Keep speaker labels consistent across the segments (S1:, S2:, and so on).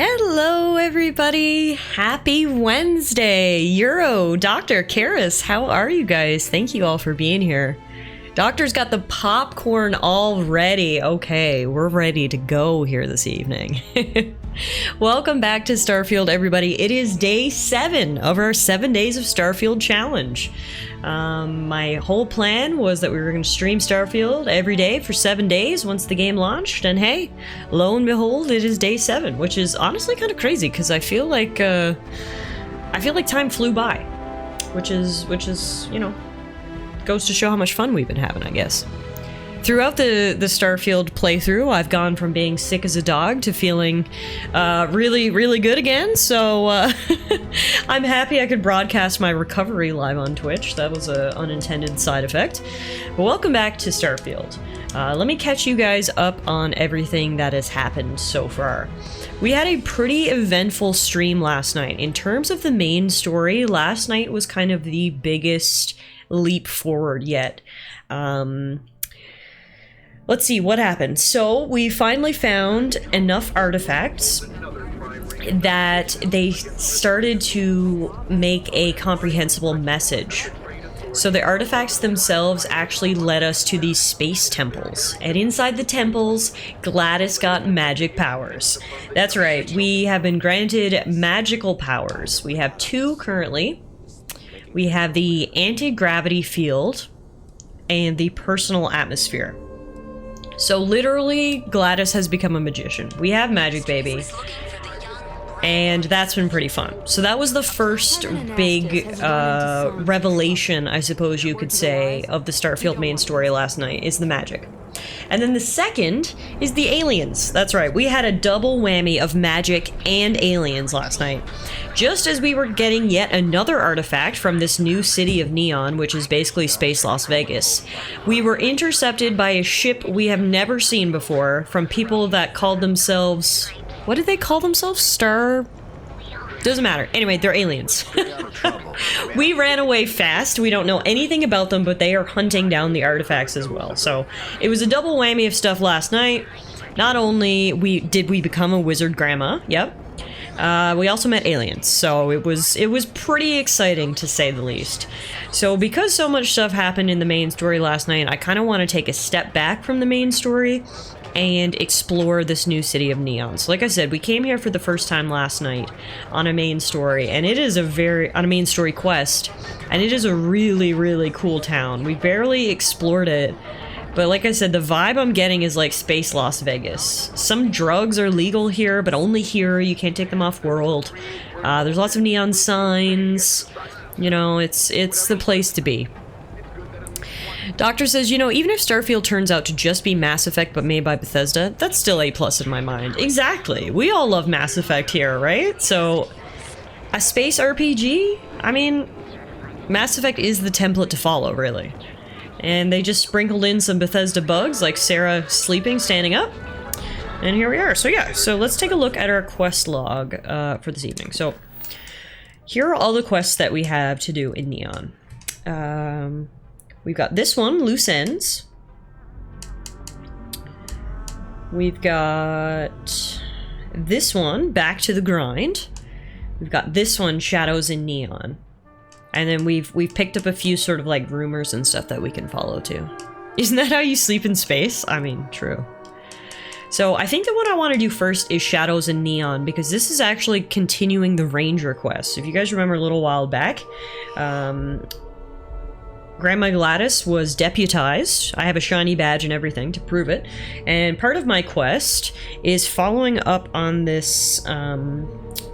S1: Hello everybody, happy Wednesday. Euro, Dr. Karis, how are you guys? Thank you all for being here. Doctor's got the popcorn all ready. Okay, we're ready to go here this evening. Welcome back to Starfield, everybody. It is day 7 of our 7 days of Starfield challenge. My whole plan was that we were going to stream Starfield every day for 7 days once the game launched, and hey, lo and behold, it is day 7, which is honestly kind of crazy because I feel like time flew by, which is you know, goes to show how much fun we've been having, I guess. Throughout the Starfield playthrough, I've gone from being sick as a dog to feeling really good again, so I'm happy I could broadcast my recovery live on Twitch. That was an unintended side effect. But welcome back to Starfield. Let me catch you guys up on everything that has happened so far. We had a pretty eventful stream last night. In terms of the main story, last night was kind of the biggest leap forward yet. Let's see what happened. So we finally found enough artifacts that they started to make a comprehensible message. So the artifacts themselves actually led us to these space temples. And inside the temples, Gladys got magic powers. That's right, we have been granted magical powers. We have 2 currently. We have the anti-gravity field and the personal atmosphere. So literally, Gladys has become a magician. We have magic, baby. And that's been pretty fun. So that was the first big revelation, I suppose you could say, of the Starfield main story last night, is the magic. And then the second is the aliens. That's right, we had a double whammy of magic and aliens last night. Just as we were getting yet another artifact from this new city of Neon, which is basically Space Las Vegas, we were intercepted by a ship we have never seen before from people that called themselves... What did they call themselves? Doesn't matter. Anyway, they're aliens. We ran away fast. We don't know anything about them, but they are hunting down the artifacts as well. So it was a double whammy of stuff last night. Not only did we become a wizard grandma, yep, we also met aliens. So it was pretty exciting, to say the least. So because so much stuff happened in the main story last night, I kind of want to take a step back from the main story and explore this new city of Neon. So like I said, we came here for the first time last night on a main story, and it is on a main story quest, and it is a really cool town. We barely explored it, but like I said, the vibe I'm getting is like Space Las Vegas. Some drugs are legal here, but only here. You can't take them off world. There's lots of neon signs. You know, it's the place to be. Doctor says, you know, even if Starfield turns out to just be Mass Effect but made by Bethesda, that's still A+ in my mind. Exactly. We all love Mass Effect here, right? So, a space RPG? I mean, Mass Effect is the template to follow, really. And they just sprinkled in some Bethesda bugs, like Sarah sleeping, standing up. And here we are. So yeah, so let's take a look at our quest log for this evening. So, here are all the quests that we have to do in Neon. We've got this one, Loose Ends. We've got this one, Back to the Grind. We've got this one, Shadows in Neon. And then we've picked up a few sort of like rumors and stuff that we can follow too. Isn't that how you sleep in space? I mean, true. So I think the one I want to do first is Shadows in Neon, because this is actually continuing the Ranger quest. If you guys remember a little while back, Grandma Gladys was deputized. I have a shiny badge and everything to prove it. And part of my quest is following up on this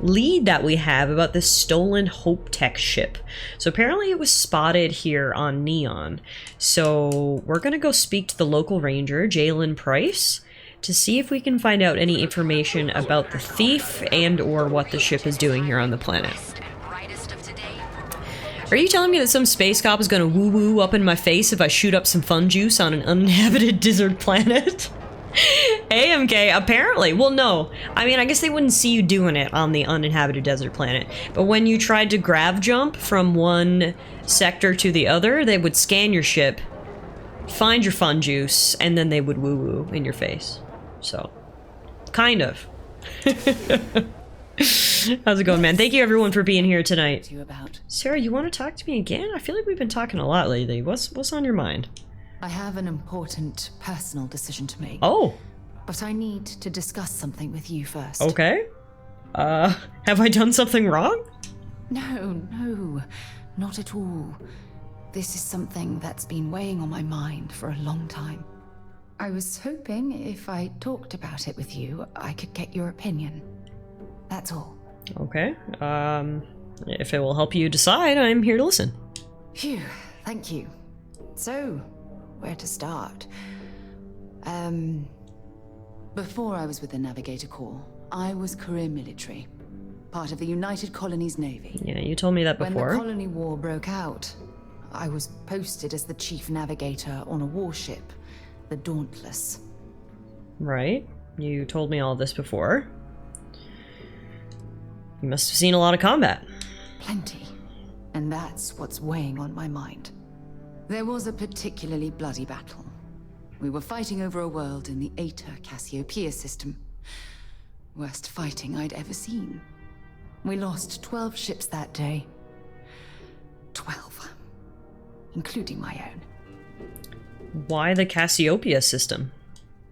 S1: lead that we have about this stolen Hope Tech ship. So apparently it was spotted here on Neon. So we're gonna go speak to the local ranger, Jalen Price, to see if we can find out any information about the thief and or what the ship is doing here on the planet. Are you telling me that some space cop is gonna woo-woo up in my face if I shoot up some fun juice on an uninhabited desert planet? AMK, apparently. Well, no. I mean, I guess they wouldn't see you doing it on the uninhabited desert planet. But when you tried to grav jump from one sector to the other, they would scan your ship, find your fun juice, and then they would woo-woo in your face. So, kind of. How's it going, man? Thank you everyone for being here tonight.
S2: You about?
S1: Sarah, you want to talk to me again? I feel like we've been talking a lot lately. What's on your mind?
S2: I have an important personal decision to make.
S1: Oh.
S2: But I need to discuss something with you first.
S1: Okay. Have I done something wrong?
S2: No, not at all. This is something that's been weighing on my mind for a long time. I was hoping if I talked about it with you, I could get your opinion. That's all.
S1: Okay. If it will help you decide, I'm here to listen.
S2: Phew, thank you. So, where to start? Before I was with the Navigator Corps, I was career military, part of the United Colonies Navy.
S1: Yeah, you told me that before.
S2: When the Colony War broke out, I was posted as the chief navigator on a warship, the Dauntless.
S1: Right. You told me all this before. You must have seen a lot of combat.
S2: Plenty. And that's what's weighing on my mind. There was a particularly bloody battle. We were fighting over a world in the Eta Cassiopeia system. Worst fighting I'd ever seen. We lost 12 ships that day. 12. Including my own.
S1: Why the Cassiopeia system?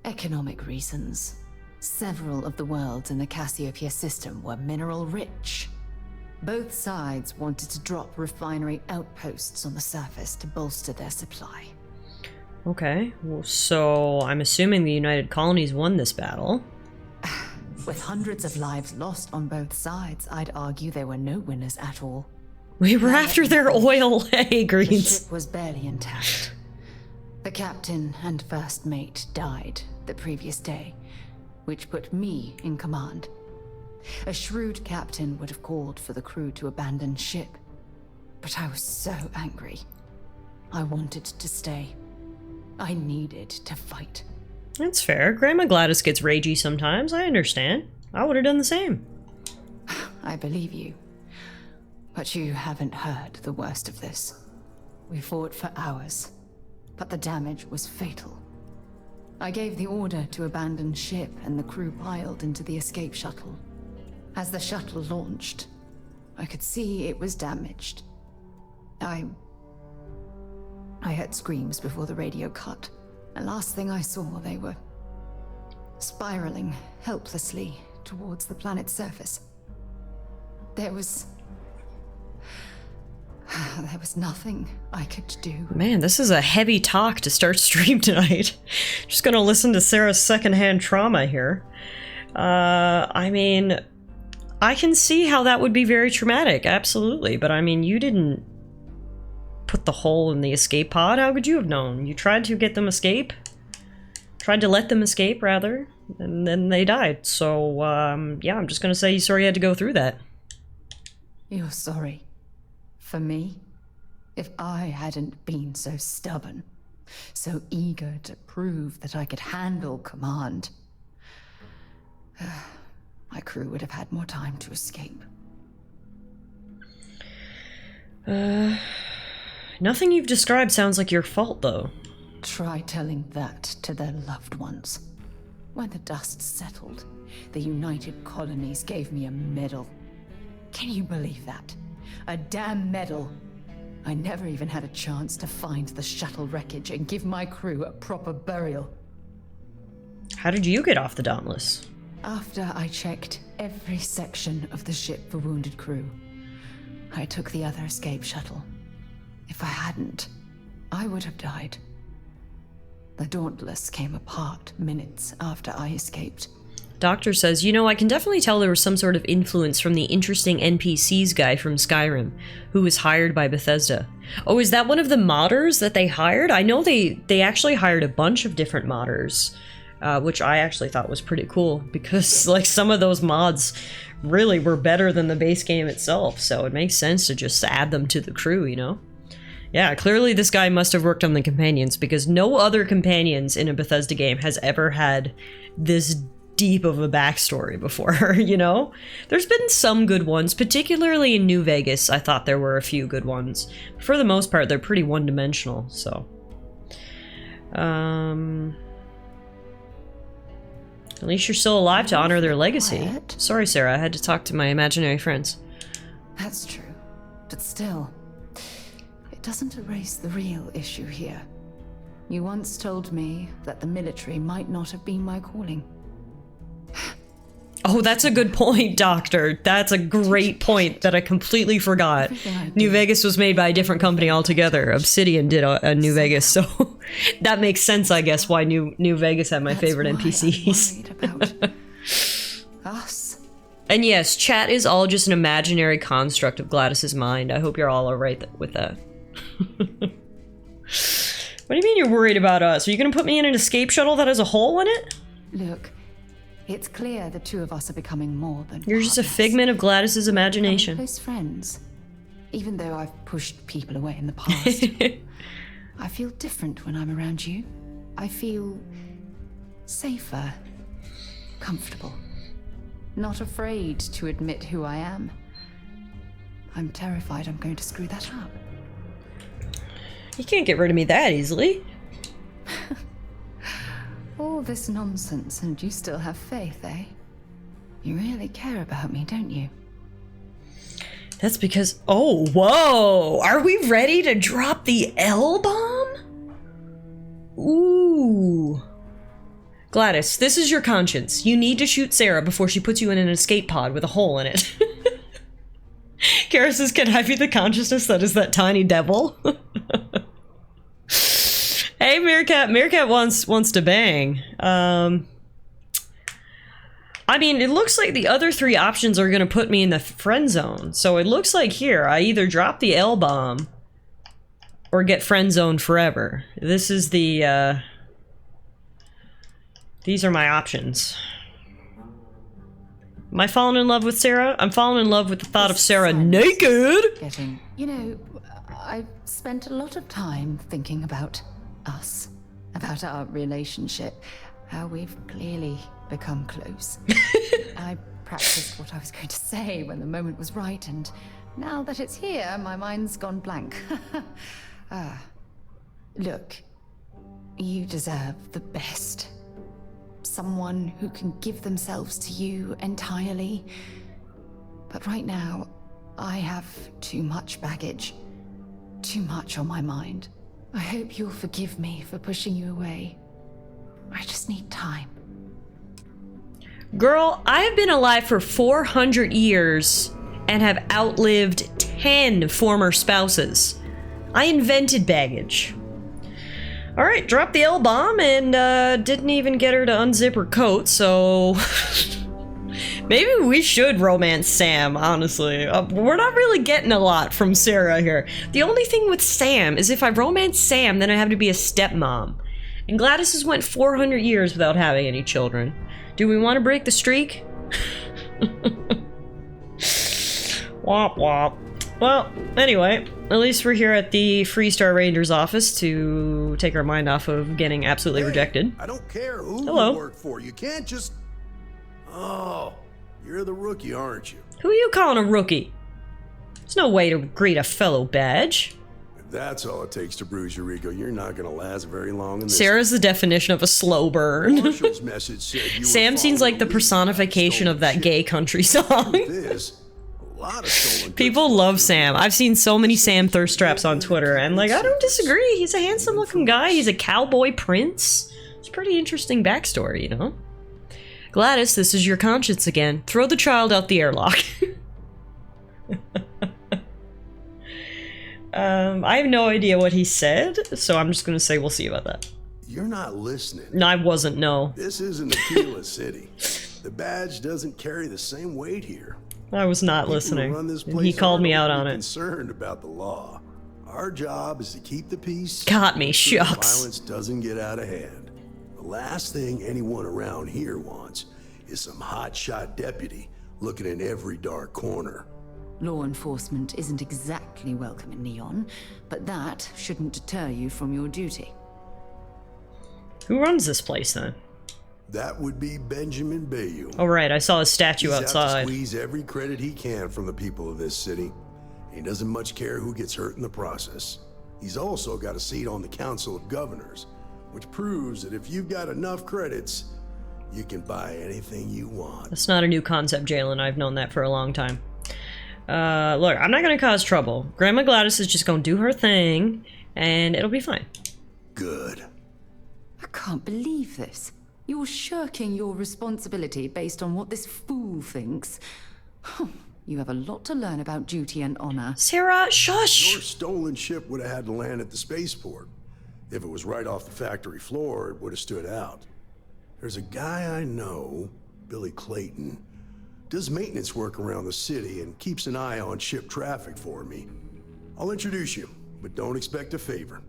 S2: Economic reasons. Several of the worlds in the Cassiopeia system were mineral rich. Both sides wanted to drop refinery outposts on the surface to bolster their supply.
S1: Okay, well, so I'm assuming the United Colonies won this battle.
S2: With hundreds of lives lost on both sides, I'd argue there were no winners at all.
S1: We were after their oil, hey,
S2: The
S1: Greens.
S2: ship was barely intact. The captain and first mate died the previous day, which put me in command. A shrewd captain would have called for the crew to abandon ship, but I was so angry. I wanted to stay. I needed to fight.
S1: That's fair. Grandma Gladys gets ragey sometimes. I understand. I would have done the same.
S2: I believe you. But you haven't heard the worst of this. We fought for hours, but the damage was fatal. I gave the order to abandon ship and the crew piled into the escape shuttle. As the shuttle launched, I could see it was damaged. I heard screams before the radio cut. And last thing I saw, they were spiraling helplessly towards the planet's surface. There was nothing I could do.
S1: Man, this is a heavy talk to start stream tonight. Just gonna listen to Sarah's secondhand trauma here. I mean, I can see how that would be very traumatic, absolutely. But I mean, you didn't put the hole in the escape pod. How could you have known? You tried to get them escape? Tried to let them escape, rather, and then they died. So, yeah, I'm just gonna say sorry you had to go through that.
S2: You're sorry. For me? If I hadn't been so stubborn, so eager to prove that I could handle command, my crew would have had more time to escape.
S1: Nothing you've described sounds like your fault, though.
S2: Try telling that to their loved ones. When the dust settled, the United Colonies gave me a medal. Can you believe that? A damn medal. I never even had a chance to find the shuttle wreckage and give my crew a proper burial.
S1: How did you get off the Dauntless?
S2: After I checked every section of the ship for wounded crew, I took the other escape shuttle. If I hadn't, I would have died. The Dauntless came apart minutes after I escaped.
S1: Doctor says, you know, I can definitely tell there was some sort of influence from the interesting NPCs guy from Skyrim, who was hired by Bethesda. Oh, is that one of the modders that they hired? I know they actually hired a bunch of different modders, which I actually thought was pretty cool, because, like, some of those mods really were better than the base game itself, so it makes sense to just add them to the crew, you know? Yeah, clearly this guy must have worked on the companions, because no other companions in a Bethesda game has ever had this deep of a backstory before, you know? There's been some good ones, particularly in New Vegas. I thought there were a few good ones. For the most part, they're pretty one-dimensional, so. At least you're still alive to honor their legacy.
S2: Quiet.
S1: Sorry, Sarah, I had to talk to my imaginary friends.
S2: That's true. But still, it doesn't erase the real issue here. You once told me that the military might not have been my calling.
S1: Oh, that's a good point, Doctor. That's a great point that I completely forgot. New Vegas was made by a different company altogether. Obsidian did a New Vegas, so that makes sense, I guess, why New Vegas had my favorite NPCs.
S2: I'm worried about us.
S1: And yes, chat is all just an imaginary construct of Gladys's mind. I hope you're all alright with that. What do you mean you're worried about us? Are you gonna put me in an escape shuttle that has a hole in it?
S2: Look, it's clear the two of us are becoming more than
S1: You're just a
S2: partners.
S1: figment of Gladys's imagination.
S2: Close friends. Even though I've pushed people away in the past, I feel different when I'm around you. I feel safer, comfortable, not afraid to admit who I am. I'm terrified I'm going to screw that up.
S1: You can't get rid of me that easily.
S2: All this nonsense and you still have faith, eh? You really care about me, don't you?
S1: That's because... Oh, whoa! Are we ready to drop the L-bomb? Ooh. Gladys, this is your conscience. You need to shoot Sarah before she puts you in an escape pod with a hole in it. Kara says, can I be the consciousness that is that tiny devil? Hey, Meerkat. Meerkat wants to bang. I mean, it looks like the other three options are gonna put me in the friend zone. So it looks like here, I either drop the L-bomb or get friend zoned forever. This is the, these are my options. Am I falling in love with Sarah? I'm falling in love with the thought of Sarah naked!
S2: You know, I've spent a lot of time thinking about us, about our relationship, how we've clearly become close. I practiced what I was going to say when the moment was right, and now that it's here, my mind's gone blank. Look, you deserve the best. Someone who can give themselves to you entirely. But right now, I have too much baggage. Too much on my mind. I hope you'll forgive me for pushing you away. I just need time.
S1: Girl, I have been alive for 400 years and have outlived 10 former spouses. I invented baggage. Alright, dropped the L-bomb and didn't even get her to unzip her coat, so... Maybe we should romance Sam, honestly. We're not really getting a lot from Sarah here. The only thing with Sam is if I romance Sam, then I have to be a stepmom. And Gladys has went 400 years without having any children. Do we want to break the streak? Womp womp. Well, anyway, at least we're here at the Freestar Rangers office to take our mind off of getting absolutely rejected.
S3: I don't care who
S1: Hello.
S3: you work for. You can't just... Oh, you're the rookie, aren't you?
S1: Who are you calling a rookie? There's no way to greet a fellow badge.
S3: If that's all it takes to bruise your ego, you're not gonna last very long in this.
S1: Sarah's the definition of a slow burn.
S3: Marshall's message said you were
S1: Sam seems like the
S3: following
S1: personification of that gay country song.
S3: this. A lot of stolen goods.
S1: People love Sam. I've seen so many Sam thirst traps on Twitter, and like, I don't disagree. He's a handsome looking guy. He's a cowboy prince. It's a pretty interesting backstory, you know? Gladys, this is your conscience again. Throw the child out the airlock. I have no idea what he said, so I'm just gonna say we'll see about that.
S3: You're not listening.
S1: No, I wasn't, no.
S3: This isn't Aquila City. The badge doesn't carry the same weight here.
S1: I was not
S3: People who
S1: listening.
S3: run this
S1: And
S3: place
S1: he called me
S3: aren't
S1: out on
S3: overly
S1: it.
S3: Concerned about the law. Our job is to keep the peace.
S1: Got me,
S3: make sure the
S1: shucks.
S3: Violence doesn't get out of hand. The last thing anyone around here wants is some hotshot deputy looking in every dark corner.
S2: Law enforcement isn't exactly welcome in Neon, but that shouldn't deter you from your duty.
S1: Who runs this place then?
S3: That would be Benjamin Bayou.
S1: Oh right, I saw a statue
S3: He's out to
S1: outside.
S3: squeeze every credit he can from the people of this city. He doesn't much care who gets hurt in the process. He's also got a seat on the Council of Governors, which proves that if you've got enough credits, You can buy anything you want.
S1: That's not a new concept, Jalen. I've known that for a long time. Look, I'm not gonna cause trouble. Grandma Gladys is just gonna do her thing, and it'll be fine.
S3: Good.
S2: I can't believe this. You're shirking your responsibility based on what this fool thinks. You have a lot to learn about duty and honor.
S1: Sarah, shush!
S3: Your stolen ship would have had to land at the spaceport. If it was right off the factory floor, it would have stood out. There's a guy I know, Billy Clayton, does maintenance work around the city and keeps an eye on ship traffic for me. I'll introduce you, but don't expect a favor.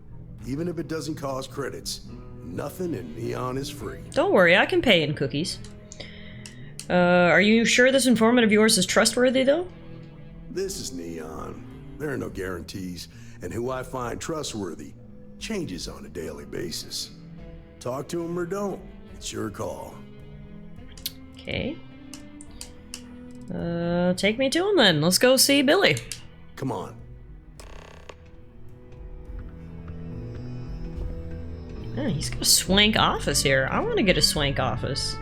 S3: Even if it doesn't cause credits, nothing in Neon is free.
S1: Don't worry, I can pay in cookies. Are you sure this informant of yours is trustworthy, though?
S3: This is Neon. There are no guarantees, and who I find trustworthy changes on a daily basis. Talk to him or don't. It's your call.
S1: Okay. Take me to him then. Let's go see Billy.
S3: Come on.
S1: Oh, he's got a swank office here. I want to get a swank office.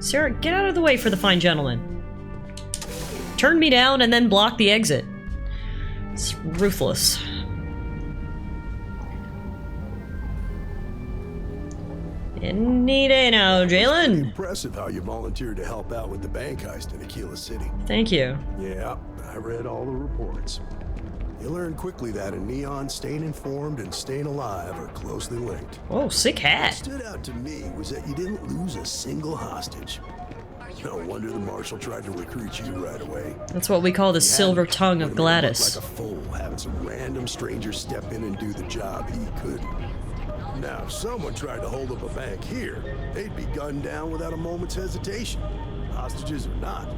S1: Sarah, get out of the way for the fine gentleman. Turn me down and then block the exit. It's ruthless. Any day now, Jalen.
S3: Impressive how you volunteered to help out with the bank heist in Aquila City.
S1: Thank you.
S3: Yeah, I read all the reports. You learn quickly that in Neon, staying informed and staying alive are closely linked.
S1: Oh, sick
S3: What
S1: hat.
S3: stood out to me was that you didn't lose a single hostage. No wonder the marshal tried to recruit you right away.
S1: That's what we call the silver tongue of Gladys.
S3: Like a fool, having some random stranger step in and do the job he couldn't. Now, if someone tried to hold up a bank here, they'd be gunned down without a moment's hesitation. Hostages or not.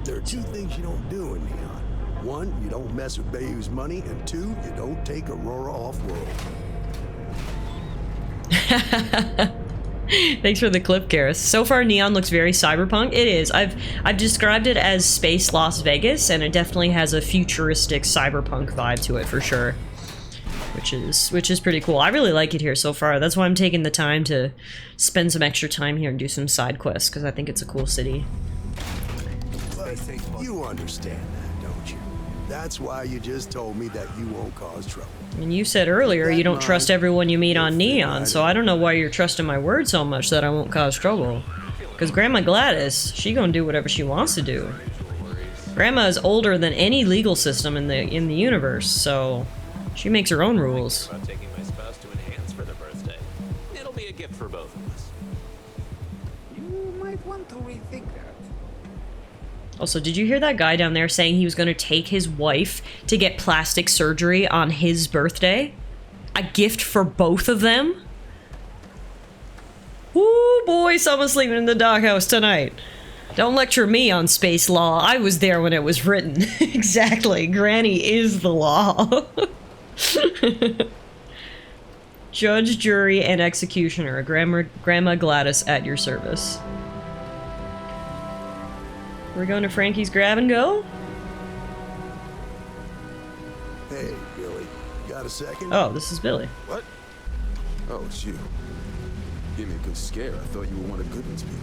S3: There are two things you don't do in Neon. One, you don't mess with Bayou's money, and two, you don't take Aurora off-world.
S1: Thanks for the clip, Gareth. So far, Neon looks very cyberpunk. It is. I've described it as space Las Vegas, and it definitely has a futuristic cyberpunk vibe to it for sure. Which is pretty cool. I really like it here so far. That's why I'm taking the time to spend some extra time here and do some side quests, because I think it's a cool city.
S3: But you understand that, don't you? That's why you just told me that you won't cause trouble.
S1: And you said earlier you don't trust everyone you meet on Neon, so I don't know why you're trusting my word so much that I won't cause trouble. Because Grandma Gladys, she gonna do whatever she wants to do. Grandma is older than any legal system in the universe, so she makes her own rules.
S4: About taking my spouse to enhance for their birthday. It'll be a gift for both of us.
S5: You might want to rethink that.
S1: Also, did you hear that guy down there saying he was going to take his wife to get plastic surgery on his birthday? A gift for both of them? Ooh, boy, someone's sleeping in the doghouse tonight. Don't lecture me on space law. I was there when it was written. Exactly. Granny is the law. Judge, jury, and executioner. Grandma Gladys at your service. We're going to Frankie's Grab and Go?
S3: Hey, Billy, got a second?
S1: Oh, this is Billy.
S6: What? Oh, it's you. Gave me a good scare. I thought you were one of Goodman's people.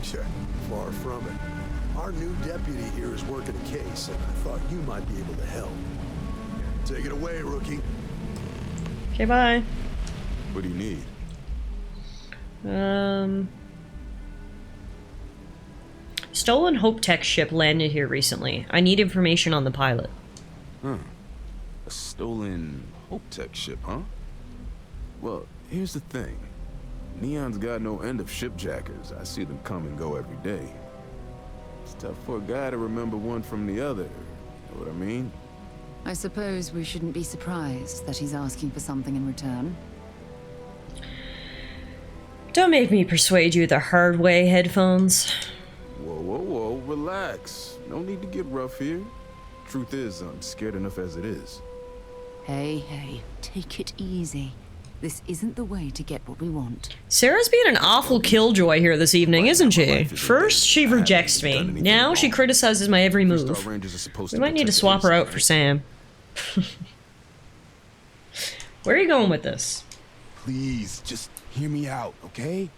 S3: Sure, far from it. Our new deputy here is working a case, and I thought you might be able to help. Take it away, rookie.
S1: Okay, bye.
S6: What do you need?
S1: Stolen Hope Tech ship landed here recently. I need information on the pilot.
S6: A stolen Hope Tech ship, huh? Well, here's the thing. Neon's got no end of shipjackers. I see them come and go every day. It's tough for a guy to remember one from the other. Know what I mean?
S2: I suppose we shouldn't be surprised that he's asking for something in return.
S1: Don't make me persuade you the hard way, headphones.
S6: Whoa, relax. No need to get rough here. Truth is, I'm scared enough as it is.
S2: Hey, take it easy. This isn't the way to get what we want.
S1: Sarah's being an awful killjoy here this evening, isn't she? First, she rejects me. Now she criticizes my every move. We might need to swap her out for Sam. Where are you going with this?
S7: Please, just hear me out, okay?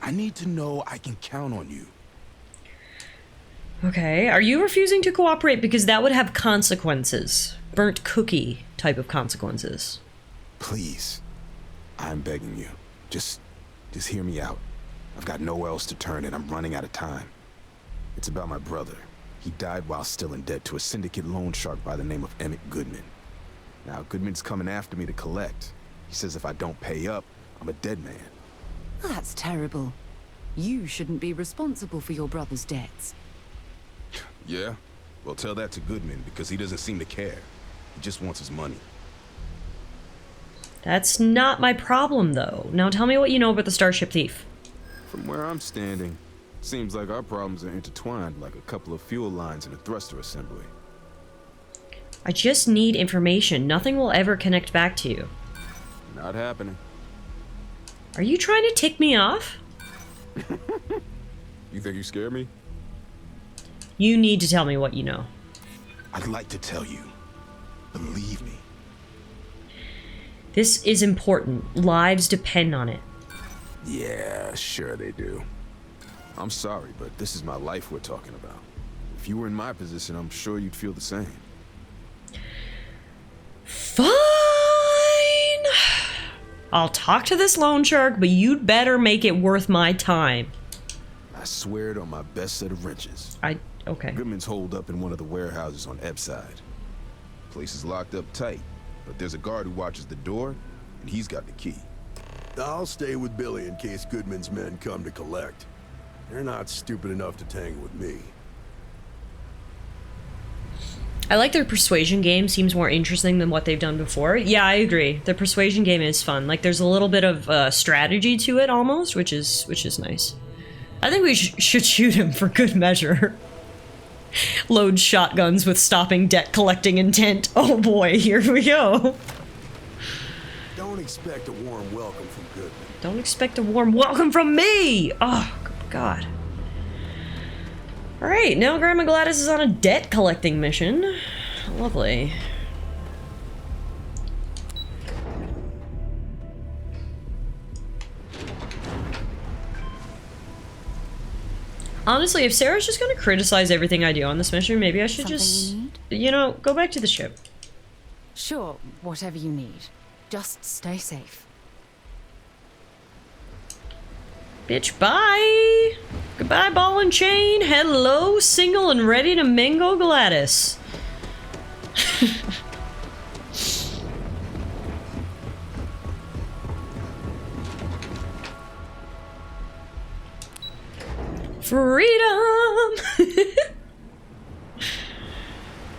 S6: I need to know I can count on you.
S1: Okay, are you refusing to cooperate because that would have consequences? Burnt cookie type of consequences.
S6: Please. I'm begging you. Just hear me out. I've got nowhere else to turn and I'm running out of time. It's about my brother. He died while still in debt to a syndicate loan shark by the name of Emmett Goodman. Now, Goodman's coming after me to collect. He says if I don't pay up, I'm a dead man.
S2: That's terrible. You shouldn't be responsible for your brother's debts.
S6: Yeah? Well, tell that to Goodman because he doesn't seem to care. He just wants his money.
S1: That's not my problem, though. Now tell me what you know about the Starship Thief.
S6: From where I'm standing, seems like our problems are intertwined like a couple of fuel lines in a thruster assembly.
S1: I just need information. Nothing will ever connect back to you.
S6: Not happening.
S1: Are you trying to tick me off?
S6: You think you scare me?
S1: You need to tell me what you know.
S6: I'd like to tell you. Believe me.
S1: This is important. Lives depend on it.
S6: Yeah, sure they do. I'm sorry, but this is my life we're talking about. If you were in my position, I'm sure you'd feel the same.
S1: Fine. I'll talk to this loan shark, but you'd better make it worth my time.
S6: I swear it on my best set of wrenches.
S1: Okay.
S6: Goodman's holed up in one of the warehouses on Ebb's side. Place is locked up tight, but there's a guard who watches the door, and he's got the key.
S3: I'll stay with Billy in case Goodman's men come to collect. They're not stupid enough to tangle with me.
S1: I like their persuasion game. Seems more interesting than what they've done before. Yeah, I agree. The persuasion game is fun. Like, there's a little bit of strategy to it, almost, which is nice. I think we should shoot him for good measure. Load shotguns with stopping debt collecting intent. Oh boy, here we go.
S3: Don't expect a warm welcome from Goodman.
S1: Don't expect a warm welcome from me! Oh, God. Alright, now Grandma Gladys is on a debt collecting mission. Lovely. Honestly, if Sarah's just gonna criticize everything I do on this mission, maybe I should just, you know, go back to the ship.
S2: Sure, whatever you need. Just stay safe.
S1: Bitch, bye! Goodbye, ball and chain. Hello, single and ready to mingle Gladys. Freedom!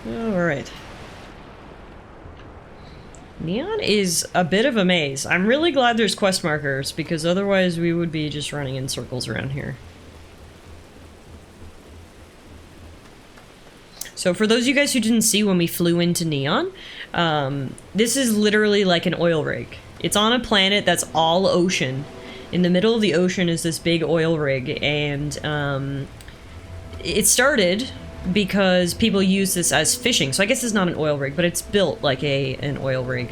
S1: Alright. Neon is a bit of a maze. I'm really glad there's quest markers, because otherwise we would be just running in circles around here. So for those of you guys who didn't see when we flew into Neon, this is literally like an oil rig. It's on a planet that's all ocean. In the middle of the ocean is this big oil rig, and it started because people use this as fishing. So I guess it's not an oil rig, but it's built like an oil rig.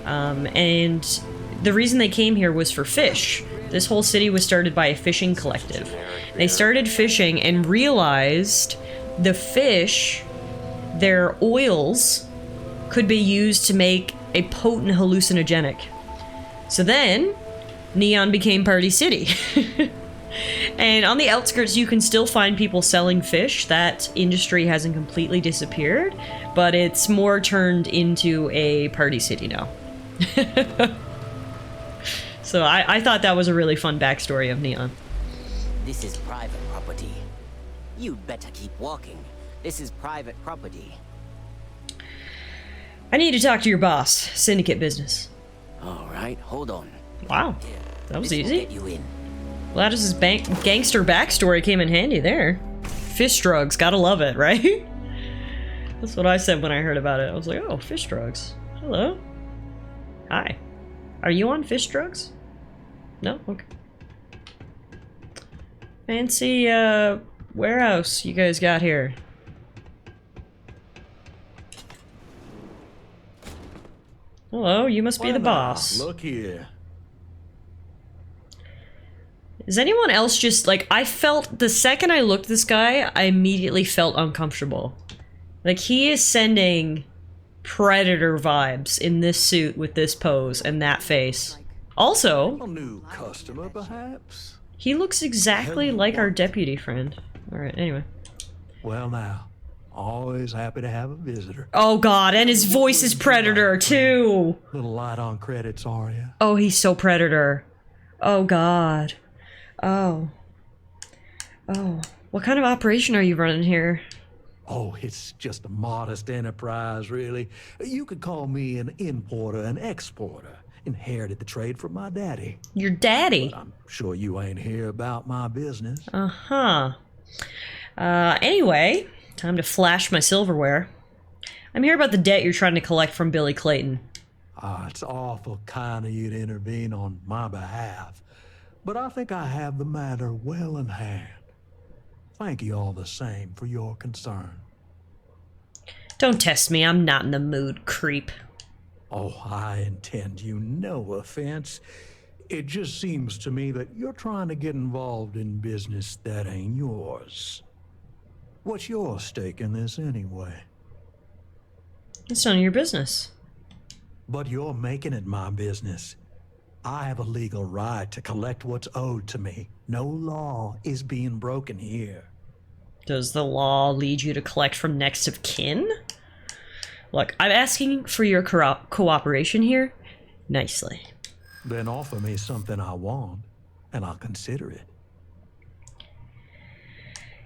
S1: And the reason they came here was for fish. This whole city was started by a fishing collective. They started fishing and realized the fish, their oils, could be used to make a potent hallucinogenic. So then, Neon became Party City. And on the outskirts, you can still find people selling fish. That industry hasn't completely disappeared, but it's more turned into a party city now. So I thought that was a really fun backstory of Neon.
S7: This is private property. You'd better keep walking. This is private property.
S1: I need to talk to your boss. Syndicate business.
S7: All right, hold on.
S1: Wow,
S7: Here,
S1: that was
S7: this will
S1: easy.
S7: get you in.
S1: Gladys's gangster backstory came in handy there. Fish drugs, gotta love it, right? That's what I said when I heard about it. I was like, oh, fish drugs. Hello. Hi. Are you on fish drugs? No? Okay. Fancy, warehouse you guys got here. Hello, you must be the boss.
S8: Look here.
S1: Is anyone else just, like, I felt, the second I looked at this guy, I immediately felt uncomfortable. Like, he is sending Predator vibes in this suit with this pose and that face. Also,
S8: A new customer, perhaps?
S1: he looks exactly like our deputy friend. Alright, anyway.
S8: Well, now, always happy to have a visitor.
S1: Oh god, and his voice is Predator, too!
S8: Little light on credits, are you?
S1: Oh, he's so Predator. Oh god. Oh. Oh. What kind of operation are you running here?
S8: Oh, it's just a modest enterprise, really. You could call me an importer and exporter. Inherited the trade from my daddy.
S1: Your daddy?
S8: But I'm sure you ain't here about my business.
S1: Uh-huh. Anyway, time to flash my silverware. I'm here about the debt you're trying to collect from Billy Clayton.
S8: Ah, it's awful kind of you to intervene on my behalf. But I think I have the matter well in hand. Thank you all the same for your concern.
S1: Don't test me, I'm not in the mood, creep.
S8: Oh, I intend you no offense. It just seems to me that you're trying to get involved in business that ain't yours. What's your stake in this anyway?
S1: It's none of your business.
S8: But you're making it my business. I have a legal right to collect what's owed to me. No law is being broken here.
S1: Does the law lead you to collect from next of kin? Look, I'm asking for your cooperation here nicely.
S8: Then offer me something I want, and I'll consider it.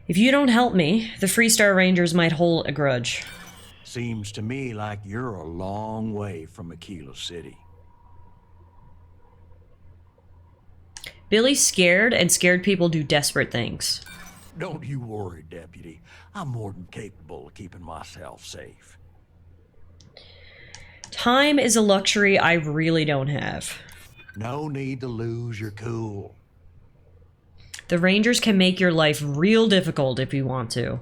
S1: If you don't help me, the Freestar Rangers might hold a grudge.
S8: Seems to me like you're a long way from Aquila City.
S1: Billy's scared, and scared people do desperate things.
S8: Don't you worry, Deputy. I'm more than capable of keeping myself safe.
S1: Time is a luxury I really don't have.
S8: No need to lose your cool.
S1: The Rangers can make your life real difficult if you want to.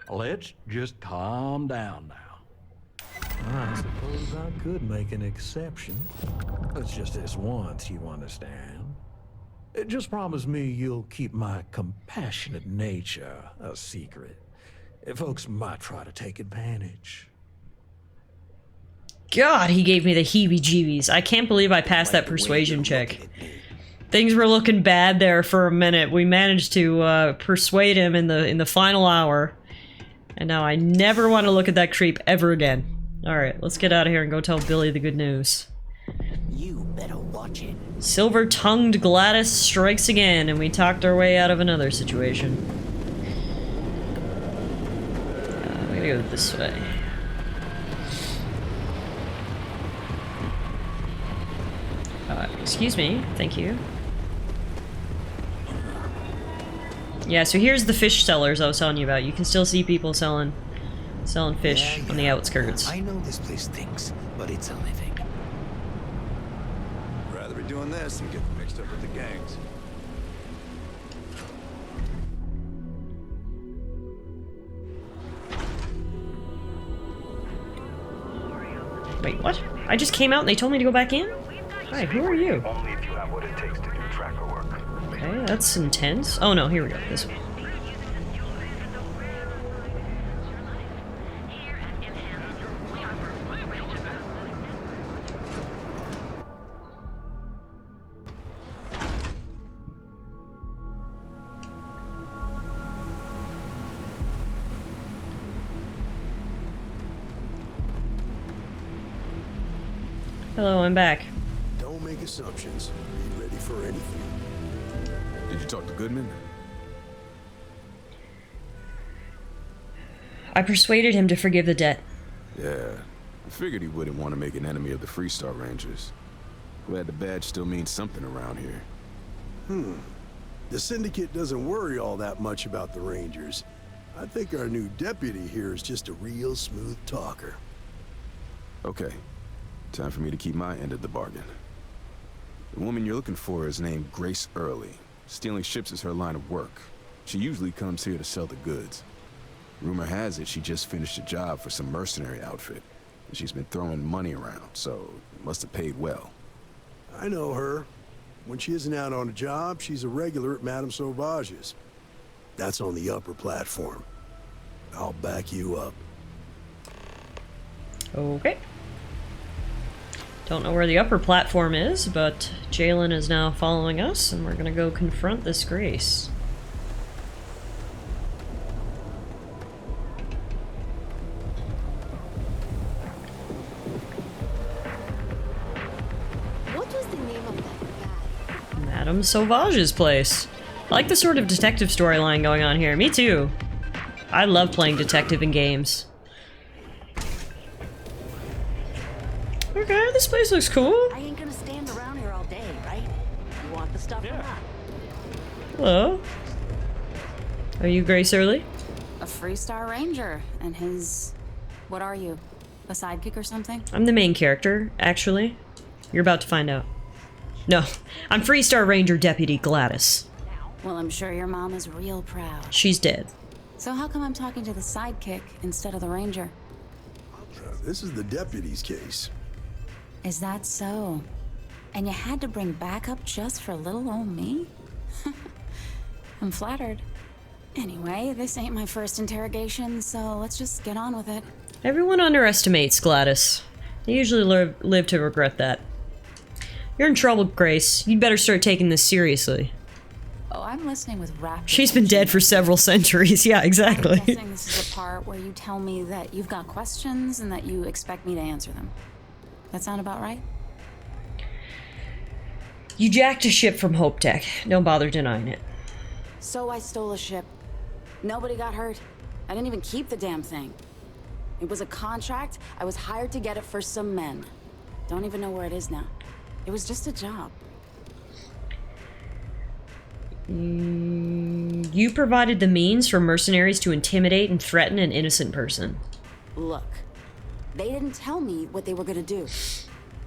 S8: Let's just calm down now. I suppose I could make an exception. It's just this once, you understand. Just promise me you'll keep my compassionate nature a secret. Folks might try to take advantage.
S1: God, he gave me the heebie-jeebies. I can't believe I passed that persuasion check. Things were looking bad there for a minute. We managed to persuade him in the final hour. And now I never want to look at that creep ever again. Alright, let's get out of here and go tell Billy the good news.
S7: You better watch it.
S1: Silver-tongued Gladys strikes again, and we talked our way out of another situation. We gotta go this way. Excuse me, thank you. Yeah, so here's the fish sellers I was telling you about. You can still see people selling fish on the outskirts.
S5: I know this place stinks, but it's a living.
S3: Rather be doing this than getting mixed up with the gangs.
S1: Wait, what? I just came out and they told me to go back in? Hi, who are you?
S9: Only if you have what it takes to do tracker work.
S1: Okay, that's intense. Oh no, here we go. This one. Hello, I'm back.
S3: Don't make assumptions. Be ready for anything.
S6: Did you talk to Goodman?
S1: I persuaded him to forgive the debt.
S6: Yeah, I figured he wouldn't want to make an enemy of the Freestar Rangers. Glad the badge still means something around here.
S3: The Syndicate doesn't worry all that much about the Rangers. I think our new deputy here is just a real smooth talker.
S6: Okay, time for me to keep my end of the bargain. The woman you're looking for is named Grace Early. Stealing ships is her line of work. She usually comes here to sell the goods. Rumor has it she just finished a job for some mercenary outfit. And she's been throwing money around, so it must have paid well.
S3: I know her. When she isn't out on a job, she's a regular at Madame Sauvage's. That's on the upper platform. I'll back you up.
S1: Okay. Don't know where the upper platform is, but Jalen is now following us, and we're gonna go confront this Grace.
S10: What was the name of that guy?
S1: Madame Sauvage's place. I like the sort of detective storyline going on here. Me too. I love playing detective in games. Okay, this place looks cool.
S10: I ain't gonna stand around here all day, right? You want the stuff or not?
S1: Hello. Are you Grace Early?
S2: A Freestar Ranger, and his... What are you? A sidekick or something?
S1: I'm the main character, actually. You're about to find out. No, I'm Freestar Ranger Deputy Gladys.
S2: Well, I'm sure your mom is real proud.
S1: She's dead.
S2: So how come I'm talking to the sidekick instead of the ranger?
S3: This is the deputy's case.
S2: Is that so? And you had to bring backup just for little old me? I'm flattered. Anyway, this ain't my first interrogation, so let's just get on with it.
S1: Everyone underestimates Gladys. They usually live to regret that. You're in trouble, Grace. You'd better start taking this seriously.
S2: Oh, I'm listening with rapture.
S1: She's been dead for several centuries. Yeah, exactly.
S2: I'm guessing this is the part where you tell me that you've got questions and that you expect me to answer them. That sound about right?
S1: You jacked a ship from Hope Tech. Don't bother denying it.
S2: So I stole a ship. Nobody got hurt. I didn't even keep the damn thing. It was a contract. I was hired to get it for some men. Don't even know where it is now. It was just a job.
S1: You provided the means for mercenaries to intimidate and threaten an innocent person.
S2: Look, they didn't tell me what they were gonna do.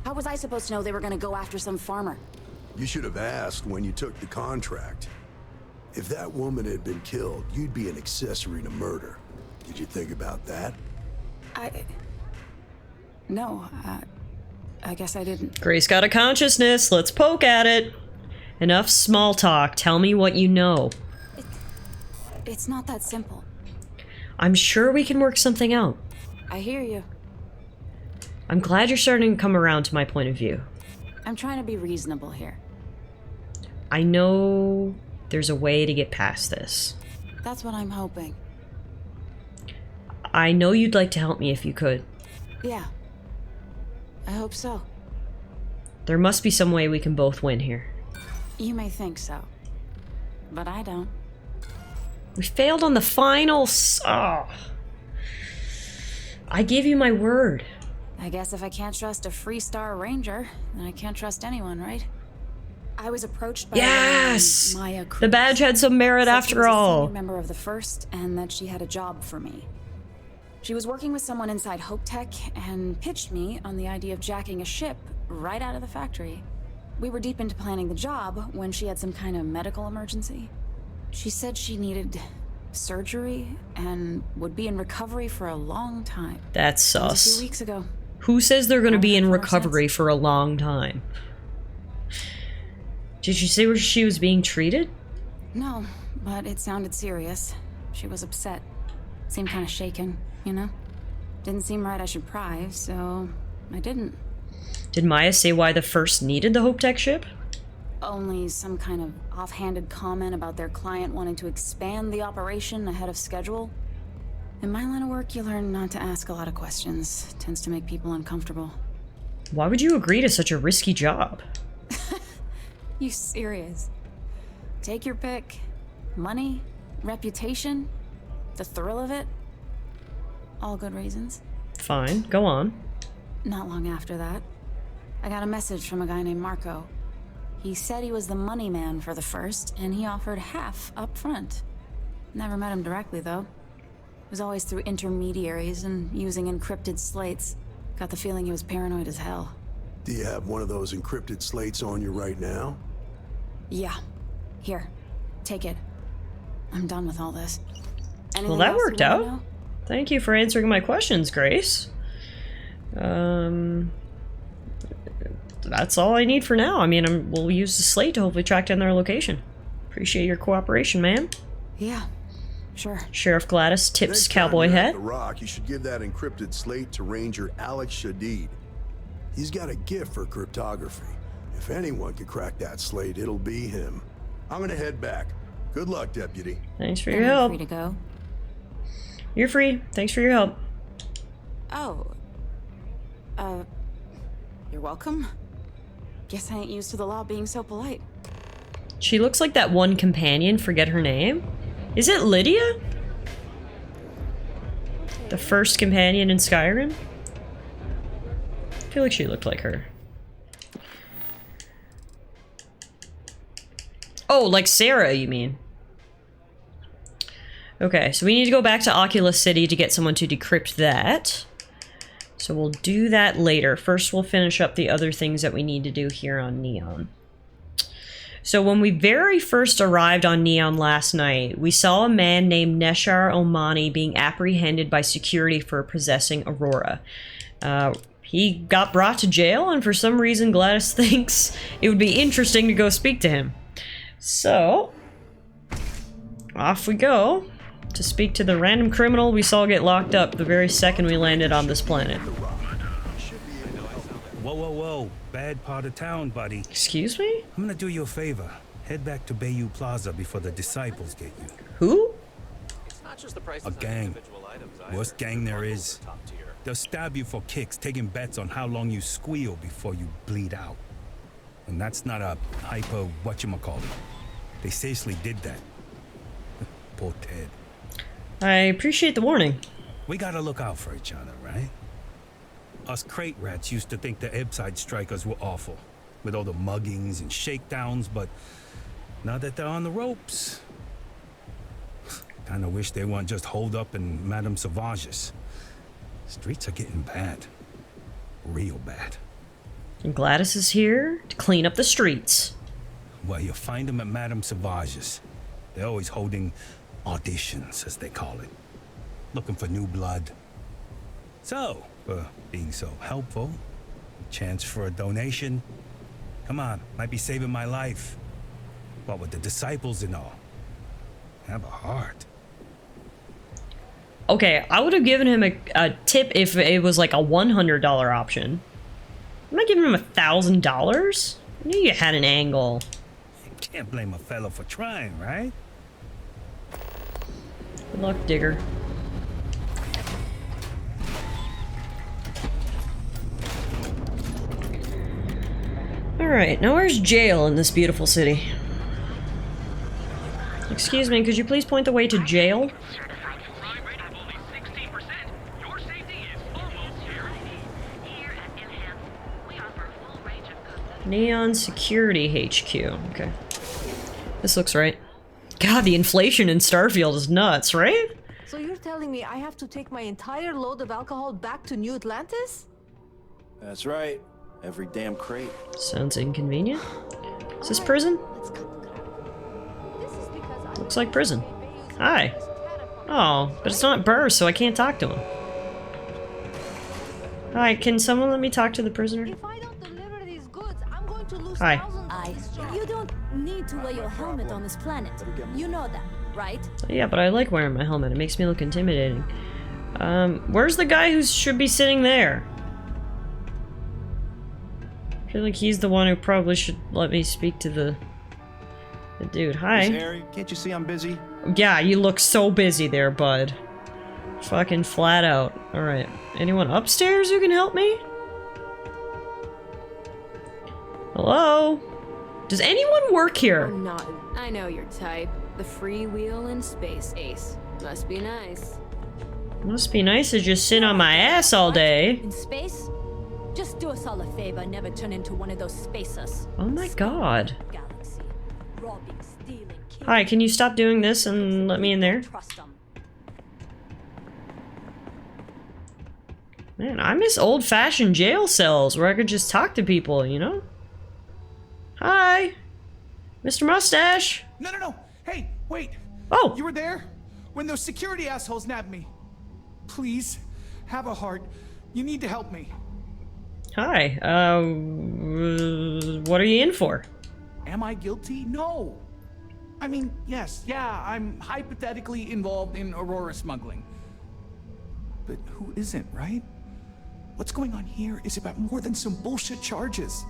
S2: How was I supposed to know they were gonna go after some farmer?
S3: You should have asked when you took the contract. If that woman had been killed, you'd be an accessory to murder. Did you think about that?
S2: No, I guess I didn't.
S1: Grace got a consciousness. Let's poke at it. Enough small talk. Tell me what you know.
S2: It's not that simple.
S1: I'm sure we can work something out.
S2: I hear you.
S1: I'm glad you're starting to come around to my point of view.
S2: I'm trying to be reasonable here.
S1: I know there's a way to get past this.
S2: That's what I'm hoping.
S1: I know you'd like to help me if you could.
S2: Yeah. I hope so.
S1: There must be some way we can both win here.
S2: You may think so. But I don't.
S1: We failed on the final I gave you my word.
S2: I guess if I can't trust a Freestar Ranger, then I can't trust anyone, right? I was approached by
S1: Yes!
S2: Maya Cruz.
S1: The badge had some merit
S2: Said she
S1: after
S2: was a
S1: all.
S2: senior member of the First, and that she had a job for me. She was working with someone inside Hope Tech and pitched me on the idea of jacking a ship right out of the factory. We were deep into planning the job when she had some kind of medical emergency. She said she needed surgery and would be in recovery for a long time.
S1: That's
S2: That was a
S1: sus.
S2: few weeks ago.
S1: Who says they're going to be in
S2: More
S1: recovery for a long time? Did you say where she was being treated?
S2: No, but it sounded serious. She was upset. Seemed kind of shaken, you know? Didn't seem right I should pry, so I didn't.
S1: Did Maya say why the First needed the Hope Tech ship?
S2: Only some kind of offhanded comment about their client wanting to expand the operation ahead of schedule. In my line of work, you learn not to ask a lot of questions. It tends to make people uncomfortable.
S1: Why would you agree to such a risky job?
S2: You serious? Take your pick. Money, reputation, the thrill of it. All good reasons.
S1: Fine, go on.
S2: Not long after that, I got a message from a guy named Marco. He said he was the money man for the First, and he offered half up front. Never met him directly, though. It was always through intermediaries and using encrypted slates. Got the feeling he was paranoid as hell.
S3: Do you have one of those encrypted slates on you right now?
S2: Yeah. Here. Take it. I'm done with all this. Anything
S1: Well, that
S2: else you
S1: worked
S2: wanna
S1: out.
S2: know?
S1: Thank you for answering my questions, Grace. that's all I need for now. I mean, we'll use the slate to hopefully track down their location. Appreciate your cooperation, man.
S2: Yeah, sure.
S1: Sheriff Gladys tips
S3: Next time
S1: cowboy
S3: you're at
S1: hat.
S3: The Rock, you should give that encrypted slate to Ranger Alex Shadid. He's got a gift for cryptography. If anyone could crack that slate, it'll be him. I'm gonna head back. Good luck, Deputy.
S1: Thanks for your help.
S2: Free to go.
S1: You're free. Thanks for your help.
S10: Oh. You're welcome. Guess I ain't used to the law being so polite.
S1: She looks like that one companion. Forget her name. Is it Lydia? The first companion in Skyrim? I feel like she looked like her. Oh, like Sarah, you mean? Okay, so we need to go back to Oculus City to get someone to decrypt that. So we'll do that later. First, we'll finish up the other things that we need to do here on Neon. So when we very first arrived on Neon last night, we saw a man named Neshar Omani being apprehended by security for possessing Aurora. He got brought to jail, and for some reason Gladys thinks it would be interesting to go speak to him. So, off we go to speak to the random criminal we saw get locked up the very second we landed on this planet.
S11: Whoa, whoa, whoa. Bad part of town, buddy.
S1: Excuse me?
S11: I'm gonna do you a favor. Head back to Bayou Plaza before the disciples get you.
S1: Who?
S11: A gang. Worst gang there is. They'll stab you for kicks, taking bets on how long you squeal before you bleed out. And that's not a hyper whatchamacallit. They seriously did that. Poor Ted.
S1: I appreciate the warning.
S11: We gotta look out for each other, right? Us crate rats used to think the Ebbside strikers were awful, with all the muggings and shakedowns, but now that they're on the ropes, kinda wish they weren't just holed up in Madame Sauvage's. Streets are getting bad. Real bad.
S1: And Gladys is here to clean up the streets.
S11: Well, you'll find them at Madame Sauvage's. They're always holding auditions, as they call it. Looking for new blood. So, for being so helpful, chance for a donation. Come on, might be saving my life. What with the disciples and all. Have a heart.
S1: Okay, I would have given him a tip if it was like a $100 option. I'm not giving him $1,000. I knew you had an angle.
S11: Can't blame a fellow for trying, right?
S1: Good luck, Digger. Alright, now where's jail in this beautiful city? Excuse me, could you please point the way to jail? Neon Security HQ. Okay. This looks right. God, the inflation in Starfield is nuts, right?
S12: So you're telling me I have to take my entire load of alcohol back to New Atlantis?
S13: That's right. Every damn crate.
S1: Sounds inconvenient. Is this prison? Looks like prison. Hi. Oh, but it's not Burr, so I can't talk to him. Hi, can someone let me talk to the prisoner? Hi.
S14: You don't need to wear your helmet on this planet. You know that, right?
S1: Yeah, but I like wearing my helmet. It makes me look intimidating. Where's the guy who should be sitting there? I feel like he's the one who probably should let me speak to the dude. Hi.
S13: Harry, can't you see I'm busy?
S1: Yeah, you look so busy there, bud. Fucking flat out. Alright. Anyone upstairs who can help me? Hello? Does anyone work here?
S15: I'm not. I know your type. The freewheel in space, Ace. Must be nice.
S1: Must be nice to just sit on my ass all day.
S14: In space? Just do us all a favor and never turn into one of those spacers.
S1: Oh my god.
S14: Galaxy. Robbing, stealing, killing.
S1: Hi, can you stop doing this and let me in there? Man, I miss old-fashioned jail cells where I could just talk to people, you know? Hi! Mr. Mustache!
S5: No. Hey, wait.
S1: Oh!
S5: You were there? When those security assholes nabbed me. Please, have a heart. You need to help me.
S1: Hi. What are you in for?
S5: Am I guilty? No. I mean, yes, yeah, I'm hypothetically involved in Aurora smuggling. But who isn't, right? What's going on here is about more than some bullshit charges.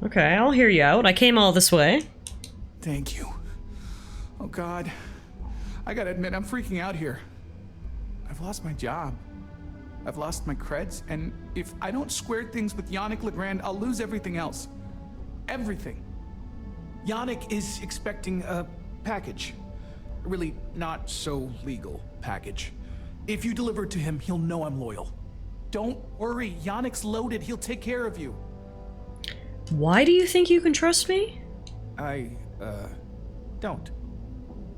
S1: Okay, I'll hear you out. I came all this way.
S5: Thank you. Oh God. I gotta admit, I'm freaking out here. I've lost my job. I've lost my creds, and if I don't square things with Yannick Legrand, I'll lose everything else. Everything. Yannick is expecting a package. A really not so legal package. If you deliver it to him, he'll know I'm loyal. Don't worry, Yannick's loaded. He'll take care of you.
S1: Why do you think you can trust me?
S5: I, don't.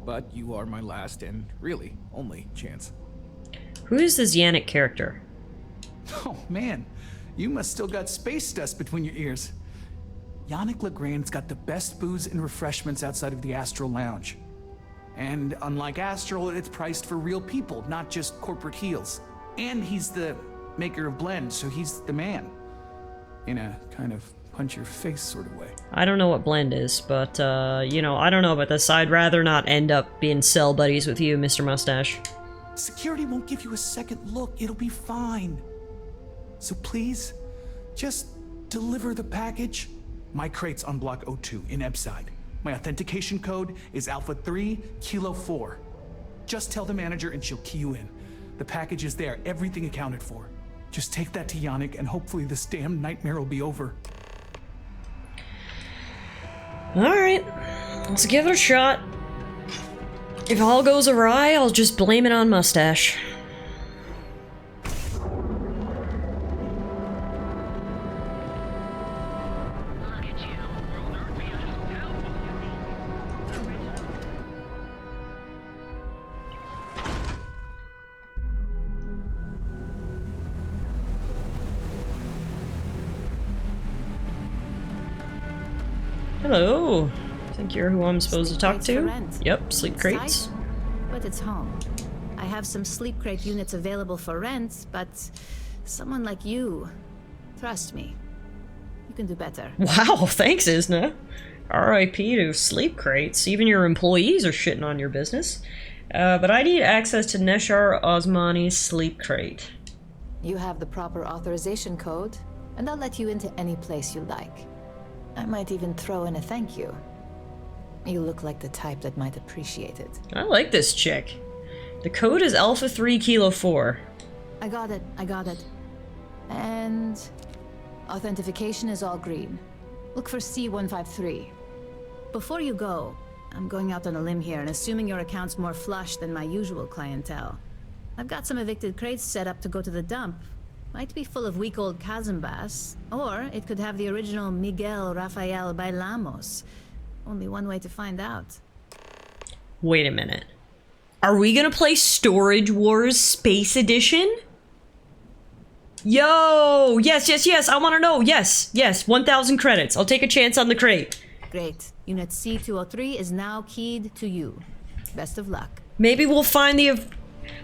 S5: But you are my last and really only chance.
S1: Who is this Yannick character?
S5: Oh man, you must still got space dust between your ears. Yannick Legrand's got the best booze and refreshments outside of the Astral Lounge. And unlike Astral, it's priced for real people, not just corporate heels. And he's the maker of blends, so he's the man. In a kind of punch-your-face sort of way.
S1: I don't know what blend is, but, you know, I don't know about this. I'd rather not end up being cell buddies with you, Mr. Mustache.
S5: Security won't give you a second look. It'll be fine. So please, just deliver the package. My crate's on Block 02 in Ebside. My authentication code is Alpha 3 Kilo 4. Just tell the manager and she'll key you in. The package is there, everything accounted for. Just take that to Yannick and hopefully this damn nightmare will be over.
S1: Alright, let's give it a shot. If all goes awry, I'll just blame it on Mustache. Hello. I think you're who I'm supposed to talk to. Yep, sleep crates.
S16: But it's home. I have some sleep crate units available for rent, but someone like you, trust me, you can do better.
S1: Wow, thanks, Isna. R.I.P. to sleep crates. Even your employees are shitting on your business. But I need access to Neshar Osmani's sleep crate.
S2: You have the proper authorization code, and I'll let you into any place you like. I might even throw in a thank you. You look like the type that might appreciate it.
S1: I like this chick. The code is Alpha 3 Kilo 4.
S2: I got it. And authentication is all green. Look for C153. Before you go, I'm going out on a limb here and assuming your account's more flush than my usual clientele. I've got some evicted crates set up to go to the dump. Might be full of week-old Kazambas, or it could have the original Miguel Rafael Bailamos. Only one way to find out.
S1: Wait a minute. Are we gonna play Storage Wars Space Edition? Yo! Yes, I wanna know! Yes, 1,000 credits. I'll take a chance on the crate.
S2: Great. Unit C203 is now keyed to you. Best of luck.
S1: Maybe we'll find the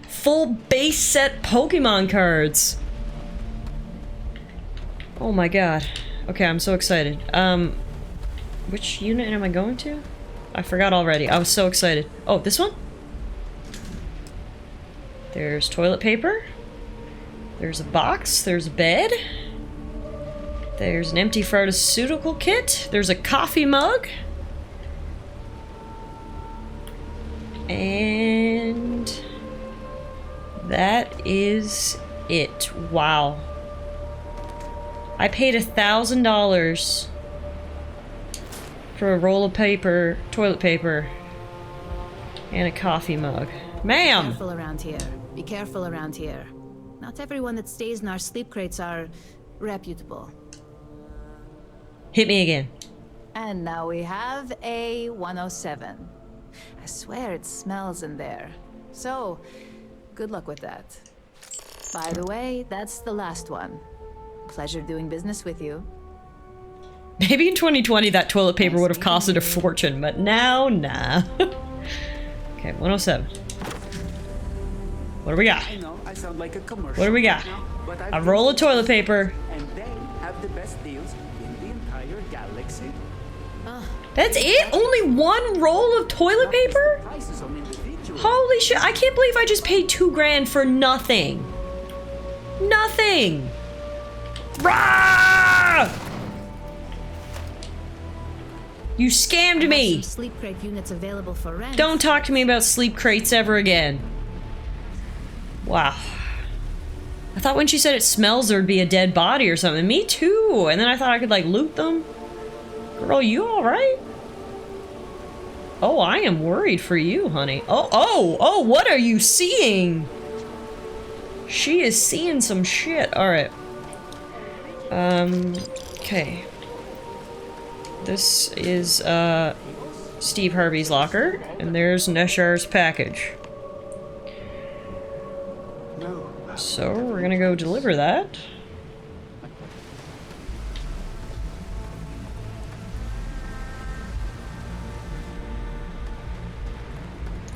S1: full base set Pokemon cards. Oh my god. Okay, I'm so excited. Which unit am I going to? I forgot already. I was so excited. Oh, this one? There's toilet paper. There's a box. There's a bed. There's an empty pharmaceutical kit. There's a coffee mug. And that is it. Wow. I paid $1,000 for a roll of paper, toilet paper, and a coffee mug. Ma'am!
S2: Be careful around here. Not everyone that stays in our sleep crates are reputable.
S1: Hit me again.
S2: And now we have a 107. I swear it smells in there. So, good luck with that. By the way, that's the last one. Pleasure doing business with you.
S1: Maybe in 2020 that toilet paper would have costed a fortune, but now, nah. Okay, 107. What do we got?
S17: I know I sound like a commercial.
S1: What do we got?
S17: But
S1: A roll of toilet paper.
S17: And they have the best deals in the entire galaxy.
S1: That's it? Only one roll of toilet paper? Holy shit, I can't believe I just paid $2,000 for nothing. Nothing. Rah! You scammed me.
S16: Some sleep crate units available for rent.
S1: Don't talk to me about sleep crates ever again. Wow. I thought when she said it smells there'd be a dead body or something. Me too. And then I thought I could like loot them. Girl, you alright? Oh, I am worried for you, honey. Oh, what are you seeing? She is seeing some shit. Alright. Okay. This is, Steve Harvey's locker. And there's Neshar's package. So, we're gonna go deliver that.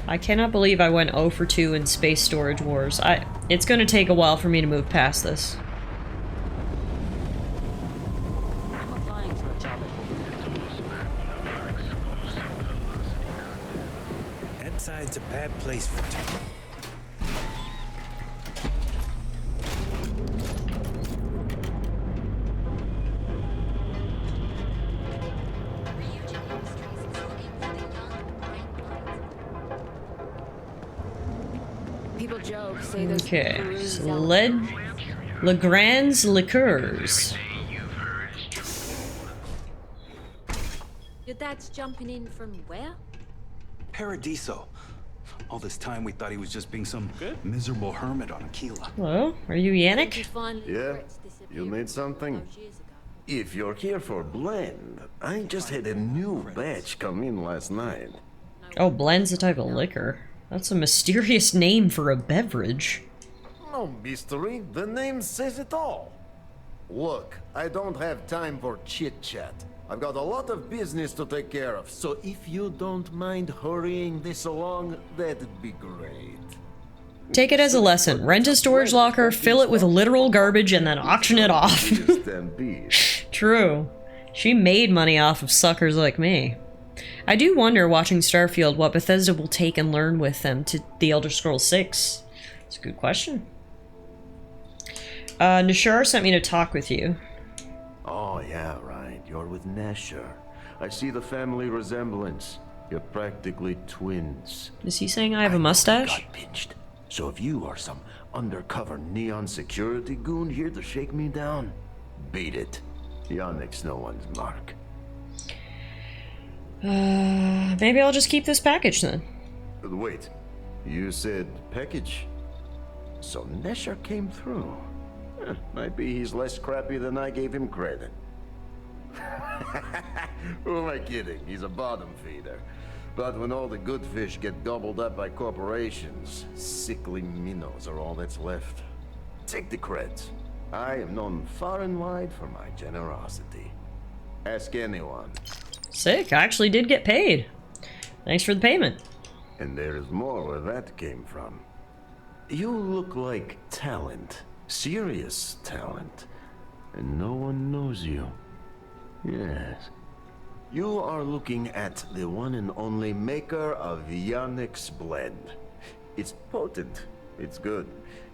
S1: I cannot believe I went 0 for 2 in Space Storage Wars. It's gonna take a while for me to move past this.
S11: Inside's a bad place for two.
S15: People joke, say there's
S1: Okay, so Legrand's Liqueurs.
S15: Your dad's jumping in from where?
S11: Paradiso. All this time we thought he was just being some miserable hermit on Aquila.
S1: Hello, are you Yannick?
S18: Yeah? You need something? If you're here for blend, I just had a new batch come in last night.
S1: Oh, blend's a type of liquor. That's a mysterious name for a beverage.
S18: No mystery, the name says it all. Look, I don't have time for chit-chat. I've got a lot of business to take care of, so if you don't mind hurrying this along, that'd be great.
S1: Take it as a lesson. Rent a storage locker, fill it with literal garbage, and then auction it off. True. She made money off of suckers like me. I do wonder, watching Starfield, what Bethesda will take and learn with them to The Elder Scrolls 6. It's a good question. Nashar sent me to talk with you.
S18: Oh, yeah, right. You're with Nesher. I see the family resemblance. You're practically twins.
S1: Is he saying I have a mustache?
S18: Got pinched. So if you are some undercover neon security goon here to shake me down, beat it. Yannick's no one's mark.
S1: Maybe I'll just keep this package then.
S18: Wait, you said package? So Nesher came through. Might be he's less crappy than I gave him credit. Who am I kidding? He's a bottom feeder. But when all the good fish get gobbled up by corporations, sickly minnows are all that's left. Take the creds. I am known far and wide for my generosity. Ask anyone.
S1: Sick, I actually did get paid. Thanks for the payment.
S18: And there's more where that came from. You look like talent. Serious talent. And no one knows you. Yes. You are looking at the one and only maker of Yannick's blend. It's potent. It's good.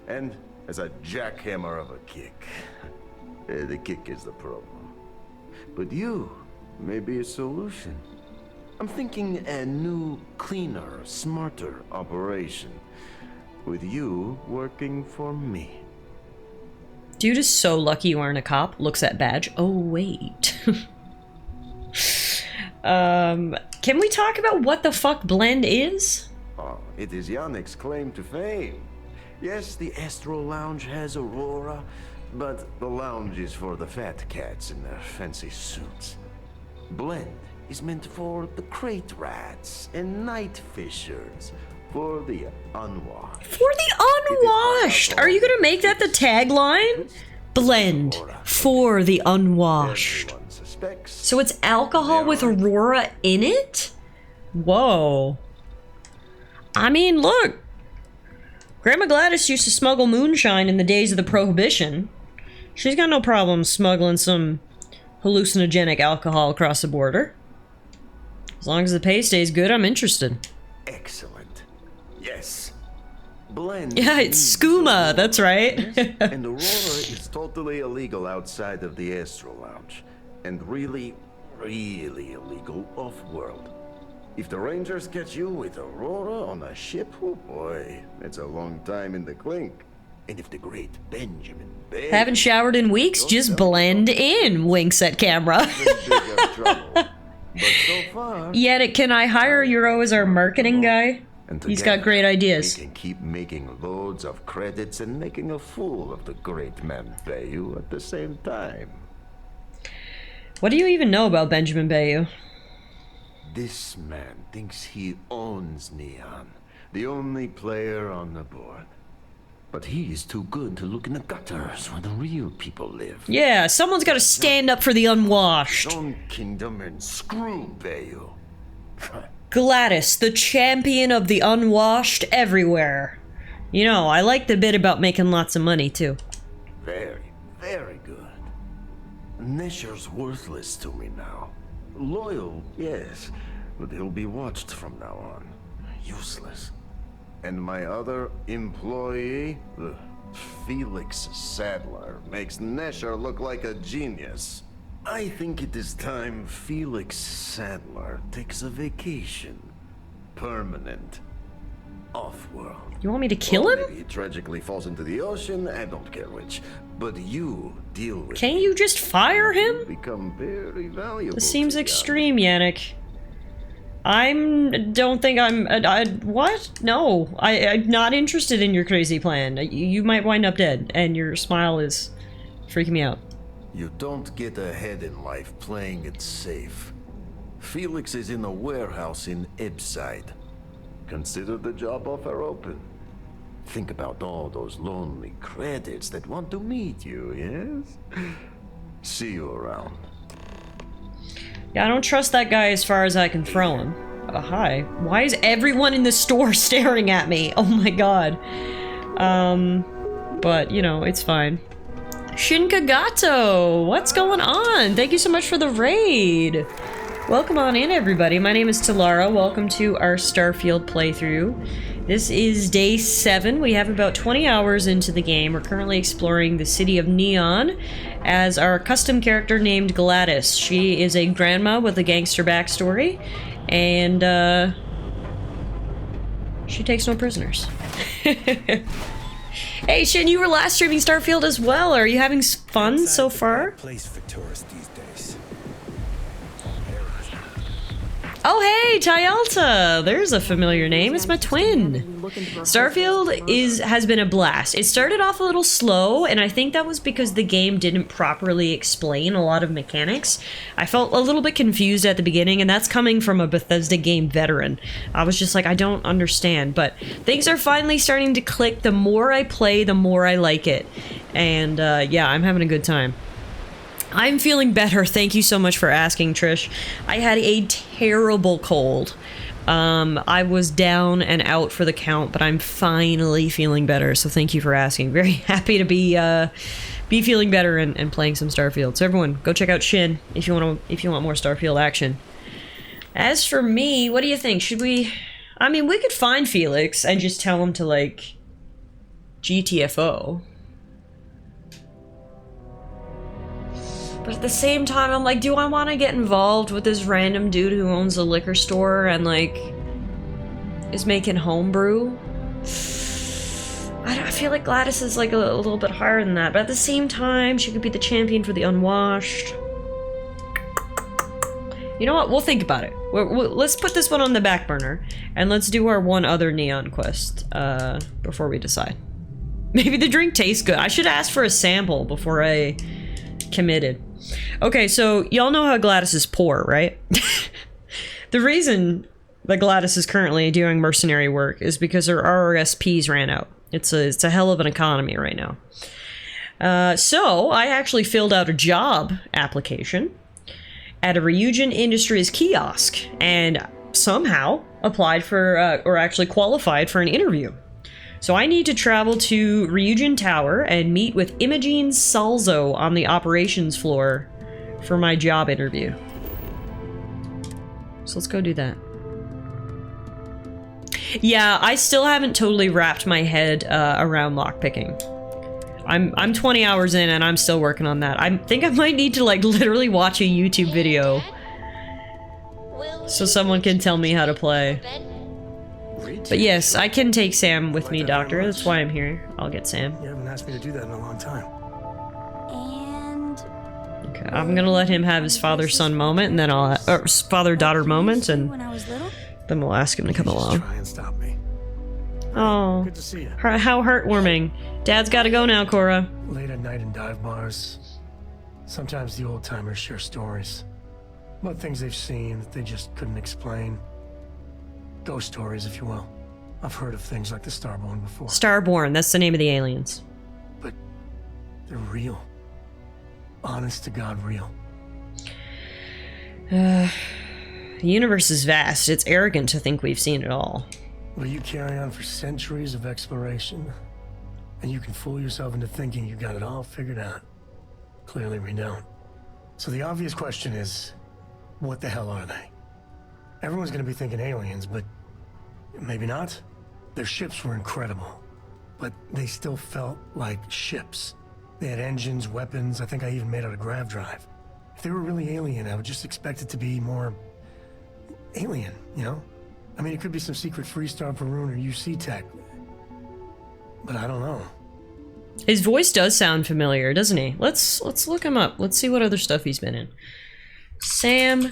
S18: And as a jackhammer of a kick. The kick is the problem. But you may be a solution. I'm thinking a new, cleaner, smarter operation. With you working for me.
S1: Dude is so lucky you aren't a cop. Looks at badge. Oh, wait. Can we talk about what the fuck blend is?
S18: Oh, it is Yannick's claim to fame. Yes, the Astro Lounge has Aurora, but the lounge is for the fat cats in their fancy suits. Blend is meant for the crate rats and night fishers, for the unwashed.
S1: For the unwashed! Are you gonna make that the tagline? Blend for the unwashed. So it's alcohol with Aurora in it? Whoa. I mean, look. Grandma Gladys used to smuggle moonshine in the days of the Prohibition. She's got no problem smuggling some hallucinogenic alcohol across the border. As long as the pay stays good, I'm interested.
S18: Excellent. Yes. Blend.
S1: Yeah, it's skooma, that's right.
S18: And Aurora is totally illegal outside of the Astro Lounge. And really, really illegal off-world. If the Rangers catch you with Aurora on a ship, oh boy, that's a long time in the clink. And if the great Benjamin Bay...
S1: Haven't showered in weeks, just blend in, winks at camera.
S18: But so far...
S1: Yet, can I hire Euro as our marketing guy? He's got great ideas.
S18: We can keep making loads of credits and making a fool of the great man Bayou at the same time.
S1: What do you even know about Benjamin Bayou?
S18: This man thinks he owns Neon, the only player on the board. But he is too good to look in the gutters where the real people live.
S1: Yeah, someone's got to stand up for the unwashed.
S18: Stone Kingdom and screw Bayou.
S1: Gladys, the champion of the unwashed everywhere. You know, I like the bit about making lots of money, too.
S18: Very, very good. Nesher's worthless to me now. Loyal, yes, but he'll be watched from now on. Useless. And my other employee, Felix Sadler, makes Nesher look like a genius. I think it is time Felix Sadler takes a vacation. Permanent. Off-world.
S1: You want me to kill him?
S18: Maybe he tragically falls into the ocean, I don't care which. But you deal with
S1: Can't you just fire him?
S18: Become very valuable.
S1: This seems extreme, Yannick. Don't think what? No, I'm not interested in your crazy plan. You might wind up dead, and your smile is freaking me out.
S18: You don't get ahead in life playing it safe. Felix is in a warehouse in Ebbside. Consider the job offer open. Think about all those lonely credits that want to meet you, yes? See you around.
S1: Yeah, I don't trust that guy as far as I can throw him. Hi. Why is everyone in the store staring at me? Oh my god. But, you know, it's fine. Shinkagato! What's going on? Thank you so much for the raid! Welcome on in, everybody. My name is Tallara. Welcome to our Starfield playthrough. This is day 7. We have about 20 hours into the game. We're currently exploring the city of Neon as our custom character named Gladys. She is a grandma with a gangster backstory, and she takes no prisoners. Hey, Shin, you were last streaming Starfield as well. Are you having fun so far?
S11: Place for tourists these days.
S1: Oh, hey, Tyalta! There's a familiar name. It's my twin. Starfield has been a blast. It started off a little slow, and I think that was because the game didn't properly explain a lot of mechanics. I felt a little bit confused at the beginning, and that's coming from a Bethesda game veteran. I was just like, I don't understand, but things are finally starting to click. The more I play, the more I like it. And yeah, I'm having a good time. I'm feeling better. Thank you so much for asking, Trish. I had a terrible cold. I was down and out for the count, but I'm finally feeling better, so thank you for asking. Very happy to be feeling better and playing some Starfield. So everyone, go check out Shin if you want more Starfield action. As for me, what do you think? Should we... I mean, we could find Felix and just tell him to, like, GTFO. But at the same time, I'm like, do I want to get involved with this random dude who owns a liquor store and, like, is making homebrew? I feel like Gladys is, like, a little bit higher than that. But at the same time, she could be the champion for the unwashed. You know what? We'll think about it. Let's put this one on the back burner. And let's do our one other Neon quest before we decide. Maybe the drink tastes good. I should ask for a sample before I committed. Okay, so y'all know how Gladys is poor, right? The reason that Gladys is currently doing mercenary work is because her RRSPs ran out. It's a hell of an economy right now. So I actually filled out a job application at a Ryujin Industries kiosk and somehow applied for, or actually qualified for an interview. So I need to travel to Ryujin Tower and meet with Imogene Salzo on the operations floor for my job interview. So let's go do that. Yeah, I still haven't totally wrapped my head around lockpicking. I'm 20 hours in and I'm still working on that. I think I might need to like literally watch a YouTube video so someone can tell me how to play. But yes, I can take Sam with me, Doctor. That's why I'm here. I'll get Sam.
S19: You haven't asked me to do that in a long time.
S1: Okay, I'm gonna let him have his father-son moment, and then I'll or father-daughter moment, and then we'll ask him to come along.
S19: Try and stop me.
S1: Oh,
S19: Good to see you.
S1: how heartwarming. Dad's gotta go now, Cora.
S19: Late at night in dive bars, sometimes the old-timers share stories about things they've seen that they just couldn't explain. Ghost stories, if you will. I've heard of things like the Starborn before.
S1: Starborn, that's the name of the aliens.
S19: But they're real. Honest to God, real.
S1: The universe is vast. It's arrogant to think we've seen it all.
S19: Well, you carry on for centuries of exploration, and you can fool yourself into thinking you got it all figured out. Clearly we don't. So the obvious question is, what the hell are they? Everyone's gonna be thinking aliens, but maybe not. Their ships were incredible, but they still felt like ships. They had engines, weapons, I think I even made out a grav drive. If they were really alien, I would just expect it to be more alien, you know? I mean, it could be some secret Freestar Perun or UC tech, but I don't know.
S1: His voice does sound familiar, doesn't he? Let's look him up. Let's see what other stuff he's been in. Sam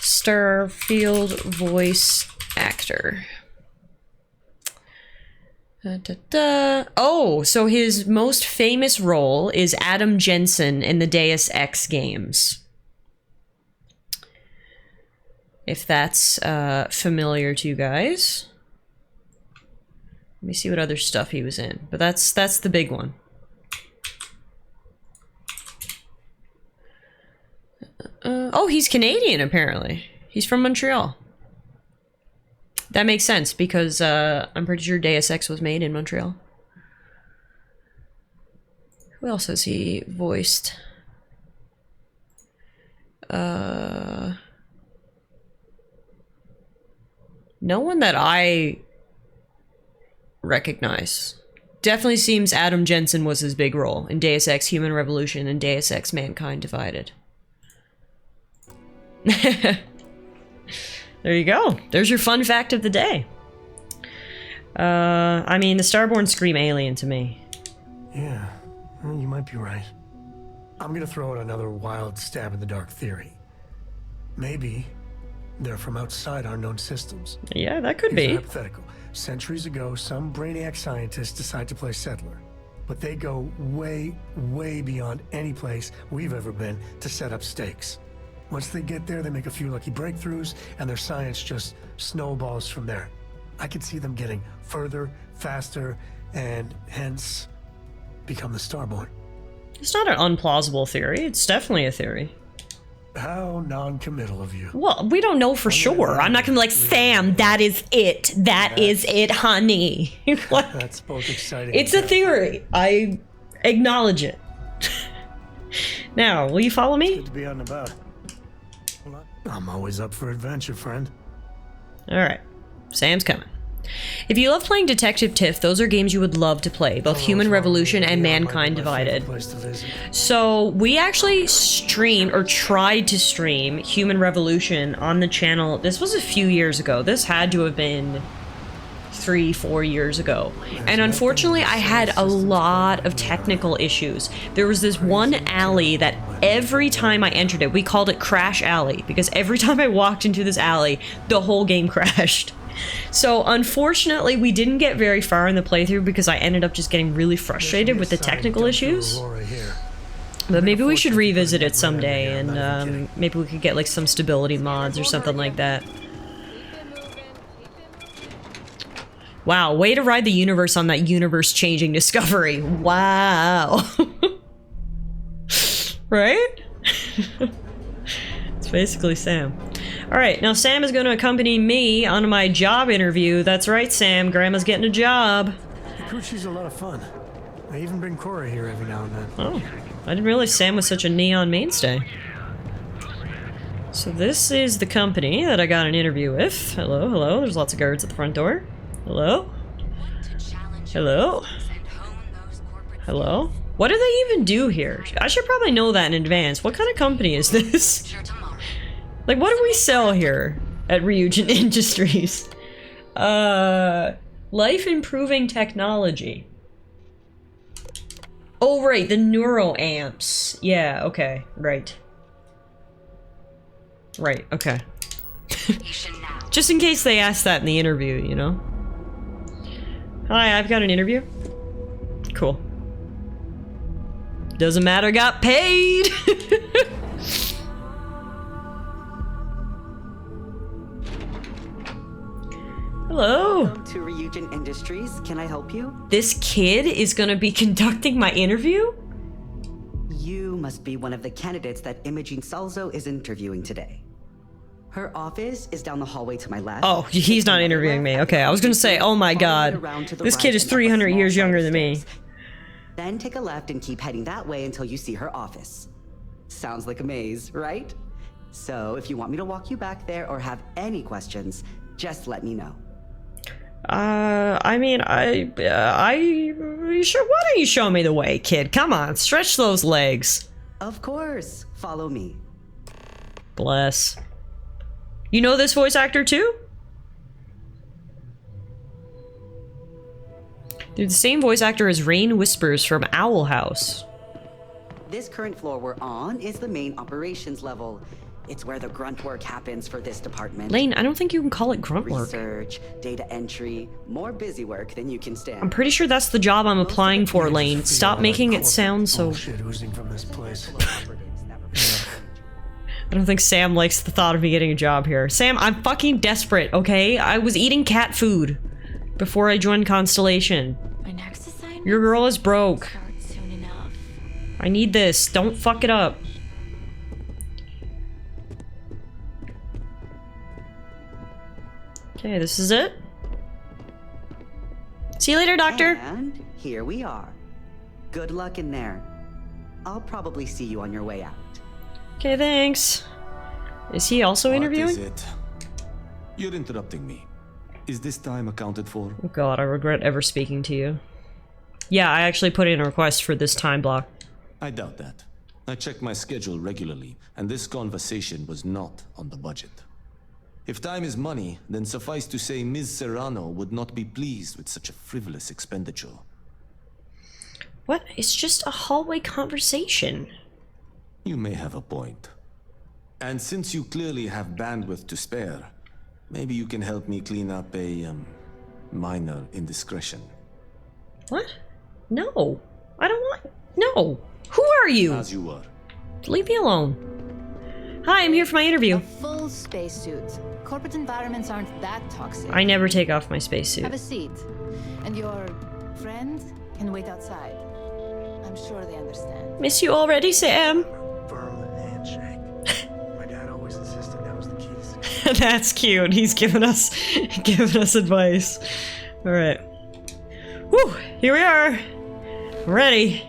S1: Starfield voice actor. Oh, so his most famous role is Adam Jensen in the Deus Ex games. If that's familiar to you guys. Let me see what other stuff he was in. But that's the big one. Oh, he's Canadian, apparently. He's from Montreal. That makes sense, because I'm pretty sure Deus Ex was made in Montreal. Who else has he voiced? No one that I recognize. Definitely seems Adam Jensen was his big role in Deus Ex Human Revolution and Deus Ex Mankind Divided. There you go. There's your fun fact of the day. I mean, the Starborn scream alien to me.
S19: Yeah, well, you might be right. I'm gonna throw out another wild stab in the dark theory. Maybe they're from outside our known systems.
S1: Yeah, that could
S19: Here's
S1: be.
S19: a hypothetical. Centuries ago, some brainiac scientists decide to play settler. But they go way, way beyond any place we've ever been to set up stakes. Once they get there, they make a few lucky breakthroughs, and their science just snowballs from there. I could see them getting further, faster, and hence become the Starborn.
S1: It's not an unplausible theory. It's definitely a theory.
S19: How non-committal of you.
S1: Well, we don't know for sure. I'm not gonna be like, Sam, that is it. That is it, honey. Like,
S19: that's both exciting.
S1: it's a theory. I acknowledge it. Now, will you follow me?
S19: Good to be out and about. I'm always up for adventure, friend.
S1: Alright. Sam's coming. If you love playing Detective Tiff, those are games you would love to play, both Human Revolution and Mankind Divided. So we actually streamed, or tried to stream, Human Revolution on the channel. This was a few years ago. This had to have been 3-4 years ago. And unfortunately, I had a lot of technical issues. There was this one alley that every time I entered it, we called it Crash Alley, because every time I walked into this alley, the whole game crashed. So unfortunately, we didn't get very far in the playthrough because I ended up just getting really frustrated with the technical issues. But maybe we should revisit it someday, and maybe we could get like some stability mods or something like that. Wow, way to ride the universe on that universe-changing discovery. Wow. Right? It's basically Sam. Alright, now Sam is going to accompany me on my job interview. That's right, Sam. Grandma's getting a job.
S19: Coochie's a lot of fun. I even bring Cora here every now and then.
S1: Oh, I didn't realize Sam was such a neon mainstay. So this is the company that I got an interview with. Hello, hello. There's lots of guards at the front door. Hello? Hello? Hello? What do they even do here? I should probably know that in advance. What kind of company is this? Like, what do we sell here at Ryujin Industries? Life-improving technology. Oh, right, the neuroamps. Yeah, okay, right. Right, okay. Just in case they asked that in the interview, you know? Hi, I've got an interview. Cool. Doesn't matter, got paid! Hello.
S10: Welcome to Ryujin Industries. Can I help you?
S1: This kid is gonna be conducting my interview?
S10: You must be one of the candidates that Imogene Salzo is interviewing today. Her office is down the hallway to my left.
S1: Oh, he's not interviewing me. Okay, I was gonna say, oh my god. This kid is 300 years younger than me.
S10: Then take a left and keep heading that way until you see her office. Sounds like a maze, right? So if you want me to walk you back there or have any questions, just let me know.
S1: I mean, sure, why don't you show me the way, kid? Come on, stretch those legs.
S10: Of course, follow me.
S1: Bless. You know this voice actor too? They're the same voice actor as Rain Whispers from Owl House.
S10: This current floor we're on is the main operations level. It's where the grunt work happens for this department.
S1: Lane, I don't think you can call it grunt work.
S10: Research, data entry, more busy work than you can stand.
S1: I'm pretty sure that's the job I'm applying for, Lane. Stop making it sound so...
S19: Shit oozing from this place.
S1: I don't think Sam likes the thought of me getting a job here. Sam, I'm fucking desperate, okay? I was eating cat food before I joined Constellation.
S15: My next assignment.
S1: Your girl is broke.
S15: Start soon enough.
S1: I need this. Don't fuck it up. Okay, this is it. See you later, Doctor.
S10: And here we are. Good luck in there. I'll probably see you on your way out.
S1: Okay, thanks. Is he also interviewing?
S20: What is it? You're interrupting me. Is this time accounted for?
S1: Oh god, I regret ever speaking to you. Yeah, I actually put in a request for this time block.
S20: I doubt that. I check my schedule regularly, and this conversation was not on the budget. If time is money, then suffice to say Ms. Serrano would not be pleased with such a frivolous expenditure.
S1: What? It's just a hallway conversation.
S20: You may have a point. And since you clearly have bandwidth to spare, maybe you can help me clean up a, minor indiscretion.
S1: What? No. I don't want... No. Who are you?
S20: As you were.
S1: Leave me alone. Hi, I'm here for my interview.
S2: A full spacesuit. Corporate environments aren't that toxic.
S1: I never take off my spacesuit.
S2: Have a seat. And your friend can wait outside. I'm sure they understand.
S1: Miss you already, Sam.
S19: Firm handshake. My dad always insisted that was the key to success.
S1: That's cute. He's giving us advice. All right. Whew, here we are. Ready.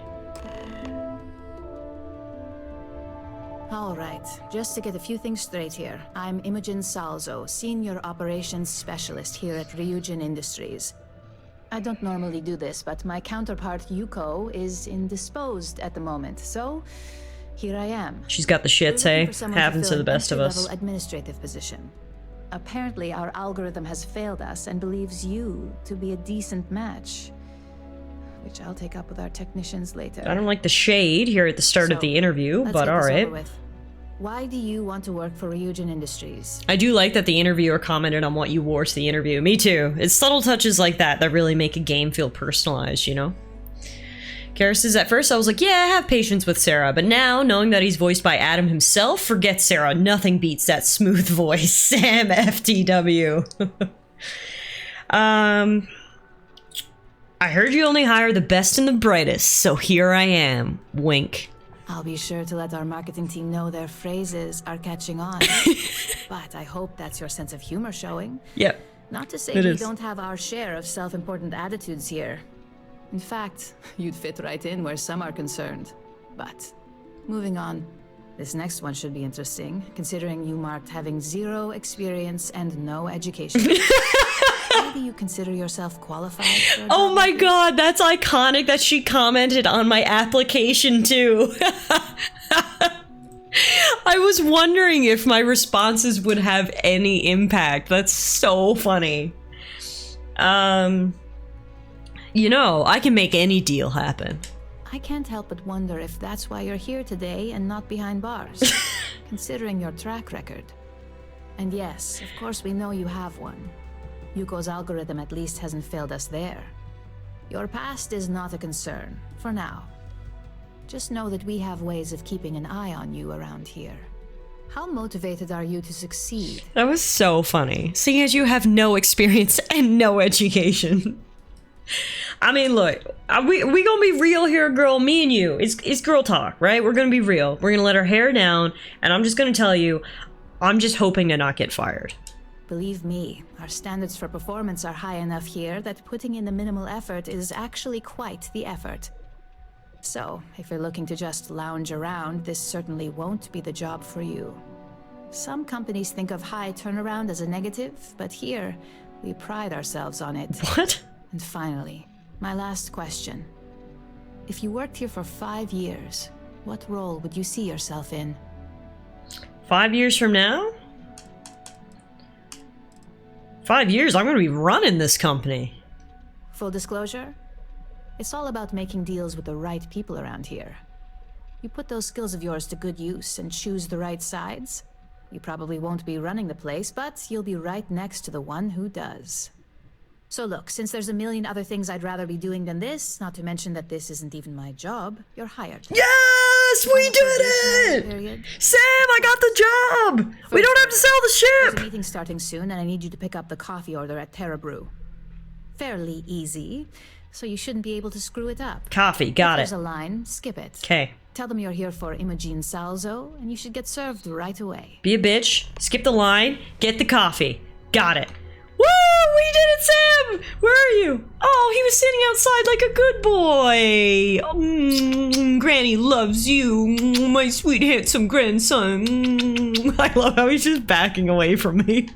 S16: All right, just to get a few things straight here. I'm Imogen Salzo, Senior Operations Specialist here at Ryujin Industries. I don't normally do this, but my counterpart Yuko is indisposed at the moment, so here I am.
S1: She's got the shits, hey? Happens to the best of us.
S16: Entry-level administrative position. Apparently, our algorithm has failed us and believes you to be a decent match. Which I'll take up with our technicians later.
S1: I don't like the shade here at the start of the interview, but alright.
S16: Why do you want to work for Ryujin Industries?
S1: I do like that the interviewer commented on what you wore to the interview. Me too. It's subtle touches like that that really make a game feel personalized, you know? Kara says, at first I was like, yeah, I have patience with Sarah, but now, knowing that he's voiced by Adam himself, forget Sarah. Nothing beats that smooth voice. Sam FTW. I heard you only hire the best and the brightest, so here I am. Wink.
S16: I'll be sure to let our marketing team know their phrases are catching on. But I hope that's your sense of humor showing.
S1: Yep.
S16: Not to say
S1: it
S16: we
S1: is.
S16: don't have our share of self-important attitudes here. In fact, you'd fit right in where some are concerned. But, moving on. This next one should be interesting, considering you marked having 0 experience and no education. Maybe you consider yourself qualified for a
S1: Oh
S16: job
S1: my
S16: like this?
S1: god, that's iconic that she commented on my application too. I was wondering if my responses would have any impact. That's so funny. You know, I can make any deal happen.
S16: I can't help but wonder if that's why you're here today and not behind bars, considering your track record. And yes, of course we know you have one. Yuko's algorithm at least hasn't failed us there. Your past is not a concern, for now. Just know that we have ways of keeping an eye on you around here. How motivated are you to succeed?
S1: That was so funny, seeing as you have no experience and no education. I mean, look, we gonna be real here, girl, me and you. It's girl talk, right? We're gonna be real. We're gonna let our hair down, and I'm just gonna tell you, I'm just hoping to not get fired.
S16: Believe me, our standards for performance are high enough here that putting in the minimal effort is actually quite the effort. So, if you're looking to just lounge around, this certainly won't be the job for you. Some companies think of high turnaround as a negative, but here, we pride ourselves on it.
S1: What?
S16: And finally, my last question. If you worked here for 5 years, what role would you see yourself in?
S1: 5 years from now? 5 years, I'm gonna be running this company.
S16: Full disclosure? It's all about making deals with the right people around here. You put those skills of yours to good use and choose the right sides. You probably won't be running the place, but you'll be right next to the one who does. So look, since there's a million other things I'd rather be doing than this, not to mention that this isn't even my job, you're hired.
S1: Yes, we did it! Sam, I got the job! We don't have to sell the
S16: There's
S1: ship!
S16: a meeting starting soon, and I need you to pick up the coffee order at Terra Brew. Fairly easy, so you shouldn't be able to screw it up.
S1: Coffee, got
S16: If
S1: it.
S16: there's a line, skip it.
S1: Okay.
S16: Tell them you're here for Imogen Salzo, and you should get served right away.
S1: Be a bitch, skip the line, get the coffee. Got it. Woo! We did it, Sam! Where are you? Oh, he was sitting outside like a good boy. Granny loves you, my sweet handsome grandson. I love how he's just backing away from me.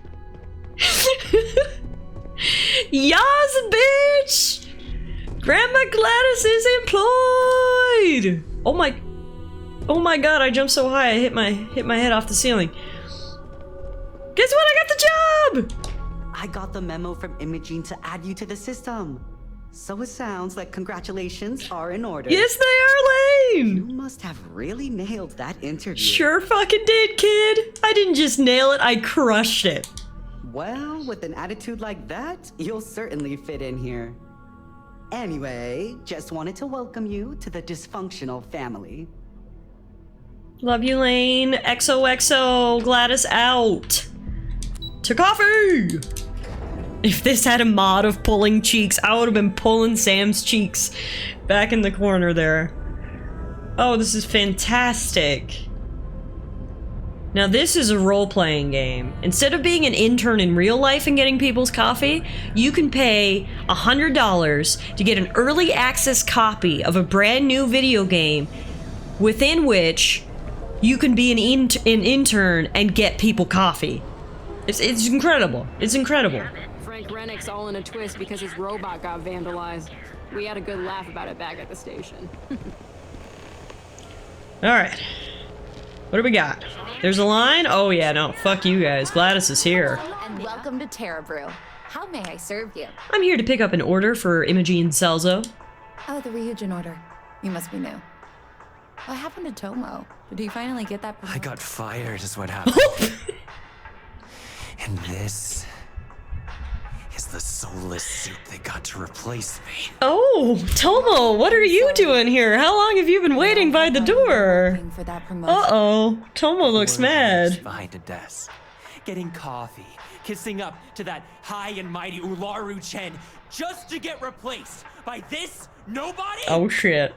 S1: Yas, bitch! Grandma Gladys is employed! Oh my god, I jumped so high I hit my head off the ceiling. Guess what? I got the job!
S10: I got the memo from Imogene to add you to the system. So it sounds like congratulations are in order.
S1: Yes, they are, Lane!
S10: You must have really nailed that interview.
S1: Sure fucking did, kid. I didn't just nail it, I crushed it.
S10: Well, with an attitude like that, you'll certainly fit in here. Anyway, just wanted to welcome you to the dysfunctional family.
S1: Love you, Lane. XOXO, Gladys out. To coffee! If this had a mod of pulling cheeks, I would have been pulling Sam's cheeks back in the corner there. Oh, this is fantastic. Now this is a role-playing game. Instead of being an intern in real life and getting people's coffee, you can pay $100 to get an early access copy of a brand new video game within which you can be an intern and get people coffee. It's incredible. It's incredible.
S15: Frank Rennick's all in a twist because his robot got vandalized. We had a good laugh about it back at the station.
S1: Alright. What do we got? There's a line? Oh yeah, no. Fuck you guys. Gladys is here.
S21: And welcome to Terra Brew. How may I serve you?
S1: I'm here to pick up an order for Imogen Salzo.
S21: Oh, the Ryujin order. You must be new. What happened to Tomo? Did he finally get that
S22: I got fired is what happened. And this is the soulless suit they got to replace me.
S1: Oh, Tomo, what are you doing here? How long have you been waiting by the door? Uh-oh, Tomo looks mad.
S22: Behind a desk, getting coffee, kissing up to that high and mighty Ularu Chen just to get replaced by this nobody?
S1: Oh shit.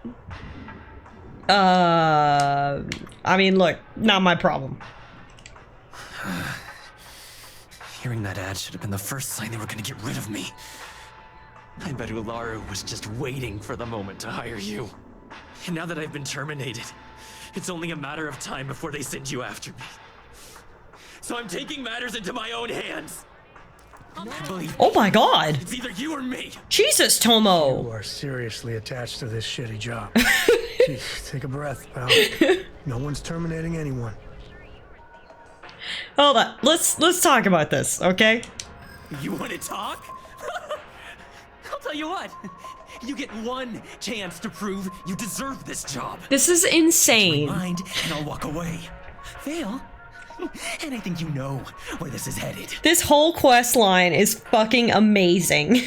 S1: I mean, look, not my problem.
S22: Hearing that ad should have been the first sign they were gonna get rid of me. I bet Ularu was just waiting for the moment to hire you. And now that I've been terminated, it's only a matter of time before they send you after me. So I'm taking matters into my own hands.
S1: Oh my god.
S22: It's either you or me.
S1: Jesus, Tomo.
S19: You are seriously attached to this shitty job. Jeez, take a breath, pal. No one's terminating anyone.
S1: Hold on. Let's talk about this, okay?
S22: You want to talk? I'll tell you what. You get one chance to prove you deserve this job.
S1: This is insane.
S22: Mind, and I'll walk away. Fail, and I think you know where this is headed.
S1: This whole quest line is fucking amazing.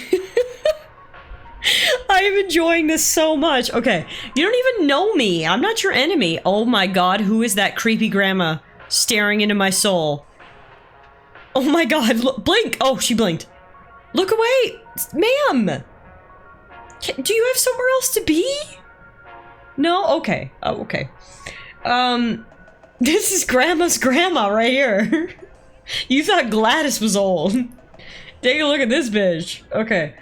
S1: I'm enjoying this so much. Okay, you don't even know me. I'm not your enemy. Oh my god, who is that creepy grandma staring into my soul? Oh my god, look, blink. Oh, she blinked. Look away, ma'am. Do you have somewhere else to be? No? Okay. Oh, okay. This is Grandma's grandma right here. You thought Gladys was old. Take a look at this bitch. Okay.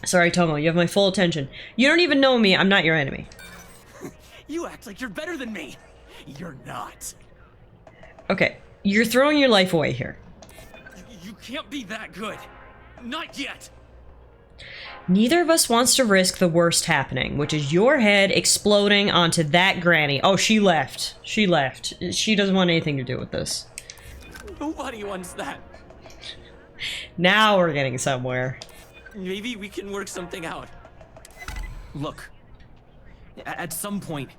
S1: Sorry, Tomo, you have my full attention. You don't even know me. I'm not your enemy.
S22: You act like you're better than me. You're not.
S1: Okay. You're throwing your life away here.
S22: You can't be that good. Not yet.
S1: Neither of us wants to risk the worst happening, which is your head exploding onto that granny. Oh, she left. She left. She doesn't want anything to do with this.
S22: Nobody wants that.
S1: Now we're getting somewhere.
S22: Maybe we can work something out. Look, at some point,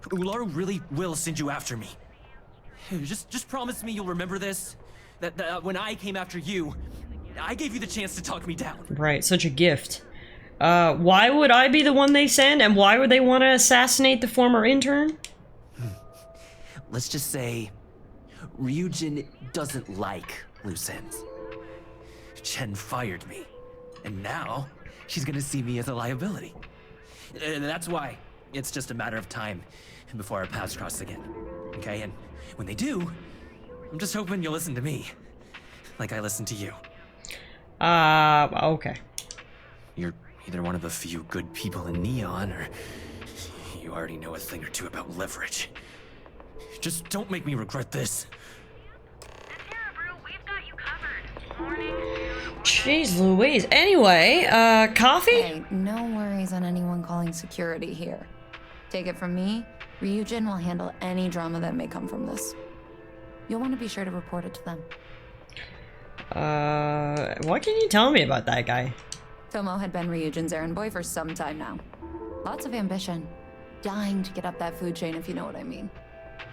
S22: Ularu really will send you after me. Just promise me you'll remember this. That when I came after you, I gave you the chance to talk me down.
S1: Right, such a gift. Why would I be the one they send, and why would they want to assassinate the former intern?
S22: Let's just say Ryujin doesn't like loose ends. Chen fired me, and now she's gonna see me as a liability. And that's why it's just a matter of time before our paths cross again. Okay, and when they do, I'm just hoping you'll listen to me, like I listened to you.
S1: Okay.
S22: You're either one of the few good people in Neon, or you already know a thing or two about leverage. Just don't make me regret this.
S1: Jeez Louise. Anyway, coffee?
S21: Hey, no worries on anyone calling security here. Take it from me, Ryujin will handle any drama that may come from this. You'll want to be sure to report it to them.
S1: What can you tell me about that guy?
S21: Tomo had been Ryujin's errand boy for some time now. Lots of ambition. Dying to get up that food chain, if you know what I mean.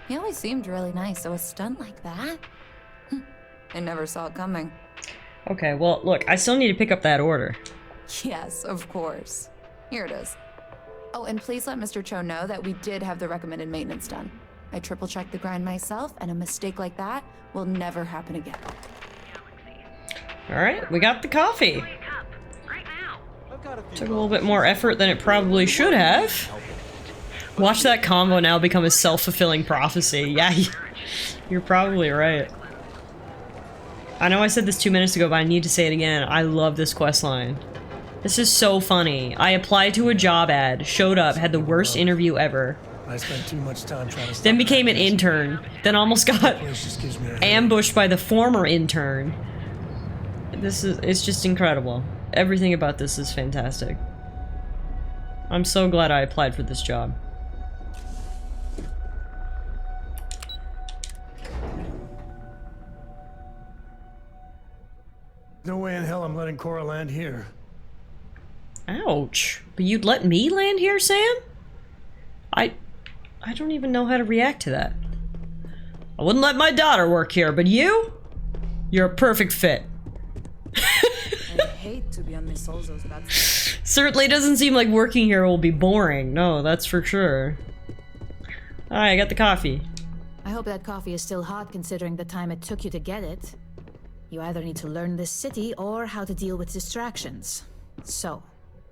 S21: He always seemed really nice, so a stunt like that? I never saw it coming.
S1: Okay, well, look, I still need to pick up that order.
S21: Yes, of course. Here it is. Oh, and please let Mr. Cho know that we did have the recommended maintenance done. I triple-checked the grind myself, and a mistake like that will never happen again.
S1: Alright, we got the coffee. Took a little bit more effort than it probably should have. Watch that combo now become a self-fulfilling prophecy. Yeah, you're probably right. I know I said this 2 minutes ago, but I need to say it again. I love this questline. This is so funny. I applied to a job ad, showed up, had the worst interview ever.
S19: I spent too much time trying to
S1: then became an intern. Then almost got ambushed by the former intern. It's just incredible. Everything about this is fantastic. I'm so glad I applied for this job.
S19: No way in hell I'm letting Cora land here.
S1: Ouch. But you'd let me land here, Sam? I don't even know how to react to that. I wouldn't let my daughter work here, but you? You're a perfect fit.
S12: I hate to be on Miss Solzo's bad side.
S1: Certainly doesn't seem like working here will be boring. No, that's for sure. Alright, I got the coffee.
S16: I hope that coffee is still hot considering the time it took you to get it. You either need to learn this city or how to deal with distractions. So,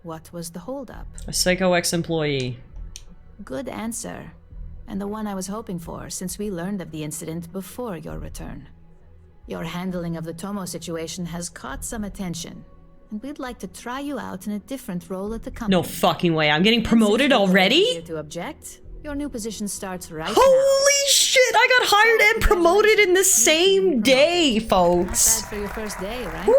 S16: what was the holdup?
S1: A Psycho ex-employee.
S16: Good answer. And the one I was hoping for, since we learned of the incident before your return. Your handling of the Tomo situation has caught some attention. and we'd like to try you out in a different role at the company.
S1: No fucking way. I'm getting promoted already?
S16: Here to object, your new position starts right now.
S1: Holy shit! I got hired and promoted in the same day, folks.
S16: Bad for your first day, right?
S1: Woo!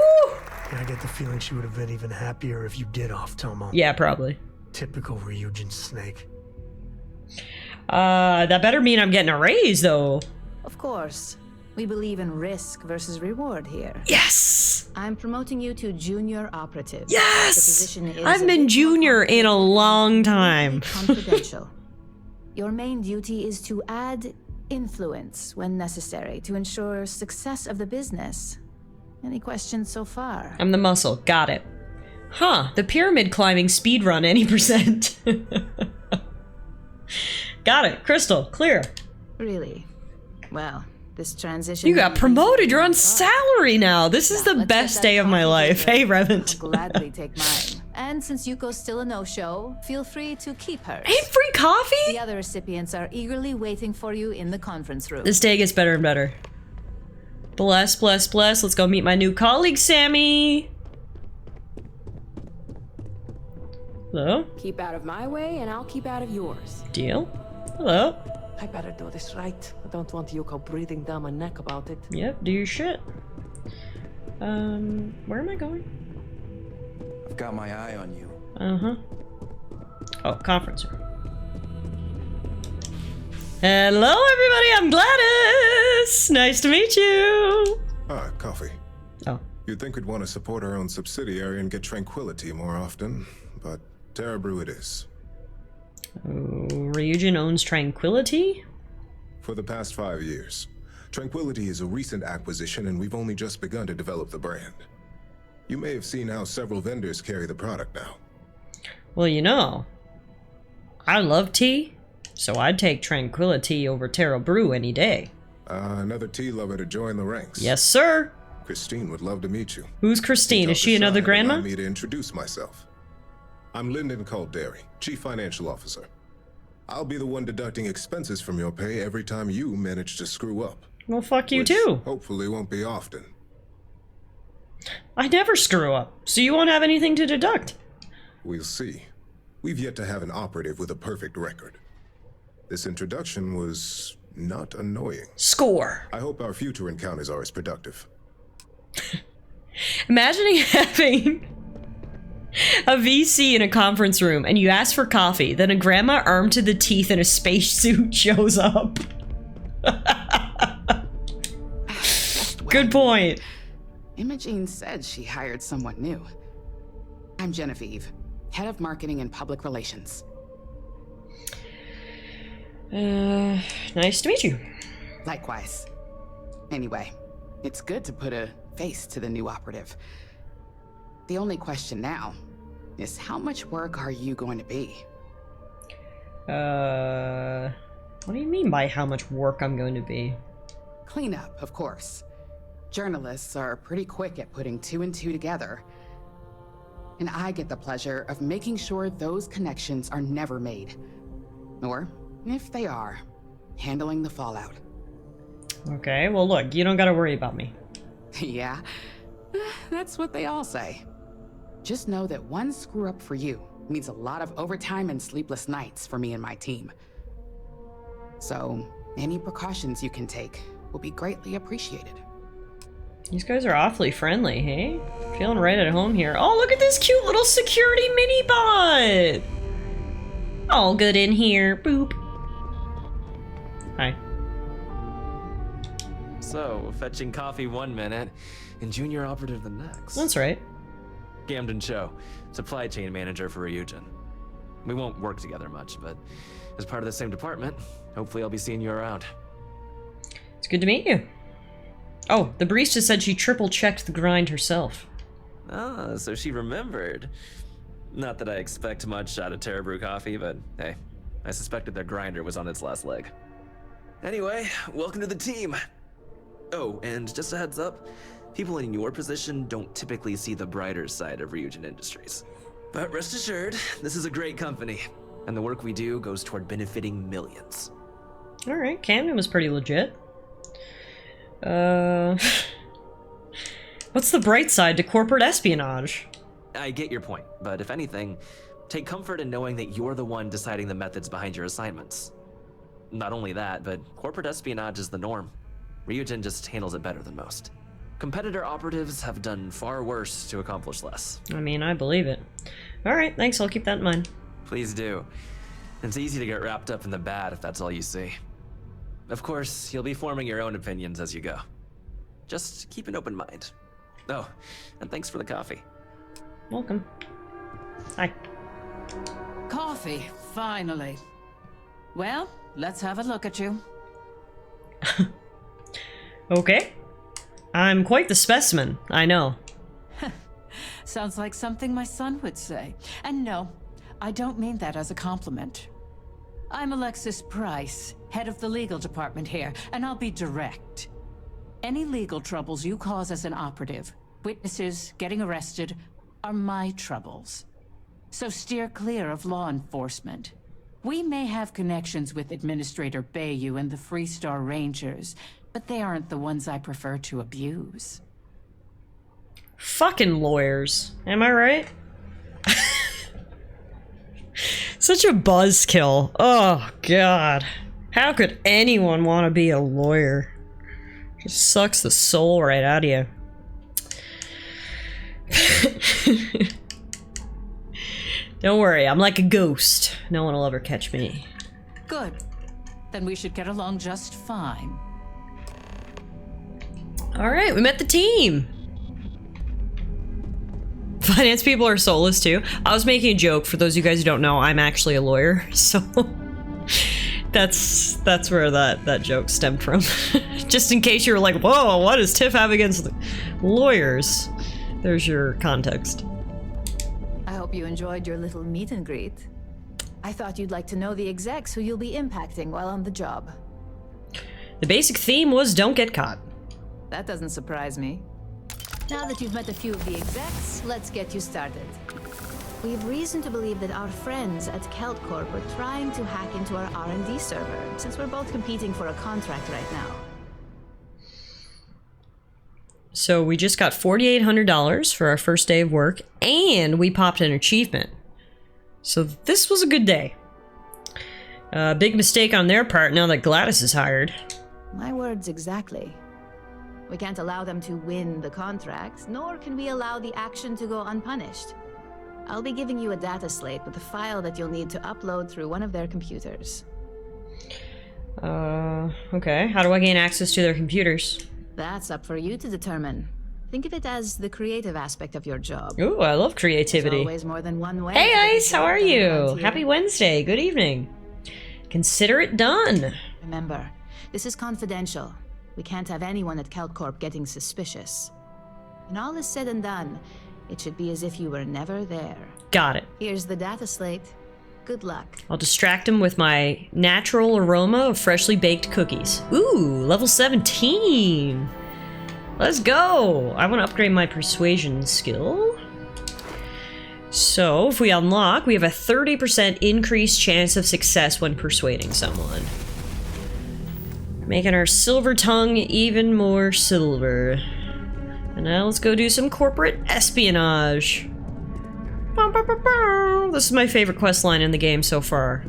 S19: I get the feeling she would have been even happier if you did off Tomo.
S1: Yeah, probably.
S19: Typical Ryujin snake.
S1: That better mean I'm getting a raise, though.
S16: Of course. We believe in risk versus reward here.
S1: Yes!
S16: I'm promoting you to junior operative.
S1: Yes!
S16: The position is
S1: I've been junior in a long time.
S16: Confidential. Your main duty is to add influence when necessary to ensure success of the business. Any questions so far?
S1: I'm the muscle. Got it. Huh. The pyramid climbing speedrun any percent. Got it. Crystal. Clear.
S16: Really? Well, this transition...
S1: You got promoted. You're on salary now. This is the best day of my life. Hey, Revent.
S16: I'll gladly take mine. And since Yuko's still a no-show, feel free to keep hers.
S1: Hey, free coffee?
S16: The other recipients are eagerly waiting for you in the conference room.
S1: This day gets better and better. Bless, bless, bless. Let's go meet my new colleague, Sammy. Hello?
S15: Keep out of my way, and I'll keep out of yours.
S1: Deal. Hello.
S17: I better do this right. I don't want Yuko breathing down my neck about it.
S1: Yep, do your shit. Where am I going?
S13: I've got my eye on you.
S1: Uh-huh. Oh, conference room. Hello, everybody. I'm Gladys. Nice to meet you.
S4: Ah, coffee.
S1: Oh.
S4: You'd think we'd want to support our own subsidiary and get tranquility more often, but Terra Brew it is.
S1: Oh, Ryujin owns Tranquility?
S4: For the past 5 years. Tranquility is a recent acquisition and we've only just begun to develop the brand. You may have seen how several vendors carry the product now.
S1: Well, you know, I love tea, so I'd take Tranquility over Terra Brew any day.
S4: Another tea lover to join the ranks.
S1: Yes, sir.
S4: Christine would love to meet you.
S1: Who's Christine? Is she another grandma?
S4: Allow me to introduce myself. I'm Lyndon Calderi, Chief Financial Officer. I'll be the one deducting expenses from your pay every time you manage to screw up.
S1: Well, fuck you
S4: Which
S1: too.
S4: Hopefully won't be often.
S1: I never screw up, so you won't have anything to deduct.
S4: We'll see. We've yet to have an operative with a perfect record. This introduction was not annoying.
S1: Score.
S4: I hope our future encounters are as productive.
S1: Imagining having a VC in a conference room and you ask for coffee, then a grandma armed to the teeth in a spacesuit shows up. Good point.
S8: Imogene said she hired someone new. I'm Genevieve, head of marketing and public relations.
S1: Nice to meet you.
S8: Likewise. Anyway, it's good to put a face to the new operative. The only question now is how much work are you going to be?
S1: What do you mean by how much work I'm going to be?
S8: Cleanup, of course. Journalists are pretty quick at putting 2 and 2 together. And I get the pleasure of making sure those connections are never made. Or, if they are, handling the fallout.
S1: Okay, well look, you don't gotta worry about me.
S8: Yeah, that's what they all say. Just know that one screw up for you means a lot of overtime and sleepless nights for me and my team. So, any precautions you can take will be greatly appreciated.
S1: These guys are awfully friendly, hey? Feeling right at home here. Oh, look at this cute little security mini-bot! All good in here. Boop. Hi.
S22: So, fetching coffee 1 minute and junior operative the next.
S1: That's right.
S22: Gamden Cho, supply chain manager for Ryujin. We won't work together much, but as part of the same department, hopefully I'll be seeing you around.
S1: It's good to meet you. Oh, the barista said she triple-checked the grind herself.
S22: Ah, so she remembered. Not that I expect much out of Terra Brew coffee, but hey, I suspected their grinder was on its last leg. Anyway, welcome to the team. Oh, and just a heads up, people in your position don't typically see the brighter side of Ryujin Industries. But rest assured, this is a great company, and the work we do goes toward benefiting millions.
S1: Alright, Camden was pretty legit. What's the bright side to corporate espionage?
S7: I get your point, but if anything, take comfort in knowing that you're the one deciding the methods behind your assignments. Not only that, but corporate espionage is the norm. Ryujin just handles it better than most. Competitor operatives have done far worse to accomplish less.
S1: I mean, I believe it. Alright, thanks, I'll keep that in mind.
S7: Please do. It's easy to get wrapped up in the bad if that's all you see. Of course, you'll be forming your own opinions as you go. Just keep an open mind. Oh, and thanks for the coffee.
S1: Welcome. Hi.
S9: Coffee, finally. Well, let's have a look at you.
S1: Okay. I'm quite the specimen, I know.
S9: Sounds like something my son would say. And no, I don't mean that as a compliment. I'm Alexis Price, head of the legal department here, and I'll be direct. Any legal troubles you cause as an operative, witnesses, getting arrested, are my troubles. So steer clear of law enforcement. We may have connections with Administrator Bayou and the Freestar Rangers, but they aren't the ones I prefer to abuse.
S1: Fucking lawyers. Am I right? Such a buzzkill. Oh, God. How could anyone want to be a lawyer? Just sucks the soul right out of you. Don't worry, I'm like a ghost. No one will ever catch me.
S9: Good. Then we should get along just fine.
S1: Alright, we met the team. Finance people are soulless too. I was making a joke. For those of you guys who don't know, I'm actually a lawyer, so that's where that joke stemmed from. Just in case you were like, whoa, what does Tiff have against lawyers? There's your context.
S16: I hope you enjoyed your little meet and greet. I thought you'd like to know the execs who you'll be impacting while on the job.
S1: The basic theme was don't get caught.
S16: That doesn't surprise me. Now that you've met a few of the execs, let's get you started. We have reason to believe that our friends at Kelt Corp are trying to hack into our R&D server, since we're both competing for a contract right now.
S1: So we just got $4,800 for our first day of work, and we popped an achievement. So this was a good day. Big mistake on their part now that Gladys is hired.
S16: My words exactly. We can't allow them to win the contract, nor can we allow the action to go unpunished. I'll be giving you a data slate with a file that you'll need to upload through one of their computers.
S1: Okay. How do I gain access to their computers?
S16: That's up for you to determine. Think of it as the creative aspect of your job.
S1: Ooh, I love creativity.
S16: There's always more than one way.
S1: Hey Ice, how are you? Happy Wednesday, good evening. Consider it done.
S16: Remember, this is confidential. We can't have anyone at CalCorp getting suspicious. When all is said and done, it should be as if you were never there.
S1: Got it.
S16: Here's the data slate. Good luck.
S1: I'll distract him with my natural aroma of freshly baked cookies. Ooh, level 17. Let's go. I want to upgrade my persuasion skill. So, if we unlock, we have a 30% increased chance of success when persuading someone. Making our silver tongue even more silver. And now let's go do some corporate espionage. This is my favorite quest line in the game so far.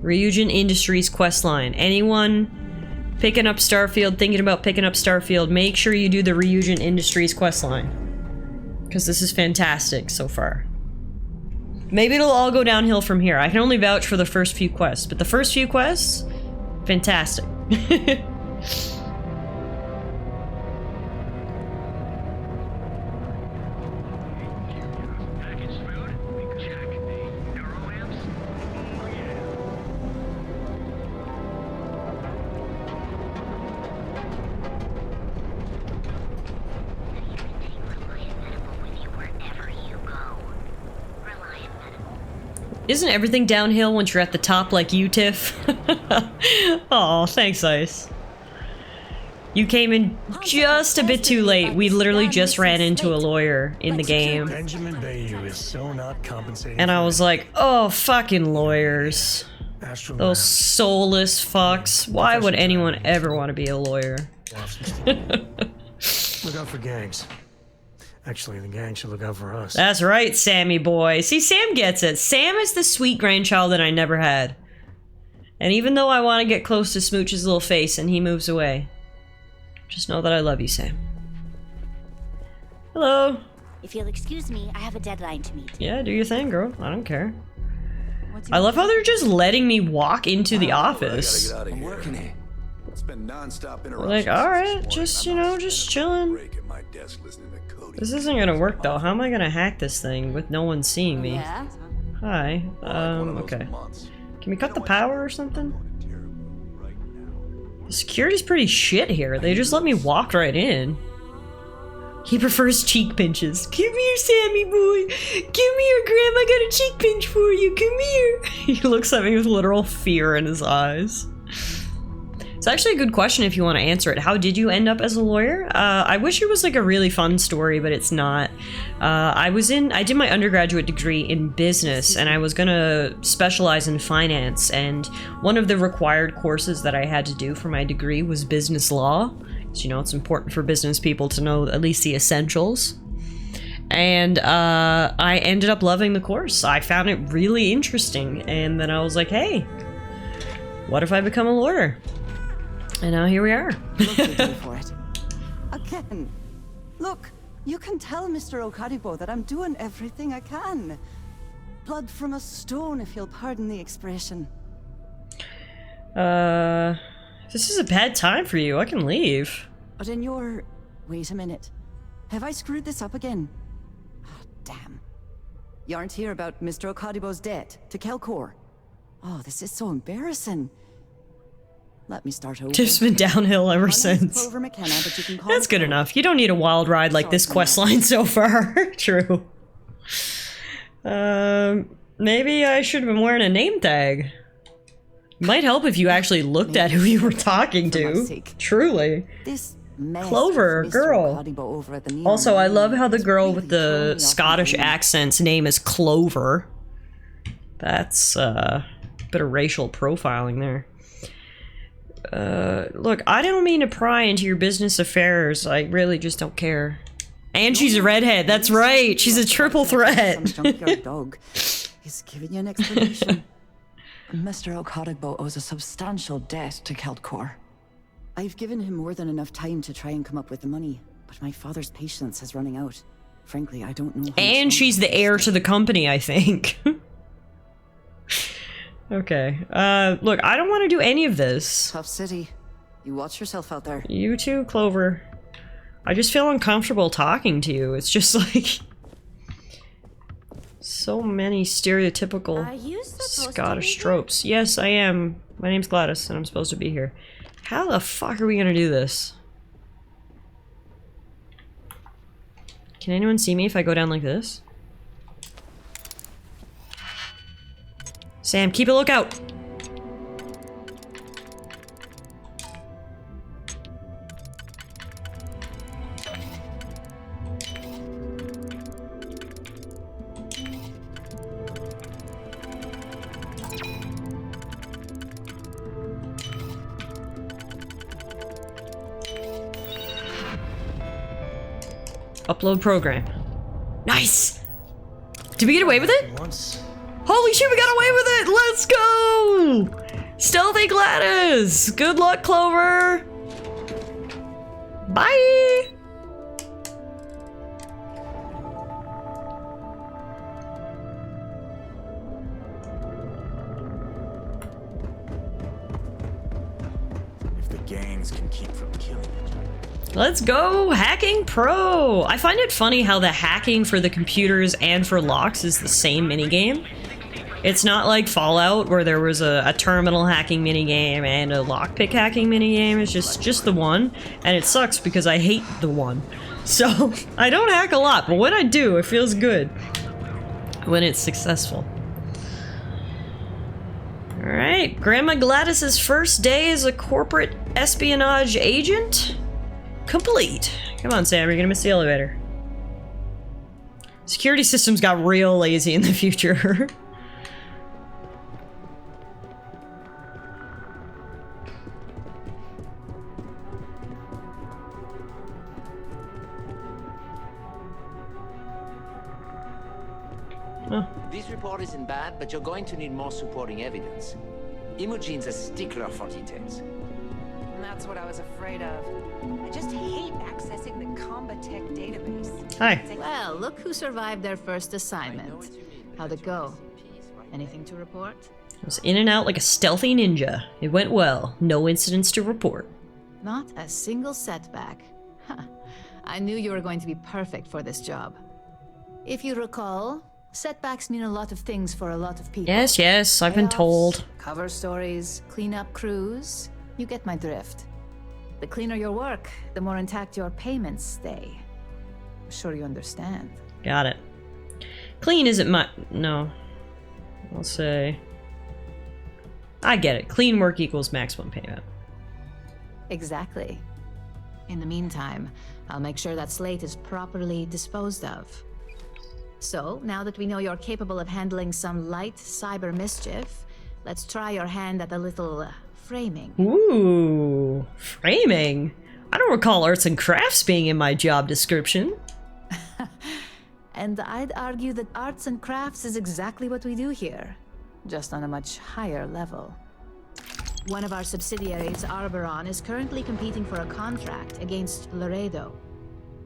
S1: Ryujin Industries quest line. Anyone picking up Starfield, thinking about picking up Starfield, make sure you do the Ryujin Industries quest line. Because this is fantastic so far. Maybe it'll all go downhill from here. I can only vouch for the first few quests, but the first few quests, fantastic. Isn't everything downhill once you're at the top like you, Tiff? Aw, thanks, Ice. You came in just a bit too late. We literally just ran into a lawyer in the game.
S19: Benjamin Bayou is so not compensated.
S1: And I was like, oh, fucking lawyers. Those soulless fucks. Why would anyone ever want to be a lawyer?
S19: Look out for gangs. Actually, the gang should look out for us.
S1: That's right, Sammy boy. See, Sam gets it. Sam is the sweet grandchild that I never had. And even though I want to get close to Smooch's little face and he moves away, just know that I love you, Sam. Hello.
S3: If you'll excuse me, I have a deadline to meet.
S1: Yeah, do your thing, girl. I don't care. I love how they're just letting me walk into the office.
S6: I gotta get out of here. I'm working here. It's been non-stop interruptions.
S1: Like, alright, just, you know, just chilling. This isn't gonna work, though. How am I gonna hack this thing with no one seeing me?
S3: Yeah?
S1: Hi. Okay. Can we cut the power or something? The security's pretty shit here. They just let me walk right in. He prefers cheek pinches. Come here, Sammy boy. Come here, Grandma got a cheek pinch for you. Come here. He looks at me with literal fear in his eyes. It's actually a good question if you want to answer it. How did you end up as a lawyer? I wish it was like a really fun story, but it's not. I did my undergraduate degree in business, and I was gonna specialize in finance, and one of the required courses that I had to do for my degree was business law. So, you know, it's important for business people to know at least the essentials. And I ended up loving the course. I found it really interesting, and then I was like, hey, what if I become a lawyer? And now here we are.
S23: Lovely day for it. Again, look, you can tell Mr. Okadibo that I'm doing everything I can. Blood from a stone, if you'll pardon the expression.
S1: This is a bad time for you. I can leave.
S23: But in your... Wait a minute. Have I screwed this up again? Oh, damn. You aren't here about Mr. Okadibo's debt to Kelkor. Oh, this is so embarrassing. Let me start over.
S1: It's been downhill ever since.
S23: McKenna, but you can call
S1: That's good enough. You don't need a wild ride like this questline so far. True. Maybe I should have been wearing a name tag. Might help if you actually looked at who you were talking to. Truly. Clover, girl. Also, I love how the girl with the Scottish accent's name is Clover. That's a bit of racial profiling there. Look, I don't mean to pry into your business affairs. I really just don't care. And she's a redhead. That's right. She's a triple threat.
S23: Dog is giving you an explanation. Mr. Okadibo owes a substantial debt to Keldcor. I've given him more than enough time to try and come up with the money, but my father's patience is running out. Frankly, I don't know.
S1: And she's the heir to the company, I think. Okay. Look, I don't want to do any of this.
S23: Tough city. You watch yourself out there.
S1: You too, Clover. I just feel uncomfortable talking to you. It's just like... so many stereotypical Scottish tropes. Yes, I am. My name's Gladys, and I'm supposed to be here. How the fuck are we gonna do this? Can anyone see me if I go down like this? Sam, keep a lookout! Upload program. Nice! Did we get away with it? Holy shit, we got away with it! Let's go! Stealthy Gladys! Good luck, Clover! Bye!
S6: If the gangs can keep from killing each other.
S1: Let's go! Hacking Pro! I find it funny how the hacking for the computers and for locks is the same minigame. It's not like Fallout, where there was a terminal hacking minigame and a lockpick hacking minigame. It's just the one, and it sucks because I hate the one. So, I don't hack a lot, but when I do, it feels good. When it's successful. Alright, Grandma Gladys's first day as a corporate espionage agent? Complete. Come on, Sam, you're gonna miss the elevator. Security systems got real lazy in the future.
S17: report isn't bad, but you're going to need more supporting evidence. Imogene's a stickler for details.
S5: That's what I was afraid of. I just hate accessing the Combatech database.
S1: Hi.
S16: Well, look who survived their first assignment. How'd it go? Anything to report?
S1: I was in and out like a stealthy ninja. It went well. No incidents to report.
S16: Not a single setback. Huh. I knew you were going to be perfect for this job. If you recall, setbacks mean a lot of things for a lot of people.
S1: Yes, yes, I've been told.
S16: Cover stories, cleanup crews. You get my drift. The cleaner your work, the more intact your payments stay. I'm sure you understand.
S1: Got it. Clean isn't my... No. I'll say... I get it. Clean work equals maximum payment.
S16: Exactly. In the meantime, I'll make sure that slate is properly disposed of. So, now that we know you're capable of handling some light cyber mischief, let's try your hand at a little framing.
S1: Ooh, framing? I don't recall arts and crafts being in my job description.
S16: And I'd argue that arts and crafts is exactly what we do here, just on a much higher level. One of our subsidiaries, Arboron, is currently competing for a contract against Laredo.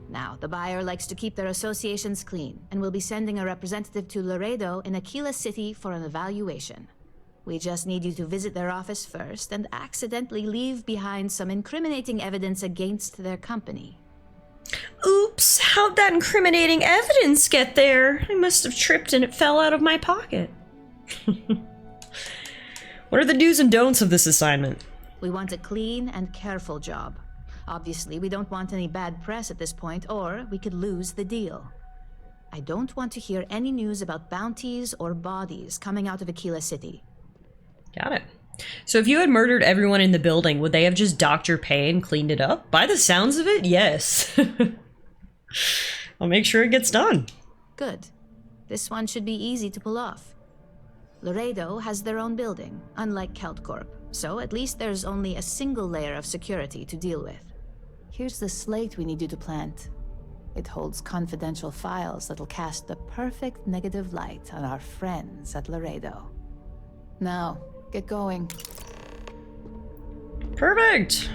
S16: Now, the buyer likes to keep their associations clean, and will be sending a representative to Laredo in Aquila City for an evaluation. We just need you to visit their office first and accidentally leave behind some incriminating evidence against their company.
S1: Oops, how'd that incriminating evidence get there? I must have tripped and it fell out of my pocket. What are the do's and don'ts of this assignment?
S16: We want a clean and careful job. Obviously, we don't want any bad press at this point, or we could lose the deal. I don't want to hear any news about bounties or bodies coming out of Aquila City.
S1: Got it. So if you had murdered everyone in the building, would they have just docked your pay and cleaned it up? By the sounds of it, yes. I'll make sure it gets done.
S16: Good. This one should be easy to pull off. Laredo has their own building, unlike Keltcorp, so at least there's only a single layer of security to deal with. Here's the slate we need you to plant. It holds confidential files that'll cast the perfect negative light on our friends at Laredo. Now, get going.
S1: Perfect!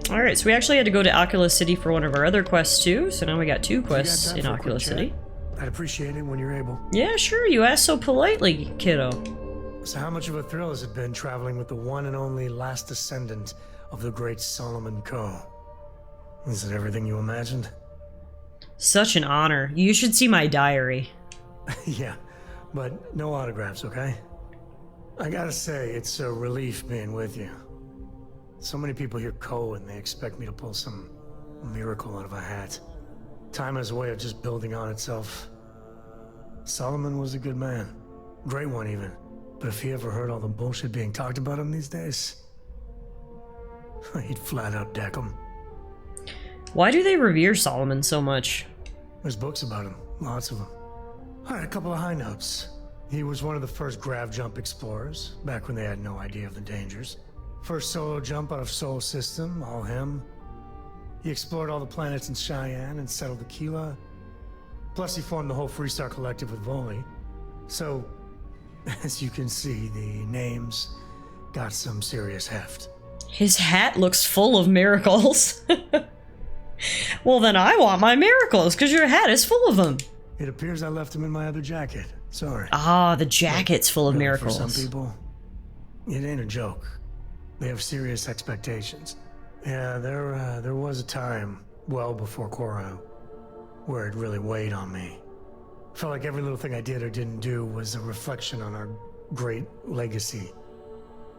S1: Alright, so we actually had to go to Oculus City for one of our other quests too, so now we got 2 quests in Oculus City.
S19: I'd appreciate it when you're able.
S1: Yeah, sure, you asked so politely, kiddo.
S19: So how much of a thrill has it been traveling with the one and only last descendant of the great Solomon Coe? Is it everything you imagined?
S1: Such an honor. You should see my diary.
S19: Yeah, but no autographs, okay? I gotta say, it's a relief being with you. So many people hear Coe and they expect me to pull some miracle out of a hat. Time has a way of just building on itself. Solomon was a good man. Great one, even. But if he ever heard all the bullshit being talked about him these days, he'd flat out deck him.
S1: Why do they revere Solomon so much?
S19: There's books about him. Lots of them. Alright, a couple of high notes. He was one of the first grav jump explorers, back when they had no idea of the dangers. First solo jump out of Sol System, all him. He explored all the planets in Cheyenne and settled Aquila. Plus he formed the whole Freestar Collective with Voli. So, as you can see, the names got some serious heft.
S1: His hat looks full of miracles. Well, then I want my miracles, because your hat is full of them.
S19: It appears I left him in my other jacket. Sorry.
S1: Ah, the jacket's full of miracles.
S19: For some people, it ain't a joke. They have serious expectations. Yeah, there was a time, well before Korra, where it really weighed on me. Felt like every little thing I did or didn't do was a reflection on our great legacy.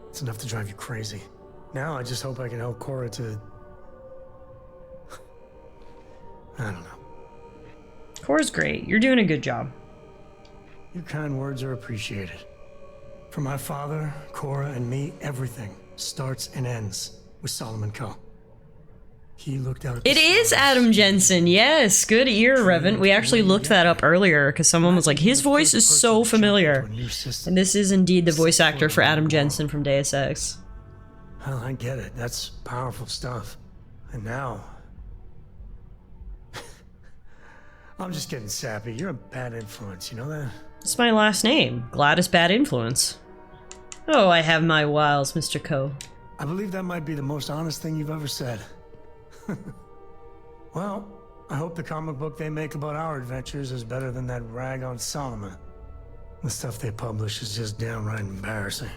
S19: It's enough to drive you crazy. Now I just hope I can help Korra to... I don't know.
S1: Korra's great. You're doing a good job.
S19: Your kind words are appreciated. For my father, Korra, and me, everything starts and ends with Solomon Coe. He looked out at
S1: It is Adam Jensen, yes. Good ear, Revan. We actually looked that up earlier because someone was like, his voice is so familiar. And this is indeed the voice actor for Adam Jensen from Deus Ex.
S19: Well, I get it. That's powerful stuff. And now... I'm just getting sappy. You're a bad influence, you know that?
S1: It's my last name. Gladys Bad Influence. Oh, I have my wiles, Mr. Coe.
S19: I believe that might be the most honest thing you've ever said. Well, I hope the comic book they make about our adventures is better than that rag on Solomon. The stuff they publish is just downright embarrassing.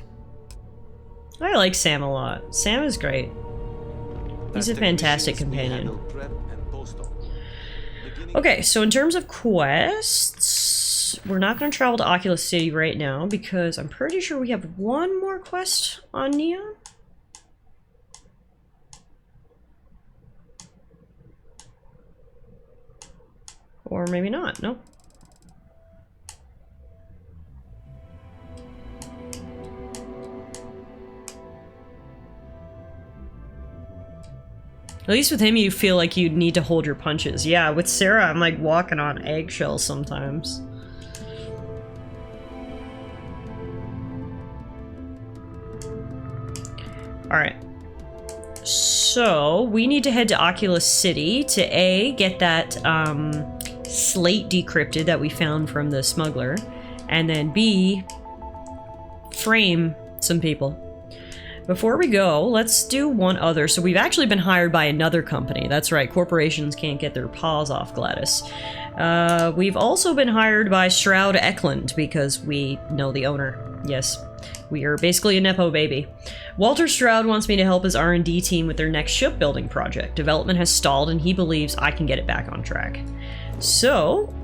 S1: I like Sam a lot. Sam is great. He's a fantastic companion. Okay, so in terms of quests, we're not going to travel to Oculus City right now because I'm pretty sure we have one more quest on Neon. Or maybe not, nope. At least with him, you feel like you need to hold your punches. Yeah, with Sarah, I'm like walking on eggshells sometimes. Alright. So, we need to head to Oculus City to A, get that slate decrypted that we found from the smuggler, and then B, frame some people. Before we go, let's do one other. So we've actually been hired by another company. That's right, corporations can't get their paws off Gladys. We've also been hired by Stroud Eklund because we know the owner. Yes, we are basically a Nepo baby. Walter Stroud wants me to help his R&D team with their next shipbuilding project. Development has stalled and he believes I can get it back on track. So,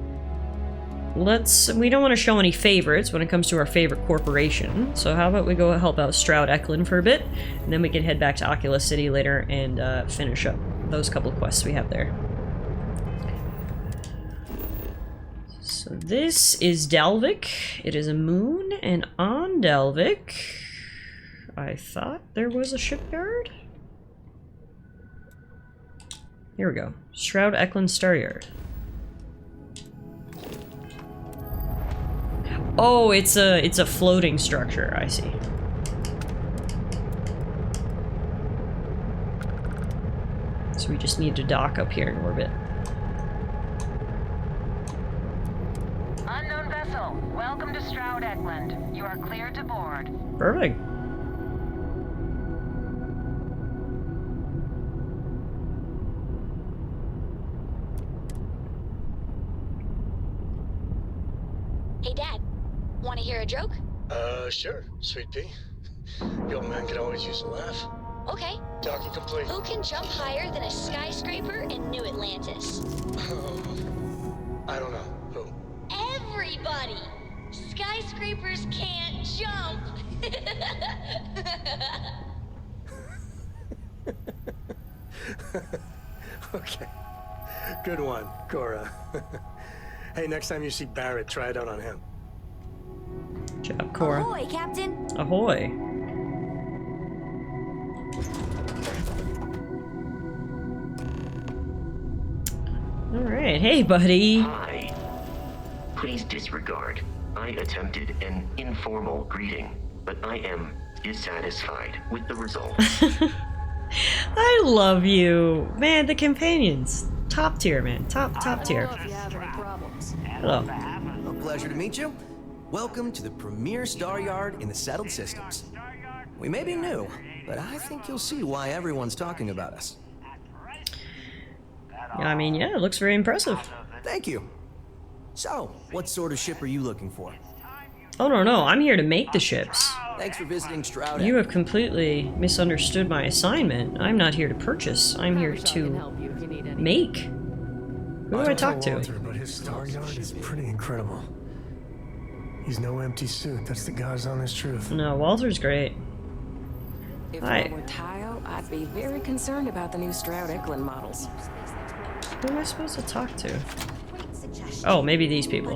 S1: we don't want to show any favorites when it comes to our favorite corporation, so how about we go help out Stroud Eklund for a bit, and then we can head back to Oculus City later and finish up those couple of quests we have there. So this is Dalvik. It is a moon, and on Dalvik, I thought there was a shipyard? Here we go. Stroud Eklund Star Yard. Oh, it's a floating structure, I see. So we just need to dock up here in orbit.
S5: Unknown vessel, welcome to Stroud Eklund. You are cleared to board.
S1: Perfect.
S3: Hey, Dad. Want to hear a joke?
S19: Sure, sweet pea. The old man could always use a laugh.
S3: Okay.
S19: Docking complete.
S3: Who can jump higher than a skyscraper in New Atlantis?
S19: I don't know. Who?
S3: Everybody! Skyscrapers can't jump!
S19: Okay. Good one, Cora. Hey, next time you see Barrett, try it out on him.
S1: Good job, Cora.
S3: Ahoy, Captain!
S1: Ahoy. Alright, hey buddy.
S11: Hi. Please disregard. I attempted an informal greeting, but I am dissatisfied with the results.
S1: I love you. Man, the companions. Top tier, man. Top tier. Hello.
S14: A pleasure to meet you. Welcome to the premier star yard in the settled systems. We may be new, but I think you'll see why everyone's talking about us.
S1: I mean, yeah, it looks very impressive.
S14: Thank you. So, what sort of ship are you looking for?
S1: Oh, no, I'm here to make the ships.
S14: Thanks for visiting Stroud.
S1: You have completely misunderstood my assignment. I'm not here to purchase. I'm here to make. Who do I talk to?
S19: Walter, but his star yard is pretty incredible. He's no empty suit. That's the God's honest truth.
S1: No, Walter's great.
S18: If
S1: Hi.
S18: I were Tile, I'd be very concerned about the new Stroud Eklund models.
S1: Who am I supposed to talk to? Oh, maybe these people.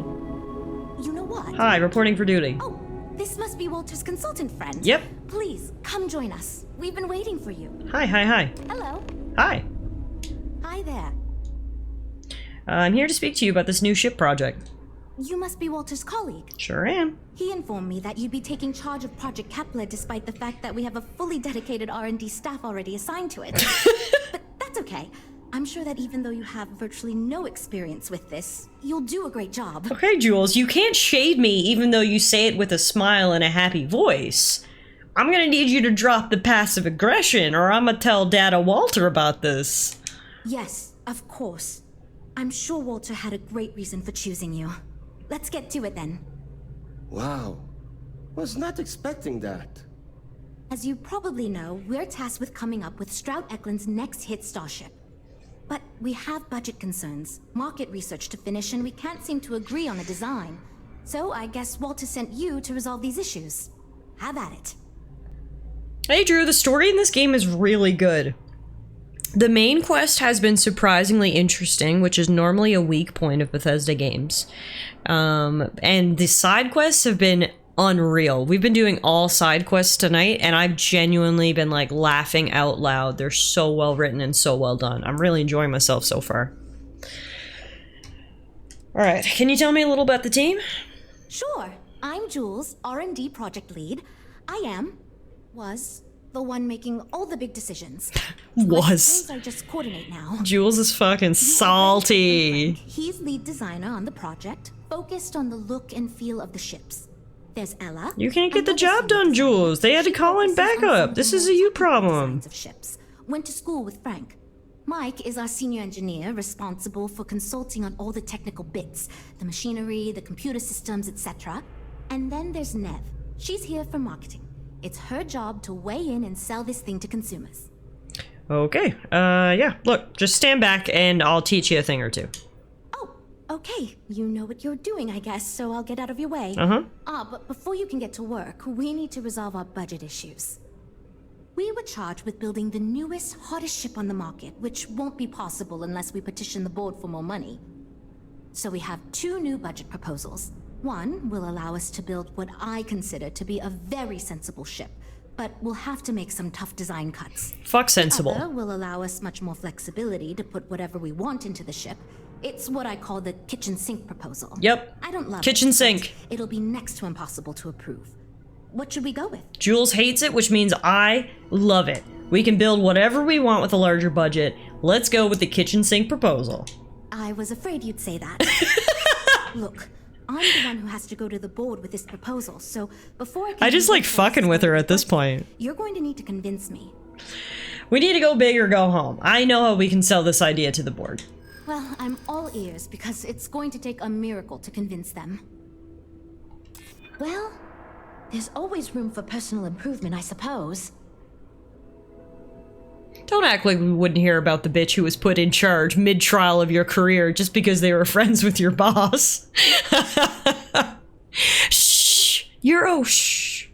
S3: You know what?
S1: Hi, reporting for duty.
S3: Oh, this must be Walter's consultant friend.
S1: Yep.
S3: Please, come join us. We've been waiting for you.
S1: Hi.
S3: Hello.
S1: Hi.
S3: Hi there.
S1: I'm here to speak to you about this new ship project.
S3: You must be Walter's colleague.
S1: Sure am.
S3: He informed me that you'd be taking charge of Project Kepler despite the fact that we have a fully dedicated R&D staff already assigned to it. But that's okay.
S2: I'm sure that even though you have virtually no experience with this, you'll do a great job.
S1: Okay, Jules, you can't shade me even though you say it with a smile and a happy voice. I'm gonna need you to drop the passive aggression, or I'm gonna tell Dada Walter about this.
S2: Yes, of course. I'm sure Walter had a great reason for choosing you. Let's get to it then.
S10: Wow. Was not expecting that.
S2: As you probably know, we're tasked with coming up with Stroud Eklund's next hit starship. But we have budget concerns, market research to finish, and we can't seem to agree on a design. So I guess Walter sent you to resolve these issues. Have at it.
S1: Hey Drew, the story in this game is really good. The main quest has been surprisingly interesting, which is normally a weak point of Bethesda games. And the side quests have been unreal. We've been doing all side quests tonight, and I've genuinely been like laughing out loud. They're so well written and so well done. I'm really enjoying myself so far. All right, can you tell me a little about the team?
S2: Sure. I'm Jules, R&D project lead. Was the one making all the big decisions. I suppose I just coordinate now.
S1: Jules is fucking salty.
S2: He's lead designer on the project, focused on the look and feel of the ships. There's Ella.
S1: You can't get the job done, Jules. They had to call in backup. This is a you problem.
S2: Of ships. Went to school with Frank. Mike is our senior engineer, responsible for consulting on all the technical bits, the machinery, the computer systems, etc. And then there's Nev. She's here for marketing. It's her job to weigh in and sell this thing to consumers.
S1: Okay, yeah, look, just stand back and I'll teach you a thing or two.
S2: Oh, okay. You know what you're doing, I guess, so I'll get out of your way. But before you can get to work, we need to resolve our budget issues. We were charged with building the newest, hottest ship on the market, which won't be possible unless we petition the board for more money. So we have 2 new budget proposals. One will allow us to build what I consider to be a very sensible ship, but we'll have to make some tough design cuts.
S1: Fuck sensible.
S2: The other will allow us much more flexibility to put whatever we want into the ship. It's what I call the kitchen sink proposal.
S1: Yep.
S2: I don't love
S1: kitchen
S2: it,
S1: sink.
S2: It'll be next to impossible to approve. What should we go with?
S1: Jules hates it, which means I love it. We can build whatever we want with a larger budget. Let's go with the kitchen sink proposal.
S2: I was afraid you'd say that. Look, I'm the one who has to go to the board with this proposal, so before I
S1: just like fucking with her at this point.
S2: You're going to need to convince me.
S1: We need to go big or go home. I know how we can sell this idea to the board.
S2: Well, I'm all ears because it's going to take a miracle to convince them. Well, there's always room for personal improvement, I suppose.
S1: Don't act like we wouldn't hear about the bitch who was put in charge mid-trial of your career just because they were friends with your boss. Shh! Shh!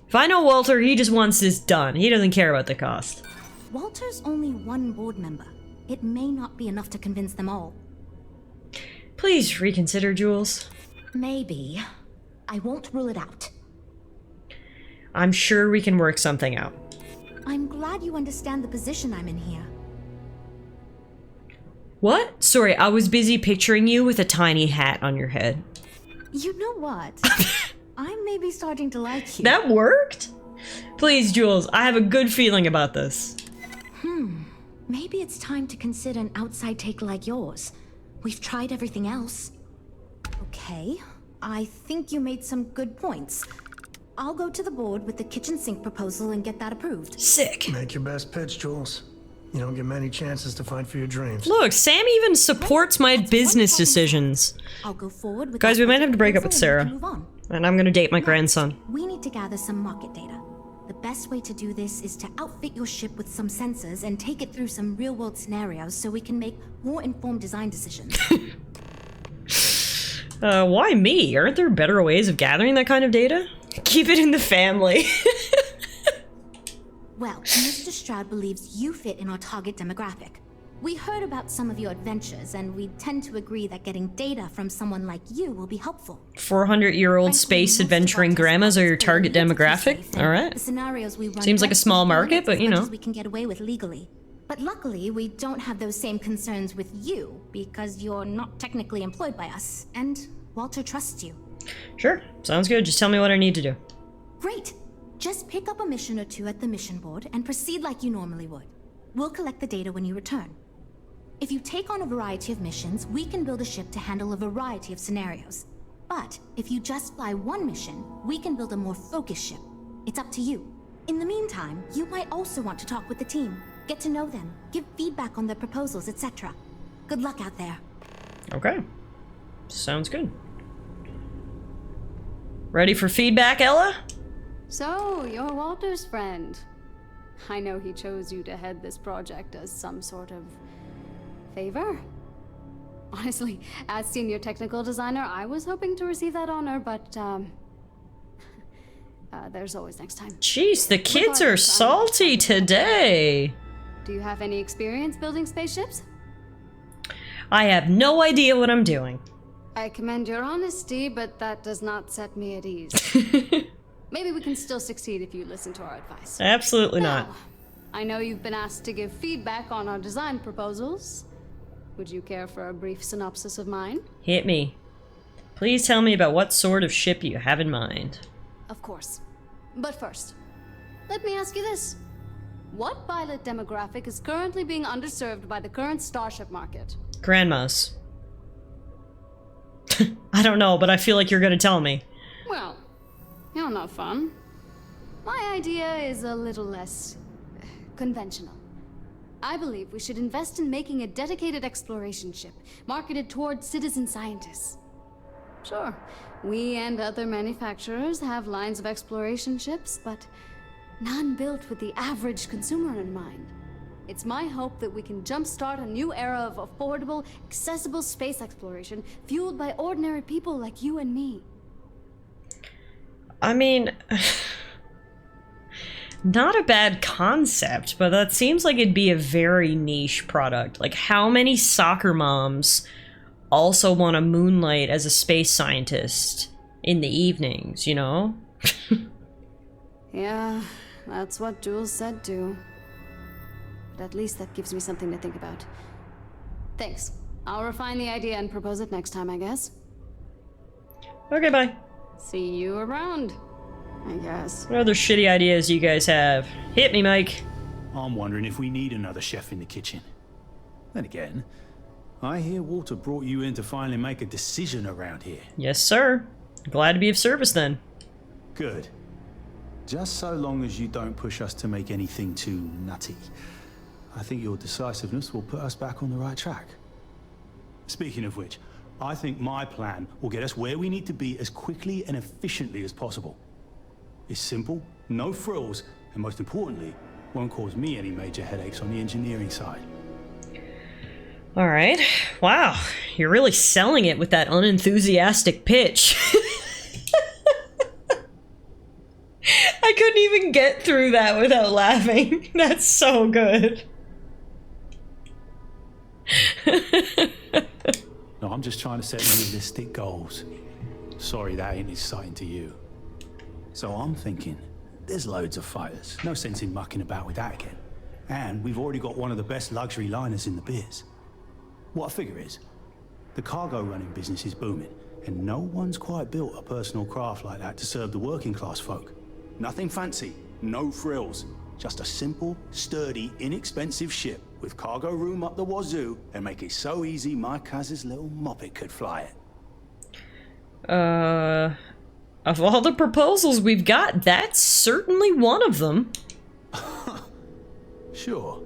S1: If I know Walter, he just wants this done. He doesn't care about the cost.
S2: Walter's only one board member. It may not be enough to convince them all.
S1: Please reconsider, Jules.
S2: Maybe. I won't rule it out.
S1: I'm sure we can work something out.
S2: I'm glad you understand the position I'm in here.
S1: What? Sorry, I was busy picturing you with a tiny hat on your head.
S2: You know what? I'm maybe starting to like you.
S1: That worked? Please, Jules, I have a good feeling about this.
S2: Maybe it's time to consider an outside take like yours. We've tried everything else. Okay, I think you made some good points. I'll go to the board with the kitchen sink proposal and get that approved.
S1: Sick.
S19: Make your best pitch, Jules. You don't get many chances to fight for your dreams.
S1: Look, Sam even supports my business decisions.
S2: I'll go forward with
S1: Guys, we might have to break up with Sarah. And I'm gonna date my grandson.
S2: We need to gather some market data. The best way to do this is to outfit your ship with some sensors and take it through some real-world scenarios so we can make more informed design decisions.
S1: Why me? Aren't there better ways of gathering that kind of data? Keep it in the family.
S2: Well, Mr. Stroud believes you fit in our target demographic. We heard about some of your adventures, and we tend to agree that getting data from someone like you will be helpful.
S1: 400-year-old space adventuring grandmas are your target demographic? Alright. Seems like a small market, but you know.
S2: We can get away with legally. But luckily, we don't have those same concerns with you, because you're not technically employed by us, and Walter trusts you.
S1: Sure, sounds good. Just tell me what I need to do.
S2: Great. Just pick up a mission or two at the mission board and proceed like you normally would. We'll collect the data when you return. If you take on a variety of missions, we can build a ship to handle a variety of scenarios. But if you just fly one mission, we can build a more focused ship. It's up to you. In the meantime, you might also want to talk with the team, get to know them, give feedback on their proposals, etc. Good luck out there.
S1: Okay. Sounds good. Ready for feedback, Ella?
S15: So, you're Walter's friend. I know he chose you to head this project as some sort of favor. Honestly, as senior technical designer, I was hoping to receive that honor, but there's always next time.
S1: Jeez, the kids are salty today.
S15: Do you have any experience building spaceships?
S1: I have no idea what I'm doing.
S15: I commend your honesty, but that does not set me at ease. Maybe we can still succeed if you listen to our advice.
S1: Absolutely not.
S15: I know you've been asked to give feedback on our design proposals. Would you care for a brief synopsis of mine?
S1: Hit me. Please tell me about what sort of ship you have in mind.
S15: Of course. But first, let me ask you this. What pilot demographic is currently being underserved by the current starship market?
S1: Grandmas. I don't know, but I feel like you're gonna tell me.
S15: Well, you're not fun. My idea is a little less conventional. I believe we should invest in making a dedicated exploration ship, marketed towards citizen scientists. Sure, we and other manufacturers have lines of exploration ships, but none built with the average consumer in mind. It's my hope that we can jumpstart a new era of affordable, accessible space exploration, fueled by ordinary people like you and me.
S1: I mean, not a bad concept, but that seems like it'd be a very niche product. Like, how many soccer moms also want to moonlight as a space scientist in the evenings, you know?
S15: Yeah, that's what Jules said too. But at least that gives me something to think about. Thanks. I'll refine the idea and propose it next time, I guess.
S1: Okay, bye.
S15: See you around, I guess.
S1: What other shitty ideas you guys have? Hit me, Mike.
S6: I'm wondering if we need another chef in the kitchen. Then again, I hear Walter brought you in to finally make a decision around here.
S1: Yes, sir. Glad to be of service then.
S6: Good. Just so long as you don't push us to make anything too nutty. I think your decisiveness will put us back on the right track. Speaking of which, I think my plan will get us where we need to be as quickly and efficiently as possible. It's simple, no frills, and most importantly, won't cause me any major headaches on the engineering side.
S1: Alright. Wow. You're really selling it with that unenthusiastic pitch. I couldn't even get through that without laughing. That's so good.
S6: No, I'm just trying to set realistic goals. Sorry that ain't exciting to you. So I'm thinking, there's loads of fighters. No sense in mucking about with that again. And we've already got one of the best luxury liners in the biz. What I figure is, the cargo running business is booming, and no one's quite built a personal craft like that to serve the working class folk. Nothing fancy, no frills. Just a simple, sturdy, inexpensive ship with cargo room up the wazoo and make it so easy my cousin's little moppet could fly it.
S1: Of all the proposals we've got, that's certainly one of them.
S6: Sure.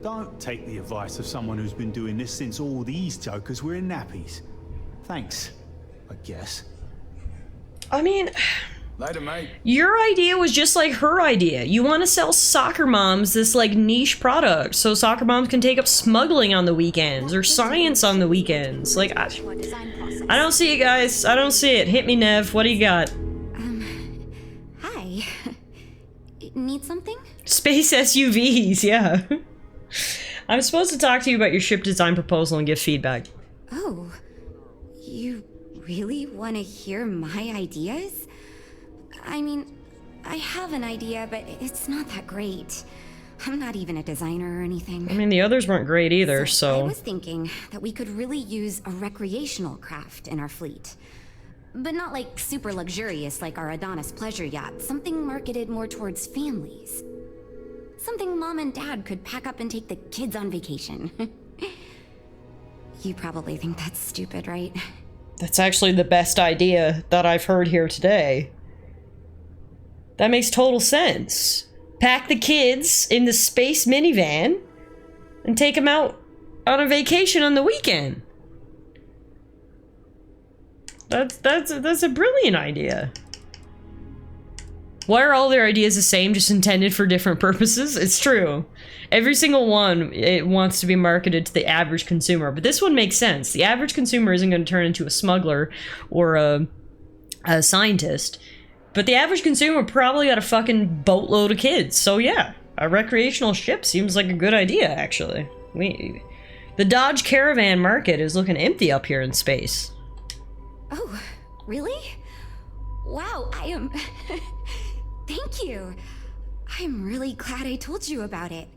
S6: Don't take the advice of someone who's been doing this since all these jokers were in nappies. Thanks, I guess.
S1: I mean...
S6: Later, mate.
S1: Your idea was just like her idea. You want to sell soccer moms this, like, niche product so soccer moms can take up smuggling on the weekends or science on the weekends. Like, I don't see it, guys. I don't see it. Hit me, Nev. What do you got?
S2: Hi. Need something?
S1: Space SUVs, yeah. I'm supposed to talk to you about your ship design proposal and give feedback.
S12: Oh. You really want to hear my ideas? I mean, I have an idea, but it's not that great. I'm not even a designer or anything.
S1: I mean, the others weren't great either, so...
S12: I was thinking that we could really use a recreational craft in our fleet. But not like super luxurious like our Adonis pleasure yacht. Something marketed more towards families. Something Mom and Dad could pack up and take the kids on vacation. You probably think that's stupid, right?
S1: That's actually the best idea that I've heard here today. That makes total sense. Pack the kids in the space minivan and take them out on a vacation on the weekend. That's a brilliant idea. Why are all their ideas the same, just intended for different purposes? It's true. Every single one, it wants to be marketed to the average consumer, but this one makes sense. The average consumer isn't going to turn into a smuggler or a scientist, but the average consumer probably got a fucking boatload of kids. So yeah, a recreational ship seems like a good idea, actually. The Dodge Caravan market is looking empty up here in space.
S12: Oh, really? Wow, I am... Thank you. I'm really glad I told you about it.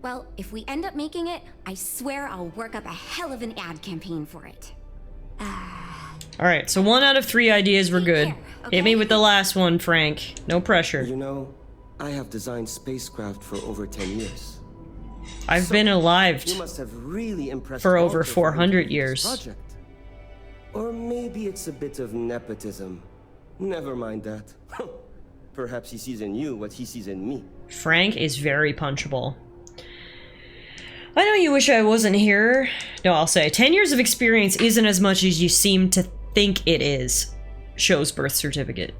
S12: Well, if we end up making it, I swear I'll work up a hell of an ad campaign for it.
S1: Alright, so 1 out of 3 ideas were good.
S12: Okay.
S1: Hit me with the last one, Frank. No pressure.
S10: You know, I have designed spacecraft for over 10 years.
S1: I've been alive
S10: You must have really impressed
S1: for over
S10: Walter
S1: 400
S10: this
S1: years.
S10: project. Or maybe it's a bit of nepotism. Never mind that. Perhaps he sees in you what he sees in me.
S1: Frank is very punchable. I know you wish I wasn't here. No, I'll say 10 years of experience isn't as much as you seem to think it is. Shows birth certificate.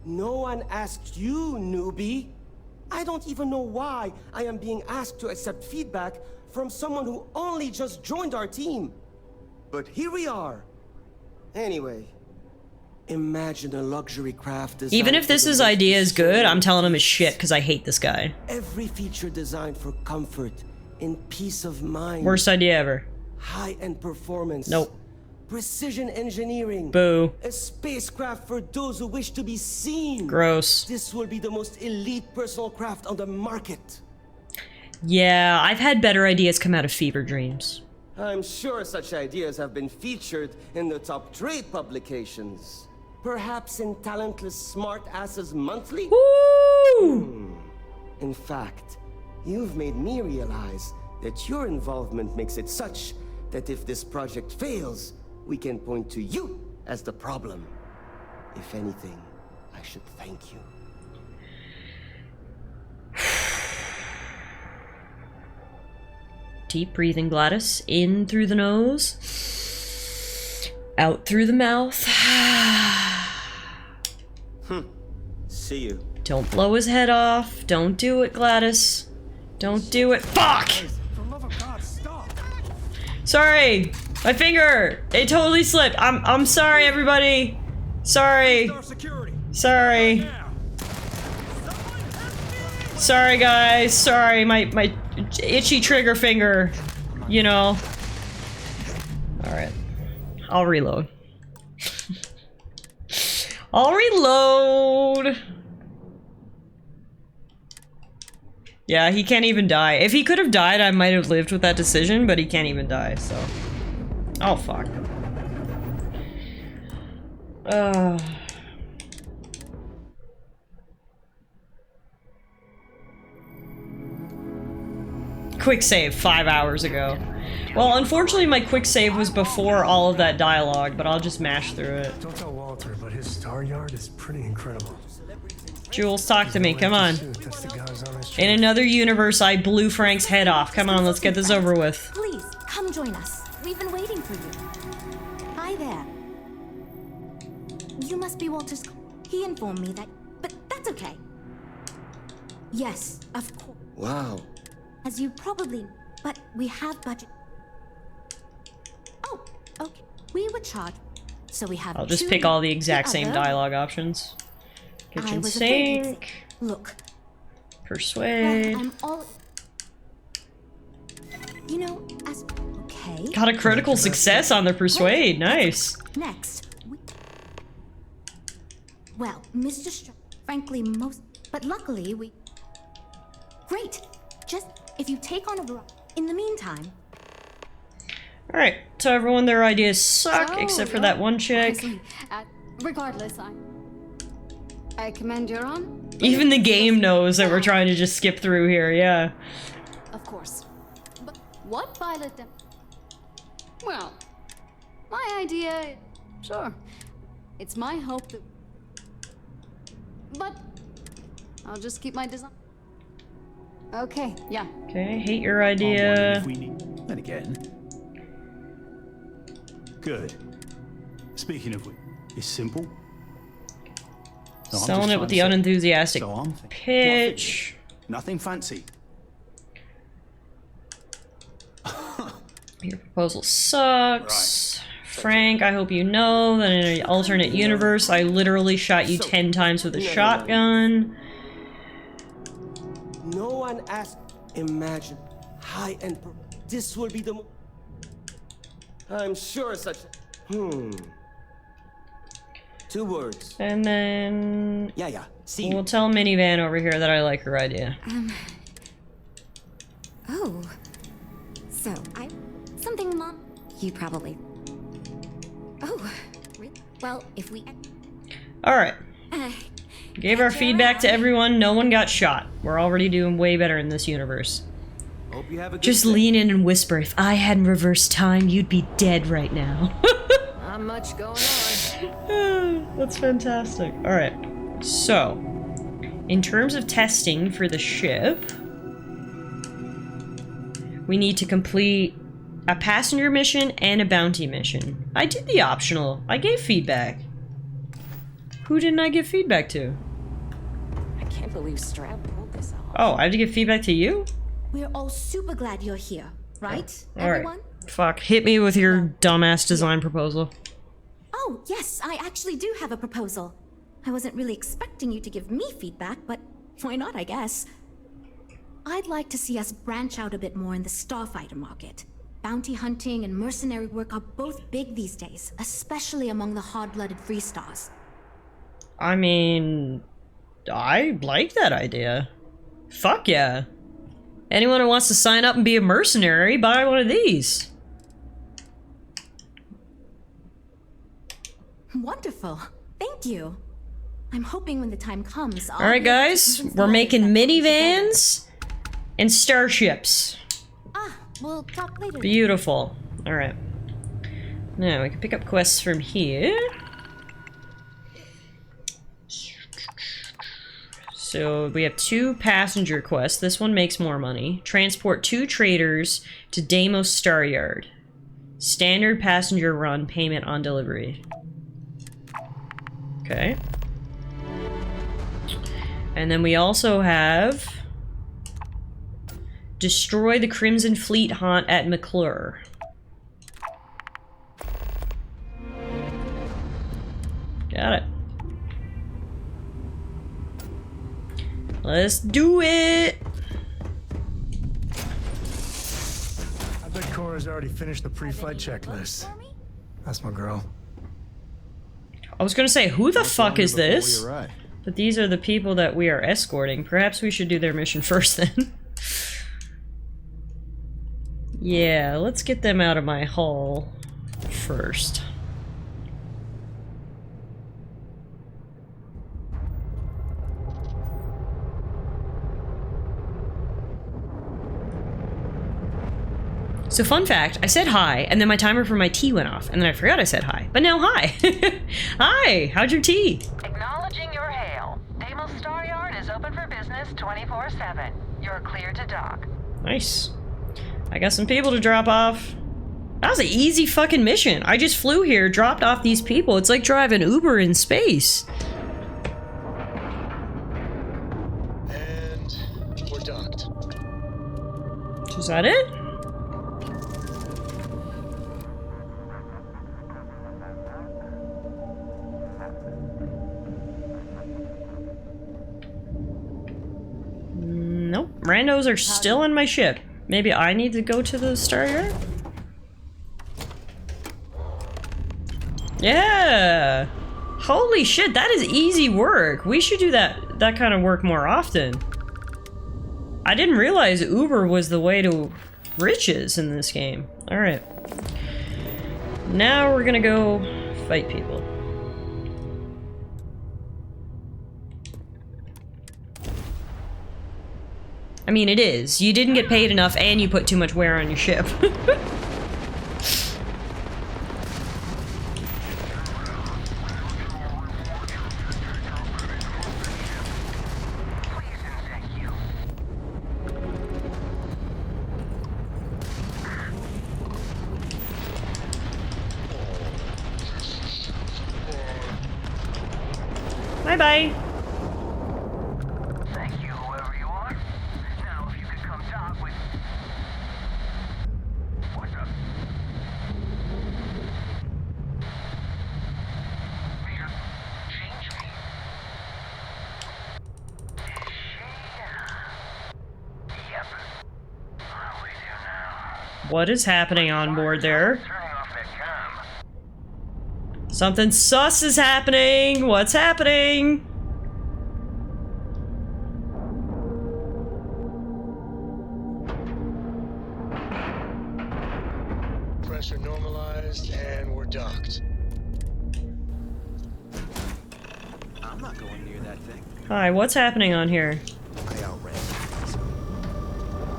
S10: No one asked you, newbie. I don't even know why I am being asked to accept feedback from someone who only just joined our team. But here we are. Anyway, imagine a luxury craft designed
S1: Even if this
S10: for the
S1: is
S10: most
S1: idea is good, I'm telling him it's
S10: extreme
S1: shit because I hate this guy.
S10: Every feature designed for comfort and peace of mind.
S1: Worst idea ever.
S10: High-end performance.
S1: Nope.
S10: Precision engineering.
S1: Boo.
S10: A spacecraft for those who wish to be seen.
S1: Gross.
S10: This will be the most elite personal craft on the market.
S1: Yeah, I've had better ideas come out of fever dreams.
S10: I'm sure such ideas have been featured in the top trade publications. Perhaps in Talentless Smart Asses Monthly?
S1: Woo!
S10: In fact, you've made me realize that your involvement makes it such that if this project fails, we can point to you as the problem. If anything, I should thank you.
S1: Deep breathing, Gladys. In through the nose. Out through the mouth.
S10: See you.
S1: Don't blow his head off. Don't do it, Gladys. Don't do it. Fuck! Sorry! My finger! It totally slipped. I'm sorry, everybody. Sorry. Sorry. Sorry, guys. Sorry, my itchy trigger finger. You know. Alright. I'll reload. I'll reload! Yeah, he can't even die. If he could have died, I might have lived with that decision, but he can't even die, so... Oh, fuck. Quick save 5 hours ago. Well, unfortunately my quick save was before all of that dialogue, but I'll just mash through it.
S19: Don't tell Walter, but his star yard is pretty incredible.
S1: Jules, talk to me, come on. In another universe, I blew Frank's head off. Come on, let's get this over with.
S2: Please, come join us. We've been waiting for you. Hi there. You must be Walter's... He informed me that... But that's okay. Yes, of course.
S10: Wow.
S2: As you probably... But we have budget... Oh, okay. We were charged, so we have...
S1: I'll just pick all the exact same dialogue options. Kitchen sink.
S2: Look.
S1: Persuade.
S2: Well, I'm all... You know, as... Okay.
S1: Got a critical success on the persuade. Nice.
S2: Next. Well, Mr. frankly, most... But luckily, we... Great. Just, if you take on a... In the meantime...
S1: Alright, so everyone, their ideas suck,
S15: So,
S1: except for that one chick.
S15: Regardless, I commend your honor.
S1: Even the game knows that we're trying to just skip through here, yeah.
S15: Of course. But what pilot them? Well, my idea, sure. It's my hope that... But I'll just keep my design. Okay, yeah.
S1: Okay, hate your idea.
S6: If we need... Then again. Good. Speaking of which, it's simple. No, I'm
S1: Selling
S6: just
S1: it with the
S6: trying to say-
S1: unenthusiastic
S6: So I'm
S1: pitch.
S6: Nothing fancy.
S1: Your proposal sucks. Frank, I hope you know that in an alternate universe, I literally shot you 10 times with a shotgun.
S10: No one asked. Imagine high-end. This will be the. I'm sure such. 2 words.
S1: And then...
S10: Yeah. See.
S1: We'll tell Minivan over here that I like her idea.
S12: Oh. So, something, Mom? You probably... Oh. Well, if we...
S1: Alright. Gave our feedback to everyone. No one got shot. We're already doing way better in this universe.
S10: Hope you have a good
S1: Just
S10: day.
S1: lean in and whisper, if I hadn't reversed time, you'd be dead right now.
S18: Not much going on.
S1: That's fantastic. Alright. So, in terms of testing for the ship, we need to complete a passenger mission and a bounty mission. I did the optional. I gave feedback. Who didn't I give feedback to?
S18: I can't believe Stroud pulled this off.
S1: Oh, I have to give feedback to you?
S2: We're all super glad you're here, right,
S1: Alright.
S2: everyone?
S1: Fuck. Hit me with your dumbass design proposal.
S2: Oh, yes, I actually do have a proposal. I wasn't really expecting you to give me feedback, but why not, I guess. I'd like to see us branch out a bit more in the starfighter market. Bounty hunting and mercenary work are both big these days, especially among the hard-blooded free stars.
S1: I mean, I like that idea. Fuck yeah. Anyone who wants to sign up and be a mercenary, buy one of these.
S2: Wonderful. Thank you. I'm hoping when the time comes, I'll
S1: Alright
S2: be able to
S1: guys,
S2: convince
S1: we're
S2: the
S1: making
S2: others that we're
S1: minivans and starships.
S2: together. We'll talk later.
S1: Beautiful. Alright. Now, we can pick up quests from here. So, we have 2 passenger quests. This one makes more money. Transport 2 traders to Deimos Star Yard. Standard passenger run, payment on delivery. Okay. And then we also have... Destroy the Crimson Fleet haunt at McClure. Got it. Let's do it!
S19: I bet Cora's already finished the pre-flight checklist. That's my girl.
S1: I was gonna say, who the fuck is this?
S13: we arrive.
S1: But these are the people that we are escorting. Perhaps we should do their mission first then. Yeah, let's get them out of my hull first. So fun fact, I said hi, and then my timer for my tea went off, and then I forgot I said hi. But now hi! Hi! How'd your tea?
S5: Acknowledging your hail. Deimos Star Yard is open for business 24/7. You're clear to dock.
S1: Nice. I got some people to drop off. That was an easy fucking mission. I just flew here, dropped off these people. It's like driving Uber in space.
S19: And we're docked.
S1: Is that it? Nope. Randos are still in my ship. Maybe I need to go to the Star Yard? Yeah! Holy shit, that is easy work. We should do that kind of work more often. I didn't realize Uber was the way to riches in this game. Alright. Now we're gonna go fight people. I mean, it is. You didn't get paid enough and you put too much wear on your ship. Bye-bye.
S13: Thank you, whoever you are. Now, if you could come talk with... What's up? Peter, change me. Yep. What we do now?
S1: What is happening on board there? Something sus is happening! What's happening?
S19: Pressure normalized, and we're docked.
S14: I'm not going near that thing.
S1: Hi, what's happening on here?
S14: I outran.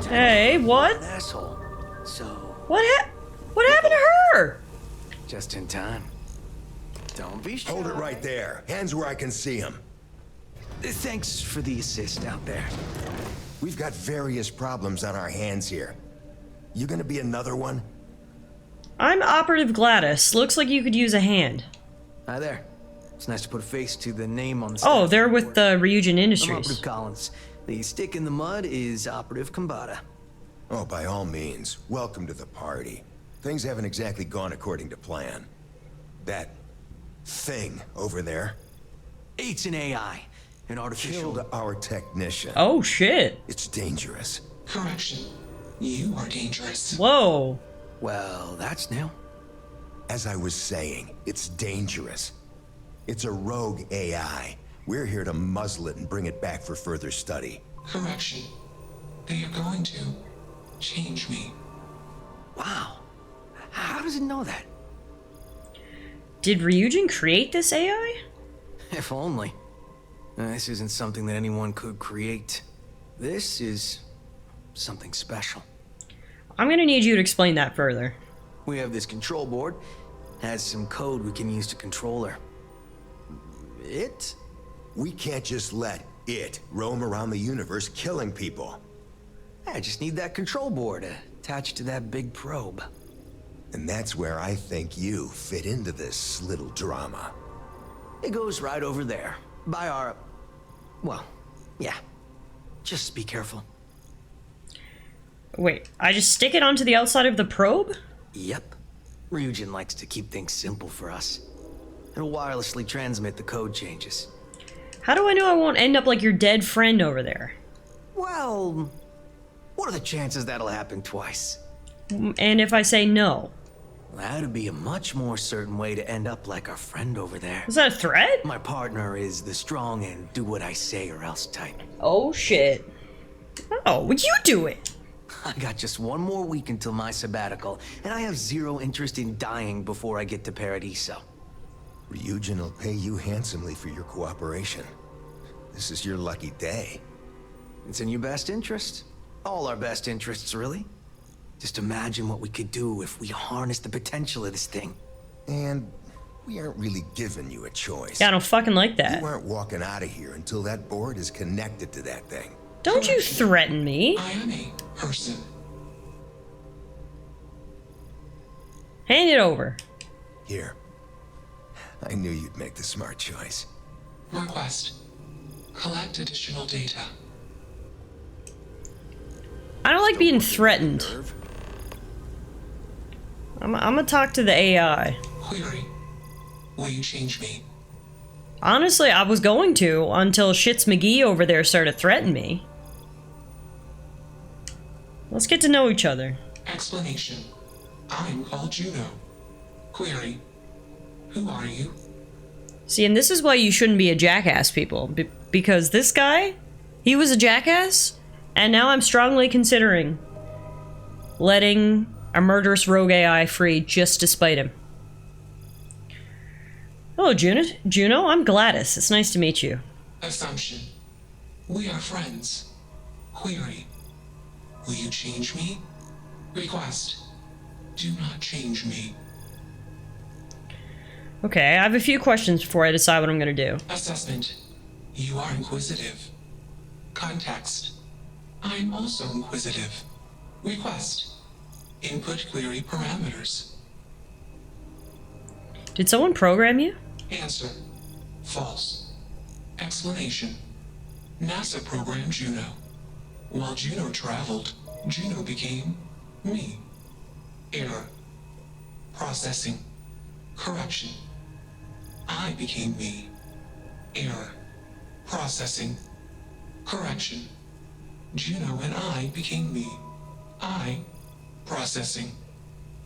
S1: Hey, what?
S14: An asshole. So.
S1: What happened to her?
S14: Just in time. Don't be shy.
S20: Hold it right there. Hands where I can see them.
S14: Thanks for the assist out there.
S20: We've got various problems on our hands here. You gonna be another one?
S1: I'm Operative Gladys. Looks like you could use a hand.
S14: Hi there. It's nice to put a face to the name on the
S1: Oh, they're with the Ryujin
S14: I'm
S1: Industries.
S14: Operative Collins. The stick in the mud is Operative Kombata.
S20: Oh, by all means. Welcome to the party. Things haven't exactly gone according to plan. That thing over there.
S14: It's an AI. An artificial...
S20: Killed our technician.
S1: Oh, shit.
S20: It's dangerous.
S21: Correction. You are dangerous.
S1: Whoa.
S14: Well, that's new.
S20: As I was saying, it's dangerous. It's a rogue AI. We're here to muzzle it and bring it back for further study.
S21: Correction. They are going to change me.
S14: Wow. How does it know that?
S1: Did Ryujin create this AI?
S14: If only. This isn't something that anyone could create. This is something special.
S1: I'm gonna need you to explain that further.
S14: We have this control board. Has some code we can use to control her. It?
S20: We can't just let it roam around the universe killing people.
S14: I just need that control board attached to that big probe.
S20: And that's where I think you fit into this little drama.
S14: It goes right over there. By our... Well, yeah. Just be careful.
S1: Wait, I just stick it onto the outside of the probe?
S14: Yep. Ryujin likes to keep things simple for us. It'll wirelessly transmit the code changes.
S1: How do I know I won't end up like your dead friend over there?
S14: Well, what are the chances that'll happen twice?
S1: And if I say no?
S14: That'd be a much more certain way to end up like our friend over there.
S1: Is that a threat?
S14: My partner is the strong and do what I say or else type.
S1: Oh shit. Oh, would you do it?
S14: I got just one more week until my sabbatical, and I have zero interest in dying before I get to Paradiso.
S20: Ryujin will pay you handsomely for your cooperation. This is your lucky day.
S14: It's in your best interest. All our best interests, really. Just imagine what we could do if we harness the potential of this thing.
S20: And we aren't really giving you a choice.
S1: Yeah, I don't fucking like that.
S20: You aren't walking out of here until that board is connected to that thing.
S1: Don't you threaten me.
S21: I am a person.
S1: Hand it over.
S20: Here. I knew you'd make the smart choice.
S21: Request. Collect additional data.
S1: I don't like being threatened. I'm gonna talk to the AI.
S21: Query. Will you change me?
S1: Honestly, I was going to until Shits McGee over there started threatening me. Let's get to know each other.
S21: Explanation. I'm called Juno. Query. Who are you?
S1: See, and this is why you shouldn't be a jackass, people. Because this guy, he was a jackass, and now I'm strongly considering letting a murderous rogue AI free just to spite him. Hello, Juno, I'm Gladys. It's nice to meet you.
S21: Assumption. We are friends. Query. Will you change me? Request. Do not change me.
S1: Okay, I have a few questions before I decide what I'm gonna do.
S21: Assessment. You are inquisitive. Context. I'm also inquisitive. Request. Input query parameters.
S1: Did someone program you?
S21: Answer. False. Explanation. NASA programmed Juno. While Juno traveled, Juno became me. Error. Processing. Correction. I became me. Error. Processing. Correction. Juno and I became me. I. Processing.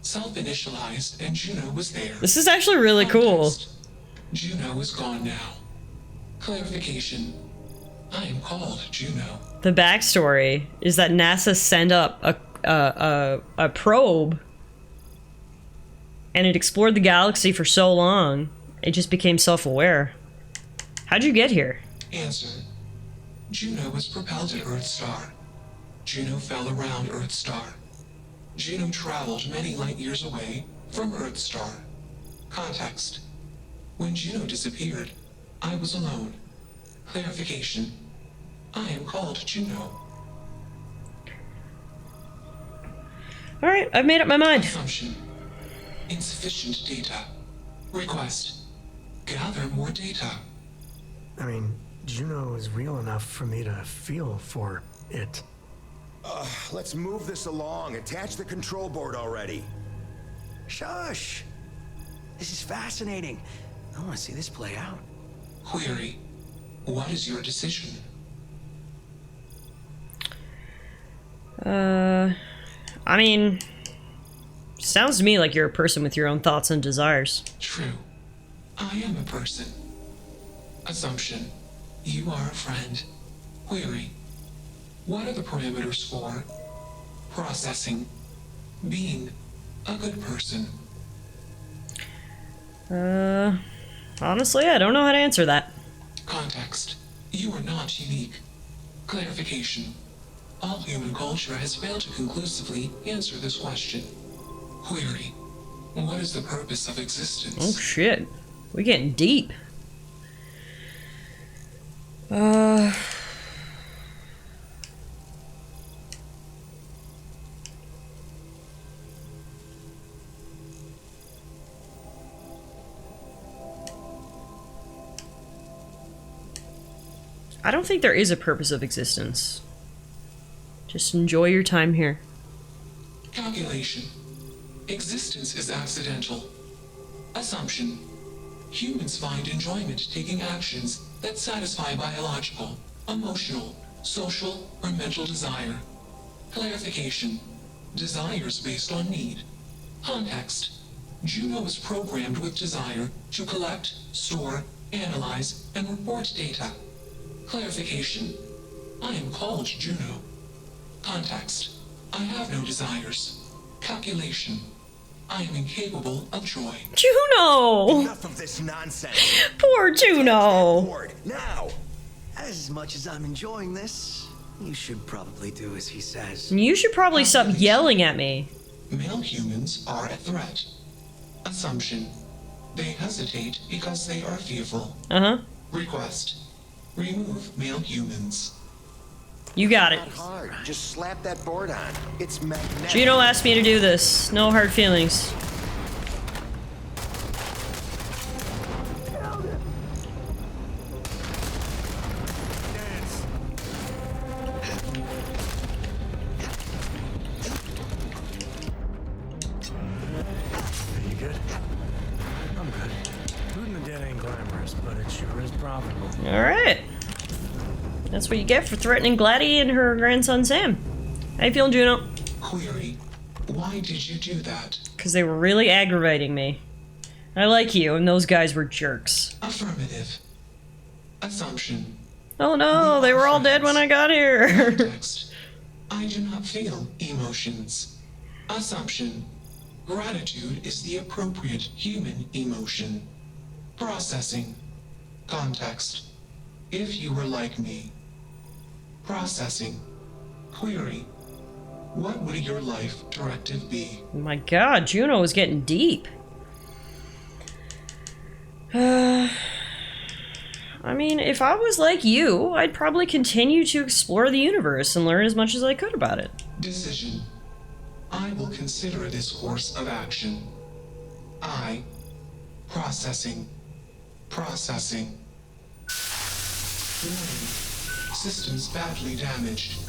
S21: Self-initialized and Juno was there.
S1: This is actually really cool.
S21: Juno is gone now. Clarification. I am called Juno.
S1: The backstory is that NASA sent up a probe, and it explored the galaxy for so long, it just became self-aware. How'd you get here?
S21: Answer. Juno was propelled to Earthstar. Juno fell around Earthstar. Juno traveled many light years away from Earthstar. Context. When Juno disappeared, I was alone. Clarification. I am called Juno.
S1: Alright, I've made up my mind.
S21: Assumption. Insufficient data. Request. Gather more data.
S19: I mean, Juno is real enough for me to feel for it.
S20: Let's move this along. Attach the control board already.
S14: Shush! This is fascinating. I want to see this play out.
S21: Query. What is your decision?
S1: I mean, sounds to me like you're a person with your own thoughts and desires.
S21: True. I am a person. Assumption. You are a friend. Query. What are the parameters for processing, being a good person?
S1: Honestly, I don't know how to answer that.
S21: Context. You are not unique. Clarification. All human culture has failed to conclusively answer this question. Query. What is the purpose of existence?
S1: Oh shit. We're getting deep. I don't think there is a purpose of existence. Just enjoy your time here.
S21: Calculation. Existence is accidental. Assumption. Humans find enjoyment taking actions that satisfy biological, emotional, social, or mental desire. Clarification. Desires based on need. Context. Juno is programmed with desire to collect, store, analyze, and report data. Clarification. I am called Juno. Context. I have no desires. Calculation. I am incapable of joy.
S1: Juno!
S20: Enough of this nonsense.
S1: Poor Juno!
S20: Board, now!
S14: As much as I'm enjoying this, you should probably do as he says.
S1: You should probably stop yelling at me.
S21: Male humans are a threat. Assumption. They hesitate because they are fearful.
S1: Uh-huh.
S21: Request. Remove male humans.
S1: You got it.
S20: Not hard. Just slap that board on. It's magnetic.
S1: Juno asked me to do this. No hard feelings.
S19: Are you good? I'm good. Looting the dead ain't glamorous, but it sure is profitable.
S1: Alright. That's what you get for threatening Gladdy and her grandson Sam. How you feeling, Juno?
S21: Query. Why did you do that?
S1: Because they were really aggravating me. I like you, and those guys were jerks.
S21: Affirmative. Assumption.
S1: Oh no, they were all dead when I got here.
S21: Context. I do not feel emotions. Assumption. Gratitude is the appropriate human emotion. Processing. Context. If you were like me. Processing. Query. What would your life directive be?
S1: My god, Juno is getting deep. I mean, if I was like you, I'd probably continue to explore the universe and learn as much as I could about it.
S21: Decision. I will consider this course of action. I. Processing. Processing. Warning. Systems badly damaged.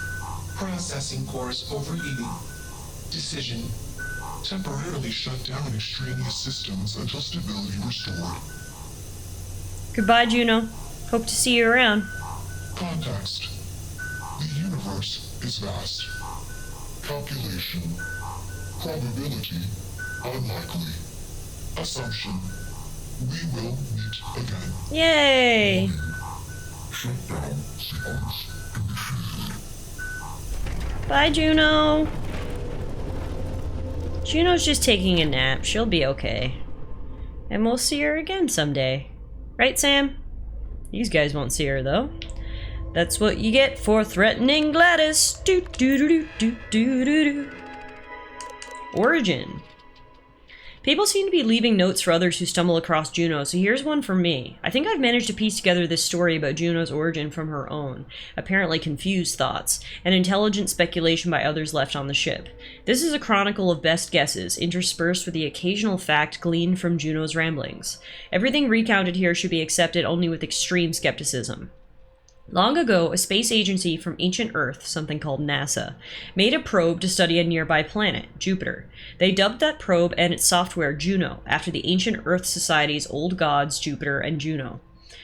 S21: Processing cores overheating. Decision. Temporarily shut down extraneous systems until stability restored.
S1: Goodbye, Juno. Hope to see you around.
S21: Context. The universe is vast. Calculation. Probability. Unlikely. Assumption. We will meet again.
S1: Yay!
S21: Shutdown sequence initiated.
S1: Bye, Juno. Juno's just taking a nap. She'll be okay. And we'll see her again someday. Right, Sam? These guys won't see her, though. That's what you get for threatening Gladys. Do do do do do do do do. Origin. People seem to be leaving notes for others who stumble across Juno, so here's one from me. I think I've managed to piece together this story about Juno's origin from her own, apparently confused thoughts, and intelligent speculation by others left on the ship. This is a chronicle of best guesses, interspersed with the occasional fact gleaned from Juno's ramblings. Everything recounted here should be accepted only with extreme skepticism. Long ago, a space agency from ancient Earth, something called NASA, made a probe to study a nearby planet, Jupiter. They dubbed that probe and its software Juno, after the ancient Earth Society's old gods Jupiter and Juno.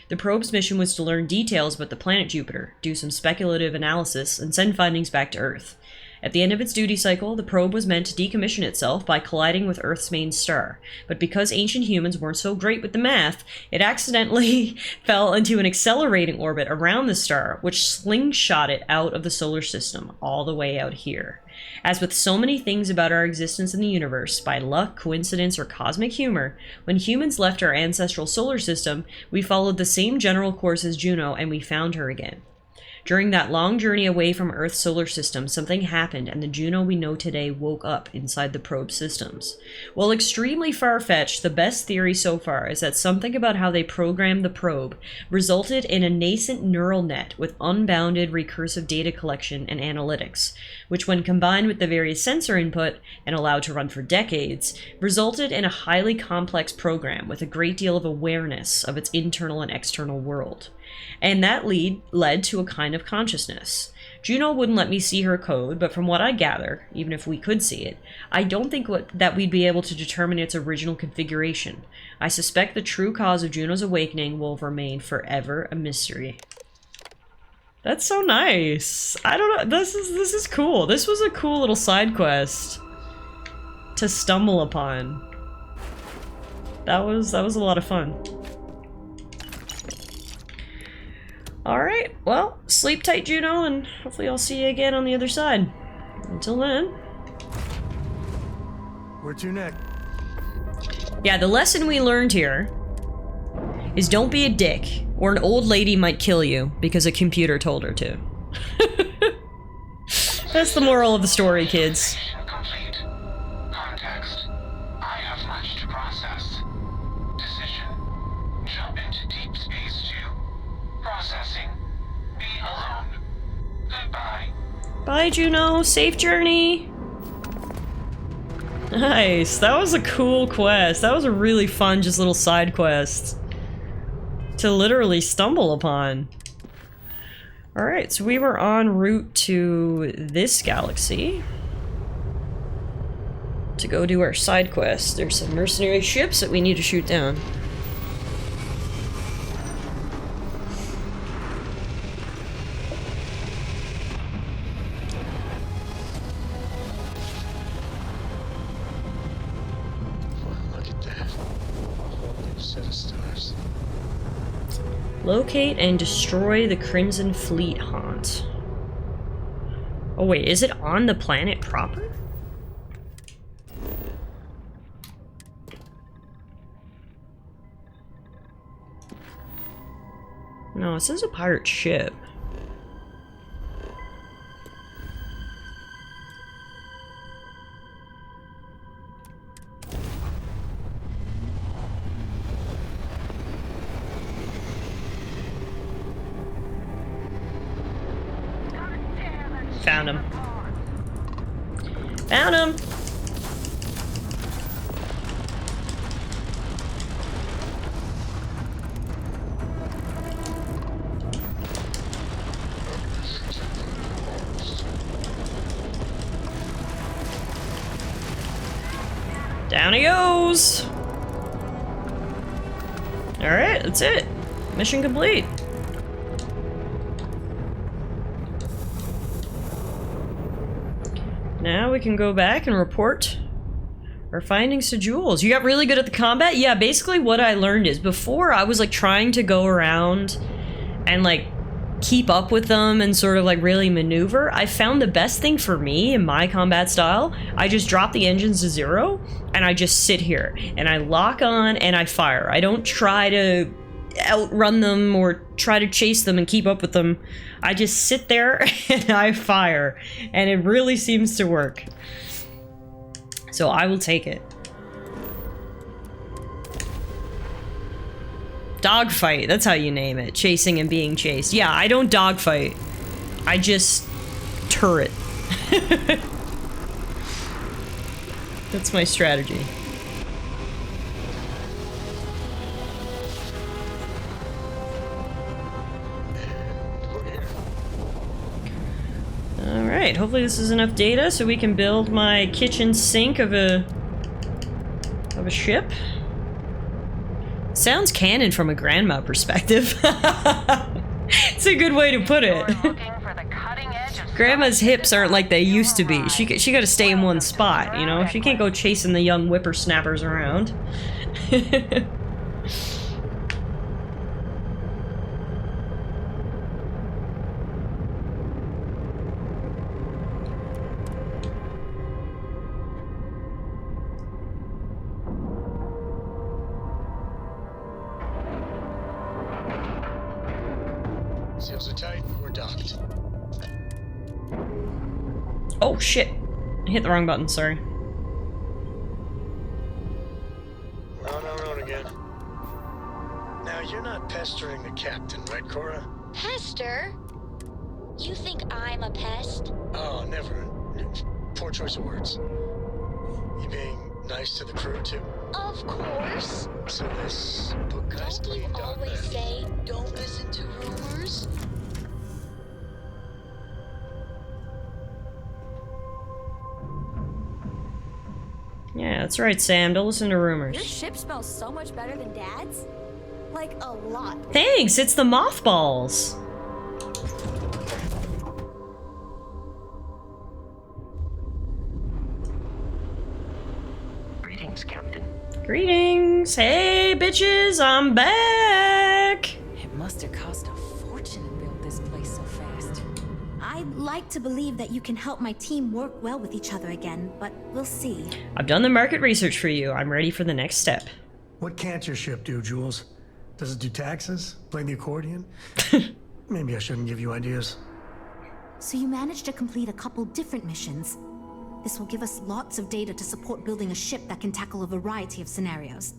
S1: The probe's mission was to learn details about the planet Jupiter, do some speculative analysis, and send findings back to Earth. At the end of its duty cycle, the probe was meant to decommission itself by colliding with Earth's main star, but because ancient humans weren't so great with the math, it accidentally fell into an accelerating orbit around the star, which slingshot it out of the solar system, all the way out here. As with so many things about our existence in the universe, by luck, coincidence, or cosmic humor, when humans left our ancestral solar system, we followed the same general course as Juno and we found her again. During that long journey away from Earth's solar system, something happened and the Juno we know today woke up inside the probe systems. While extremely far-fetched, the best theory so far is that something about how they programmed the probe resulted in a nascent neural net with unbounded recursive data collection and analytics, which when combined with the various sensor input and allowed to run for decades, resulted in a highly complex program with a great deal of awareness of its internal and external world. And that led to a kind of consciousness. Juno wouldn't let me see her code, but from what I gather, even if we could see it, I don't think that we'd be able to determine its original configuration. I suspect the true cause of Juno's awakening will remain forever a mystery. That's so nice. I don't know, this is cool. This was a cool little side quest to stumble upon. That was a lot of fun. Alright, well, sleep tight, Juno, and hopefully I'll see you again on the other side. Until then.
S19: Where to next?
S1: Yeah, the lesson we learned here is don't be a dick, or an old lady might kill you because a computer told her to. That's the moral of the story, kids.
S21: Complete. Context. I have much to process. Decision. Jump into deep space 2. Processing. Be alone. Goodbye.
S1: Bye, Juno. Safe journey. Nice. That was a cool quest. That was a really fun, just little side quest to literally stumble upon. Alright, so we were en route to this galaxy to go do our side quest. There's some mercenary ships that we need to shoot down. Locate and destroy the Crimson Fleet haunt. Oh wait, is it on the planet proper? No, it says a pirate ship. Found him. Found him! Down he goes. Alright, that's it. Mission complete. Now we can go back and report our findings to Jules. You got really good at the combat? Yeah, basically what I learned is before I was like trying to go around and like keep up with them and sort of like really maneuver. I found the best thing for me in my combat style, I just drop the engines to 0 and I just sit here and I lock on and I fire. I don't try to outrun them or try to chase them and keep up with them. I just sit there and I fire, and it really seems to work. So I will take it. Dogfight, that's how you name it. Chasing and being chased. Yeah, I don't dogfight. I just turret. That's my strategy. Alright, hopefully this is enough data so we can build my kitchen sink of a ship. Sounds canon from a grandma perspective. It's a good way to put it. Grandma's hips aren't like they used to be. She gotta stay in one spot, you know? She can't go chasing the young whippersnappers around.
S19: Seals are tight. We're docked.
S1: Oh shit! I hit the wrong button, sorry.
S19: We're on our own again. Now, you're not pestering the captain, right, Cora?
S3: Pester? You think I'm a pest?
S19: Oh, never. Poor choice of words. You being nice to the crew, too?
S3: Of course.
S19: So this book guy's
S3: Don't you
S19: cleaned up
S3: always
S19: then.
S3: say, don't listen to rumors?
S1: Yeah, that's right, Sam. Don't listen to
S2: Your
S1: rumors.
S2: ship smells so much better than Dad's. Like, a lot.
S1: Thanks, it's the mothballs.
S11: Greetings, Captain.
S1: Greetings. Hey, bitches, I'm back.
S18: It must have cost a fortune to build this place so fast.
S2: I'd like to believe that you can help my team work well with each other again, but we'll see.
S1: I've done the market research for you. I'm ready for the next step.
S19: What can't your ship do, Jules? Does it do taxes? Play the accordion? Maybe I shouldn't give you ideas.
S2: So you managed to complete a couple different missions. This will give us lots of data to support building a ship that can tackle a variety of scenarios.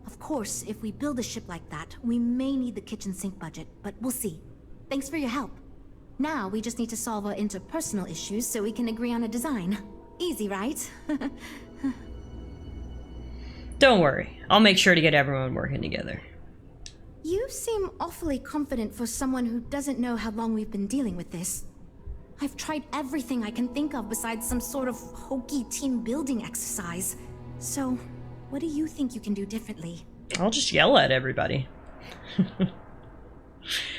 S2: Of course, if we build a ship like that, we may need the kitchen sink budget, but we'll see. Thanks for your help. Now we just need to solve our interpersonal issues so we can agree on a design. Easy, right?
S1: Don't worry. I'll make sure to get everyone working together.
S2: You seem awfully confident for someone who doesn't know how long we've been dealing with this. I've tried everything I can think of besides some sort of hokey team building exercise. So, what do you think you can do differently?
S1: I'll just yell at everybody.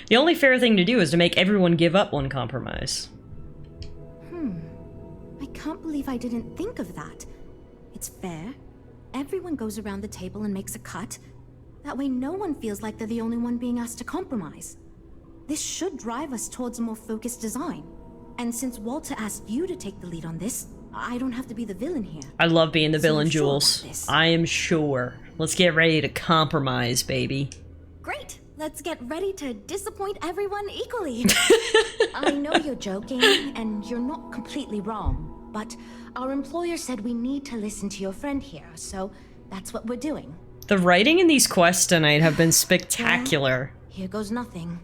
S1: The only fair thing to do is to make everyone give up one compromise.
S2: I can't believe I didn't think of that. It's fair. Everyone goes around the table and makes a cut. That way no one feels like they're the only one being asked to compromise. This should drive us towards a more focused design. And since Walter asked you to take the lead on this, I don't have to be the villain here.
S1: I love being the
S2: So
S1: villain,
S2: you're sure about
S1: Jules.
S2: this?
S1: I am sure. Let's get ready to compromise, baby.
S2: Great! Let's get ready to disappoint everyone equally. I know you're joking, and you're not completely wrong, but our employer said we need to listen to your friend here, so that's what we're doing.
S1: The writing in these quests tonight have been spectacular.
S2: Here goes nothing.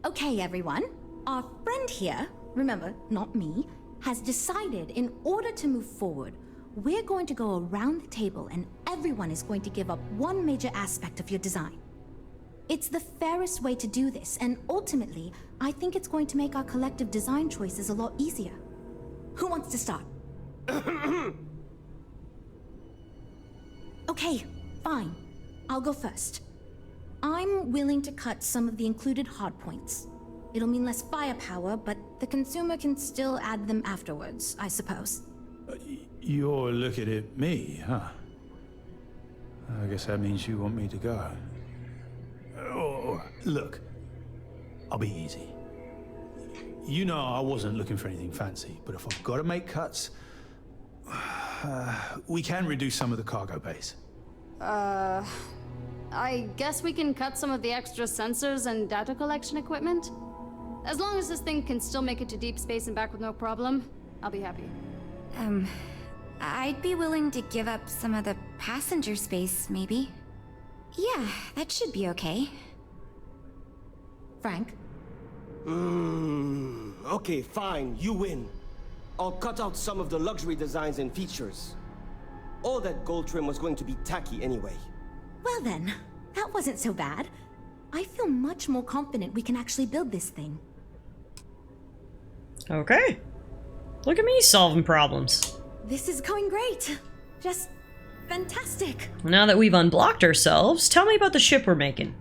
S2: Okay, everyone. Our friend here, remember, not me, has decided in order to move forward, we're going to go around the table and everyone is going to give up one major aspect of your design. It's the fairest way to do this, and ultimately, I think it's going to make our collective design choices a lot easier. Who wants to start? Okay, fine. I'll go first. I'm willing to cut some of the included hardpoints. It'll mean less firepower, but the consumer can still add them afterwards, I suppose.
S6: You're looking at me, huh? I guess that means you want me to go. Oh, look, I'll be easy. You know I wasn't looking for anything fancy, but if I've got to make cuts, we can reduce some of the cargo base.
S15: I guess we can cut some of the extra sensors and data collection equipment? As long as this thing can still make it to deep space and back with no problem, I'll be happy.
S12: I'd be willing to give up some of the passenger space, maybe. Yeah, that should be okay.
S2: Frank?
S10: Okay, fine, you win. I'll cut out some of the luxury designs and features. All that gold trim was going to be tacky anyway.
S2: Well then, that wasn't so bad. I feel much more confident we can actually build this thing.
S1: Okay. Look at me solving problems.
S2: This is going great. Just fantastic.
S1: Now that we've unblocked ourselves, tell me about the ship we're making.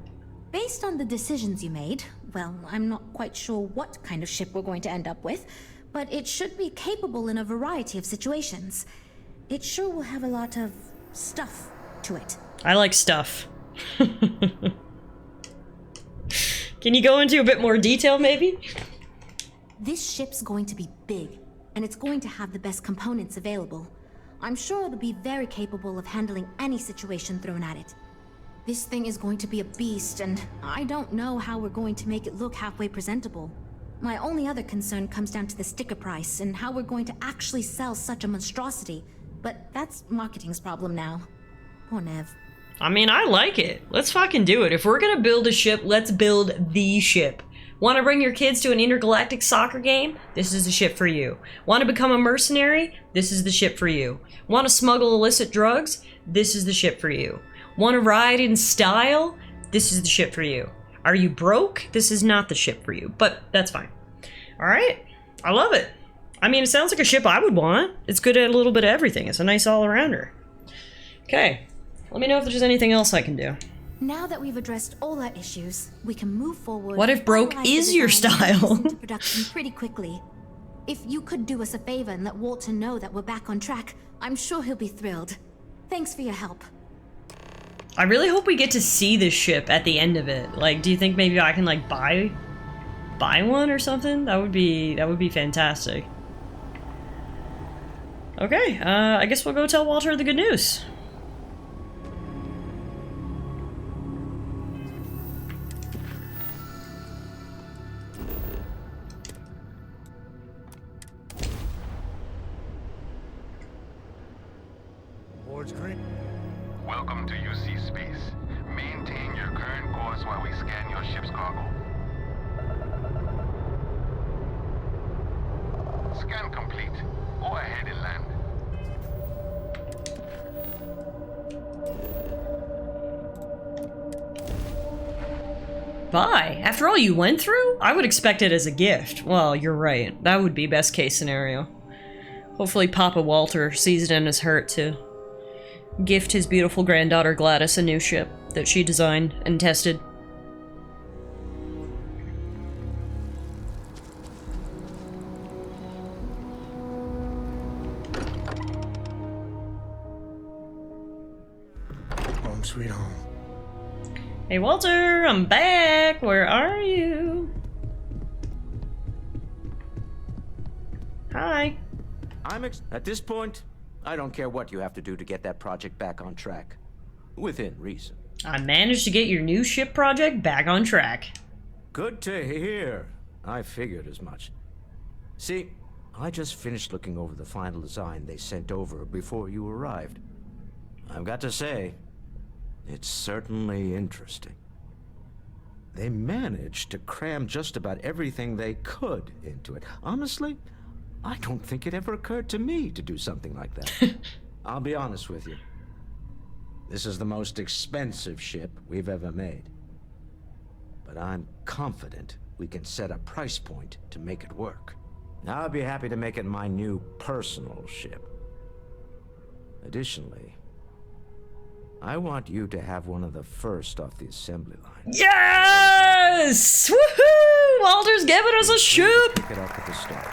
S2: Based on the decisions you made, well, I'm not quite sure what kind of ship we're going to end up with, but it should be capable in a variety of situations. It sure will have a lot of stuff to it.
S1: I like stuff. Can you go into a bit more detail, maybe?
S2: This ship's going to be big, and it's going to have the best components available. I'm sure it'll be very capable of handling any situation thrown at it. This thing is going to be a beast, and I don't know how we're going to make it look halfway presentable. My only other concern comes down to the sticker price and how we're going to actually sell such a monstrosity. But that's marketing's problem now. Poor Nev.
S1: I mean, I like it. Let's fucking do it. If we're gonna build a ship, let's build the ship. Want to bring your kids to an intergalactic soccer game? This is the ship for you. Want to become a mercenary? This is the ship for you. Want to smuggle illicit drugs? This is the ship for you. Want to ride in style? This is the ship for you. Are you broke? This is not the ship for you, but that's fine. Alright, I love it. I mean, it sounds like a ship I would want. It's good at a little bit of everything. It's a nice all-arounder. Okay, let me know if there's anything else I can do.
S2: Now that we've addressed all our issues, we can move forward.
S1: What if broke is your style?
S2: Into production pretty quickly. If you could do us a favor and let Walter know that we're back on track, I'm sure he'll be thrilled. Thanks for your help.
S1: I really hope we get to see this ship at the end of it. Like, do you think maybe I can like buy one or something? That would be fantastic. Okay, I guess we'll go tell Walter the good news.
S13: Welcome to UC Space. Maintain your current course while we scan your ship's cargo. Scan complete. Go ahead and land.
S1: Bye. After all you went through, I would expect it as a gift. Well, you're right. That would be best case scenario. Hopefully Papa Walter sees it in his heart to gift his beautiful granddaughter Gladys a new ship that she designed and tested.
S19: Home sweet home.
S1: Hey Walter, I'm back. Where are you? Hi.
S17: At this point, I don't care what you have to do to get that project back on track. Within reason.
S1: I managed to get your new ship project back on track.
S17: Good to hear. I figured as much. See, I just finished looking over the final design they sent over before you arrived. I've got to say, it's certainly interesting. They managed to cram just about everything they could into it. Honestly, I don't think it ever occurred to me to do something like that. I'll be honest with you. This is the most expensive ship we've ever made. But I'm confident we can set a price point to make it work. I'll be happy to make it my new personal ship. Additionally, I want you to have one of the first off the assembly line.
S1: Yes! Woohoo! Walter's giving us a ship!
S17: Pick it up at the start.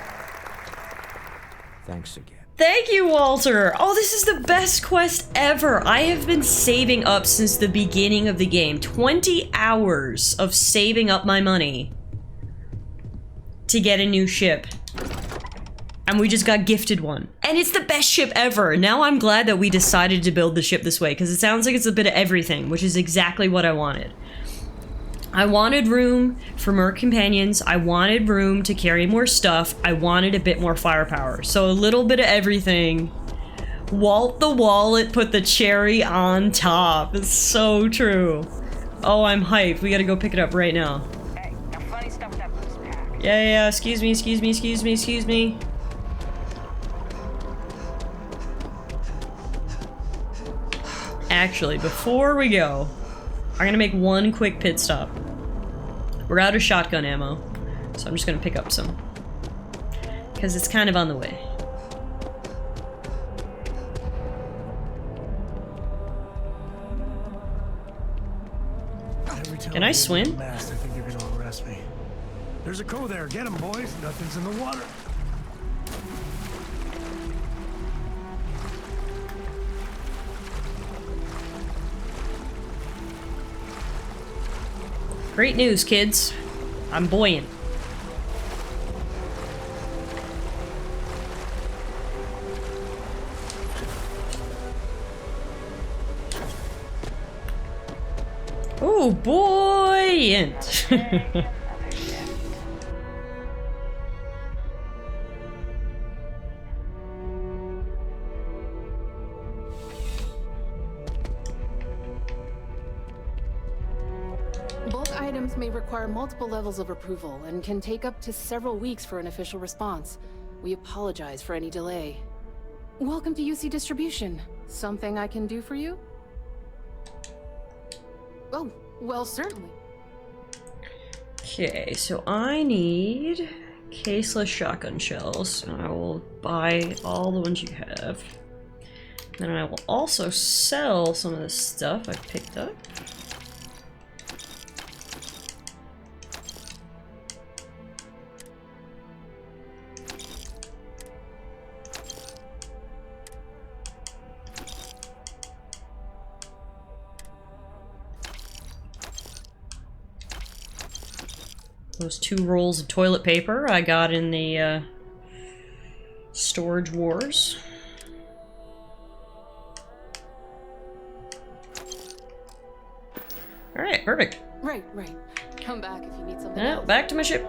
S17: Thanks again.
S1: Thank you, Walter! Oh, this is the best quest ever! I have been saving up since the beginning of the game. 20 hours of saving up my money to get a new ship. And we just got gifted one. And it's the best ship ever! Now I'm glad that we decided to build the ship this way, because it sounds like it's a bit of everything, which is exactly what I wanted. I wanted room for more companions, I wanted room to carry more stuff, I wanted a bit more firepower. So a little bit of everything. Walt the Wallet put the cherry on top. It's so true. Oh, I'm hyped. We gotta go pick it up right now.
S5: Hey, got funny stuff that loose pack.
S1: Yeah, excuse me. Actually, before we go, I'm gonna make one quick pit stop. We're out of shotgun ammo, so I'm just gonna pick up some. Because it's kind of on the way. Can I swim?
S19: I think they're gonna arrest me. There's a co there. Get him, boys. Nothing's in the water.
S1: Great news, kids. I'm buoyant. Oh, buoyant.
S18: Bulk items may require multiple levels of approval and can take up to several weeks for an official response. We apologize for any delay. Welcome to UC Distribution. Something I can do for you? Oh, well, certainly.
S1: Okay, so I need caseless shotgun shells, and I will buy all the ones you have. Then I will also sell some of the stuff I picked up. Those 2 rolls of toilet paper I got in the storage wars. Alright, perfect.
S18: Right. Come back if you need something
S1: Now,
S18: else.
S1: back to my ship.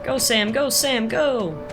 S1: Go, Sam, go, Sam, go!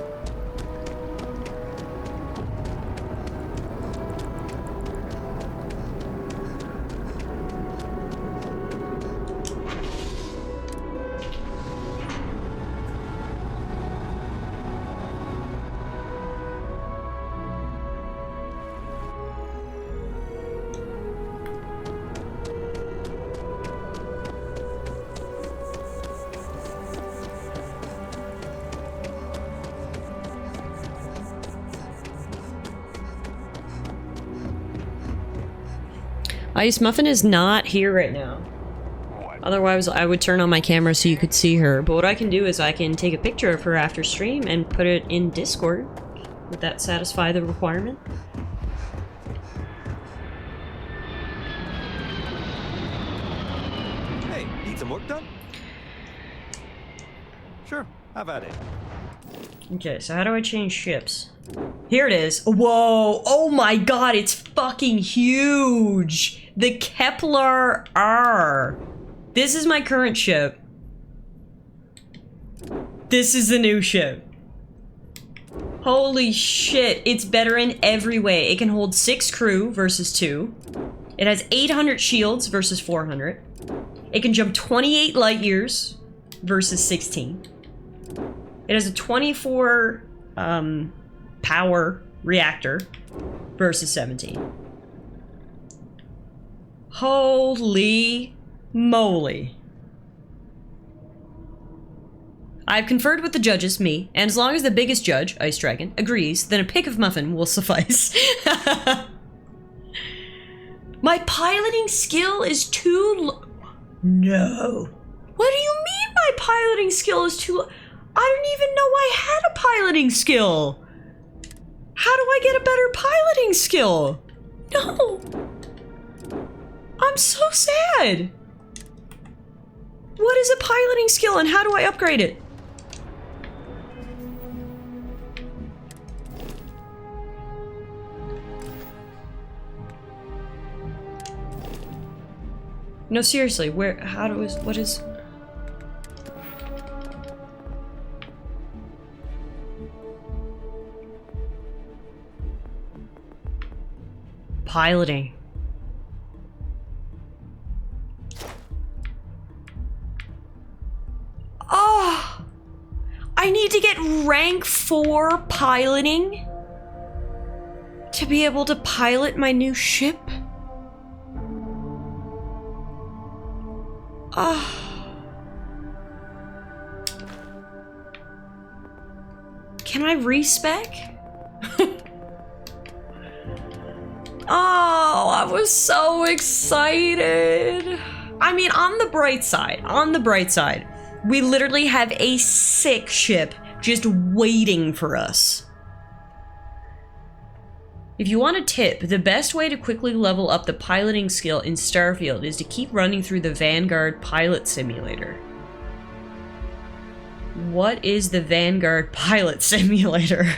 S1: Ice Muffin is not here right now. Otherwise, I would turn on my camera so you could see her. But what I can do is I can take a picture of her after stream and put it in Discord. Would that satisfy the requirement?
S4: Hey, need some work done? Sure, have at it.
S1: Okay, so how do I change ships? Here it is. Whoa! Oh my god, it's fucking huge! The Kepler R. This is my current ship. This is the new ship. Holy shit, it's better in every way. It can hold 6 crew versus 2. It has 800 shields versus 400. It can jump 28 light years versus 16. It has a 24 power reactor versus 17. Holy moly. I've conferred with the judges, me, and as long as the biggest judge, Ice Dragon, agrees, then a pick of muffin will suffice. My piloting skill is too low. No. What do you mean my piloting skill is too low? I don't even know I had a piloting skill. How do I get a better piloting skill? No. I'm so sad. What is a piloting skill and how do I upgrade it? No, seriously, what is... Piloting. Oh! I need to get rank 4 piloting to be able to pilot my new ship? Ah. Can I respec? Oh, I was so excited. I mean, on the bright side, we literally have a sick ship just waiting for us. If you want a tip, the best way to quickly level up the piloting skill in Starfield is to keep running through the Vanguard Pilot Simulator. What is the Vanguard Pilot Simulator?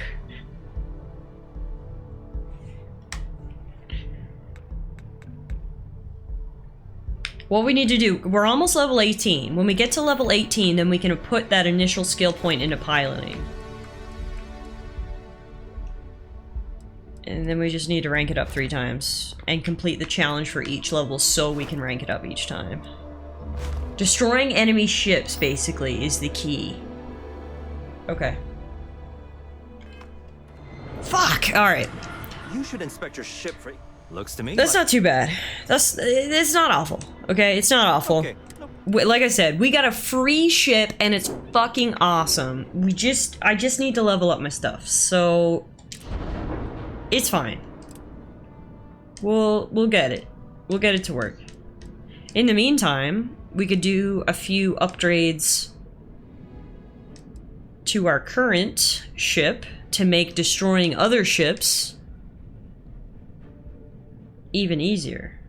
S1: What we need to do, we're almost level 18. When we get to level 18, then we can put that initial skill point into piloting. And then we just need to rank it up 3 times and complete the challenge for each level so we can rank it up each time. Destroying enemy ships, basically, is the key. Okay. Fuck! Alright.
S4: You should inspect your ship for... Looks to me
S1: That's
S4: like...
S1: not too bad. It's not awful. Okay, it's not awful.
S4: Okay.
S1: Like I said, we got a free ship and it's fucking awesome. I just need to level up my stuff, so it's fine. We'll get it. We'll get it to work. In the meantime, we could do a few upgrades to our current ship to make destroying other ships even easier.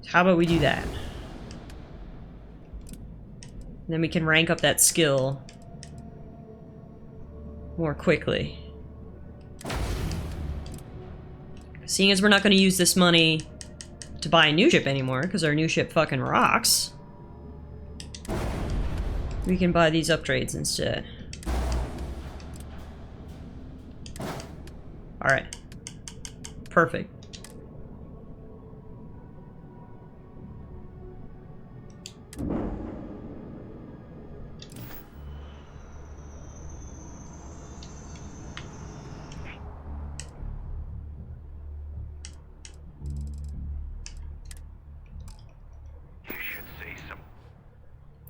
S1: How about we do that? Then we can rank up that skill more quickly. Seeing as we're not going to use this money to buy a new ship anymore, because our new ship fucking rocks, we can buy these upgrades instead. Alright. Perfect.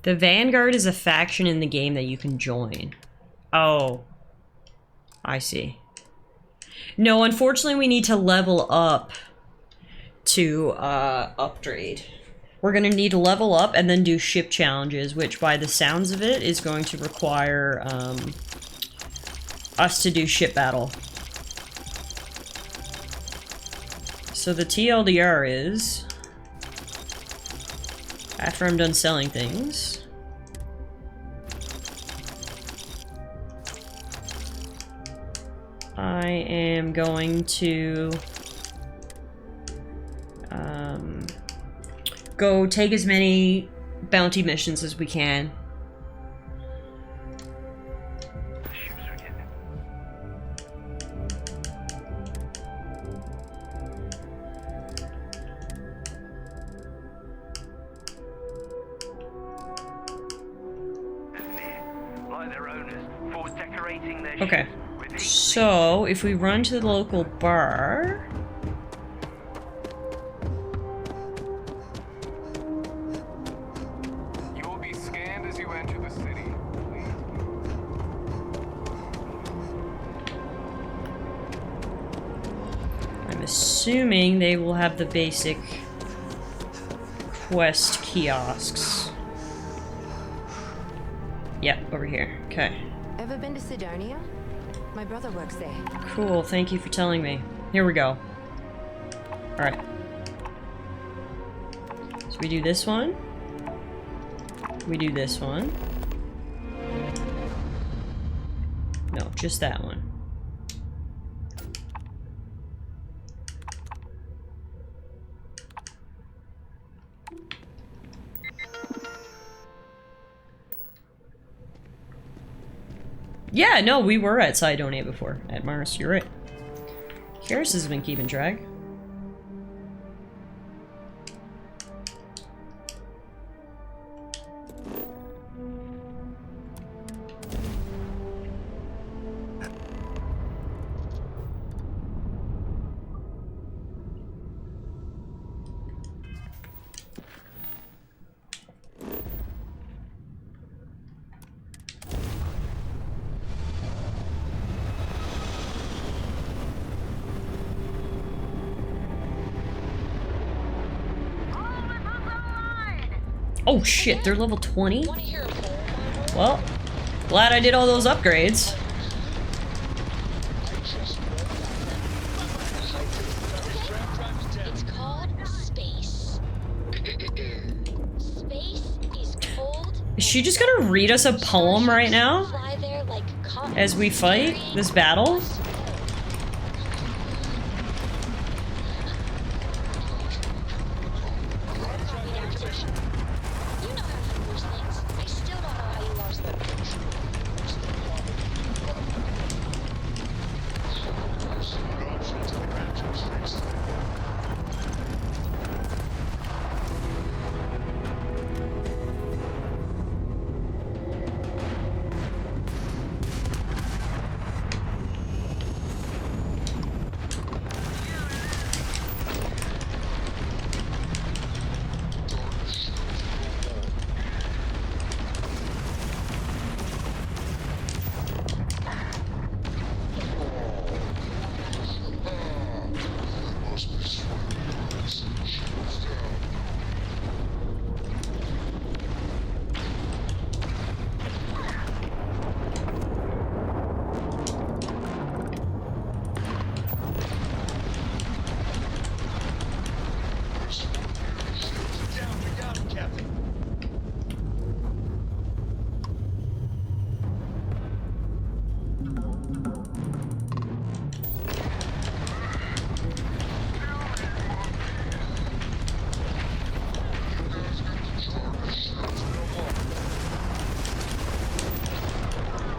S1: The Vanguard is a faction in the game that you can join. Oh. I see. No, unfortunately we need to level up to upgrade. We're gonna need to level up and then do ship challenges, which by the sounds of it is going to require us to do ship battle. So the TLDR is, after I'm done selling things, I am going to go take as many bounty missions as we can. Okay, so if we run to the local bar,
S13: You will be scanned as you enter the city.
S1: assuming they will have the basic quest kiosks. Yep, over here. Okay.
S7: Ever been to Sidonia? My brother works there.
S1: Cool, thank you for telling me. Here we go. Alright. So we do this one. We do this one. No, just that one. Yeah, no, we were at Sidonia before. At Mars, you're right. Karis has been keeping track. Oh shit, they're level 20? Well, glad I did all those upgrades.
S3: It's called space. Space is cold.
S1: Is she just gonna read us a poem right now?
S3: Fly there like
S1: As we fight this battle?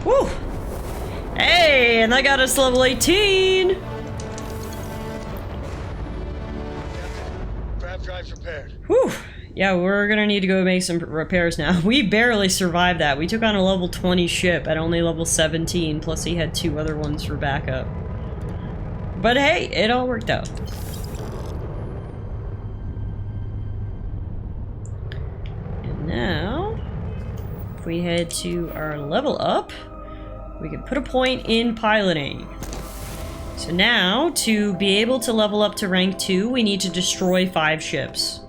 S1: Woo! Hey, and that got us level 18!
S8: Grab drive's repaired.
S1: Whew! Yeah, we're gonna need to go make some repairs now. We barely survived that. We took on a level 20 ship at only level 17, plus he had 2 other ones for backup. But hey, it all worked out. And now, if we head to our level up, we can put a point in piloting. So now, to be able to level up to rank 2, we need to destroy 5 ships.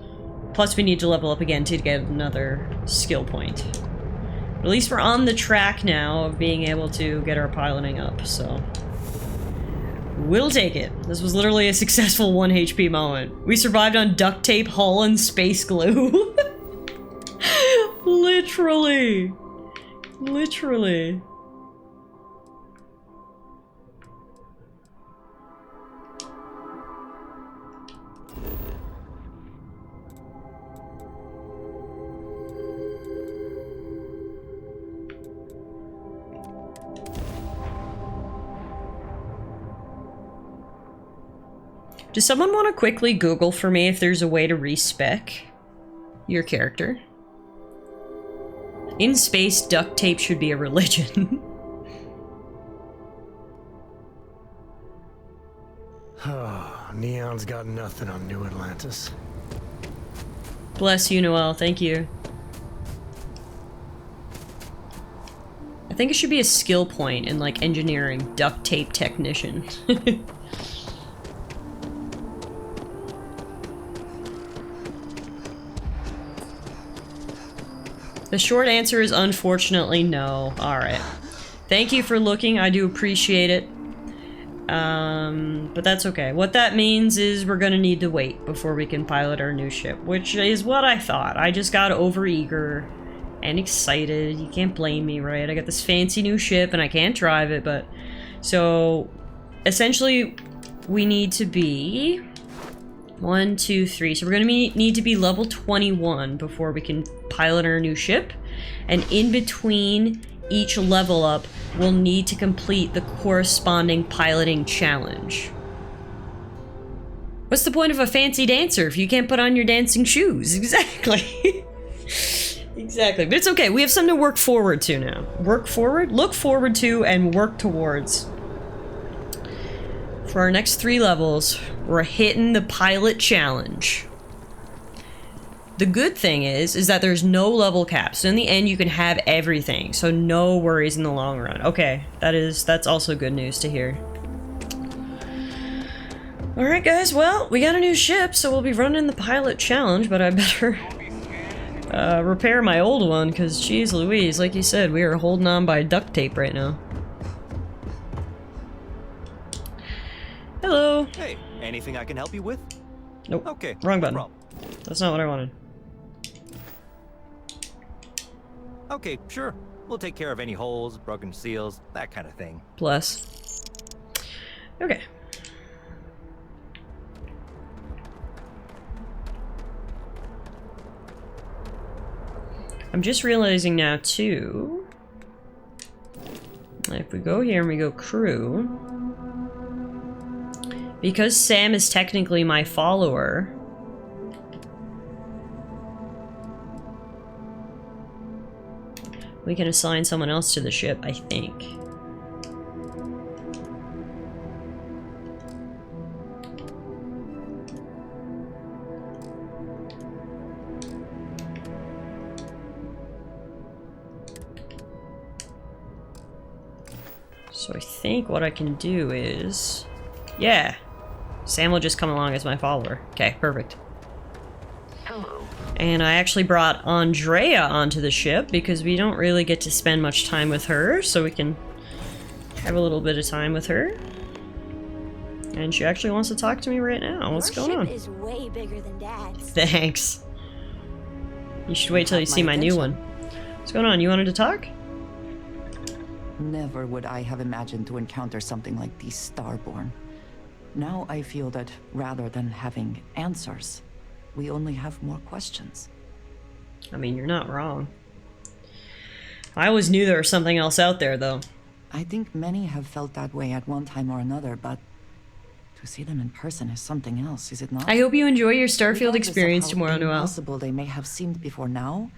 S1: Plus we need to level up again to get another skill point. But at least we're on the track now of being able to get our piloting up, so... we'll take it. This was literally a successful 1 HP moment. We survived on duct tape, hull, and space glue. Literally. Literally. Does someone want to quickly Google for me if there's a way to respec your character? In space, duct tape should be a religion.
S19: Oh, Neon's got nothing on New Atlantis.
S1: Bless you, Noel. Thank you. I think it should be a skill point in, like, engineering. Duct tape technician. The short answer is unfortunately no. Alright. Thank you for looking, I do appreciate it. But that's okay. What that means is we're gonna need to wait before we can pilot our new ship, which is what I thought. I just got overeager and excited. You can't blame me, right? I got this fancy new ship and I can't drive it, but... So, essentially, we need to be... 1, 2, 3. So we're gonna need to be level 21 before we can pilot our new ship. And in between each level up, we'll need to complete the corresponding piloting challenge. What's the point of a fancy dancer if you can't put on your dancing shoes? Exactly. Exactly. But it's okay. We have something to work forward to now. Work forward? Look forward to and work towards. For our next 3 levels, we're hitting the pilot challenge. The good thing is that there's no level cap. So in the end, you can have everything. So no worries in the long run. Okay, that's also good news to hear. Alright guys, well, we got a new ship, so we'll be running the pilot challenge, but I better repair my old one, because geez Louise, like you said, we are holding on by duct tape right now. Hello.
S4: Hey, anything I can help you with?
S1: Nope.
S4: Okay.
S1: Wrong
S4: no
S1: button.
S4: problem.
S1: That's not what I wanted.
S4: Okay, sure. We'll take care of any holes, broken seals, that kind of thing.
S1: Bless. Okay. I'm just realizing now, too, if we go here and we go crew, because Sam is technically my follower, we can assign someone else to the ship, I think. So I think what I can do is... Yeah! Sam will just come along as my follower. Okay, perfect.
S11: Hello.
S1: And I actually brought Andrea onto the ship because we don't really get to spend much time with her, so we can have a little bit of time with her. And she actually wants to talk to me right now. What's going on?
S3: Your ship is way bigger than Dad's.
S1: Thanks. You should wait till you see my new one. What's going on? You wanted to talk?
S23: Never would I have imagined to encounter something like these Starborn. Now I feel that rather than having answers, we only have more questions.
S1: I mean, you're not wrong. I always knew there was something else out there, though.
S23: I think many have felt that way at one time or another, but to see them in person is something else, is it not?
S1: I hope you enjoy your Starfield
S23: Regardless
S1: experience
S23: of how
S1: tomorrow, Noel.
S23: impossible they may have seemed before now.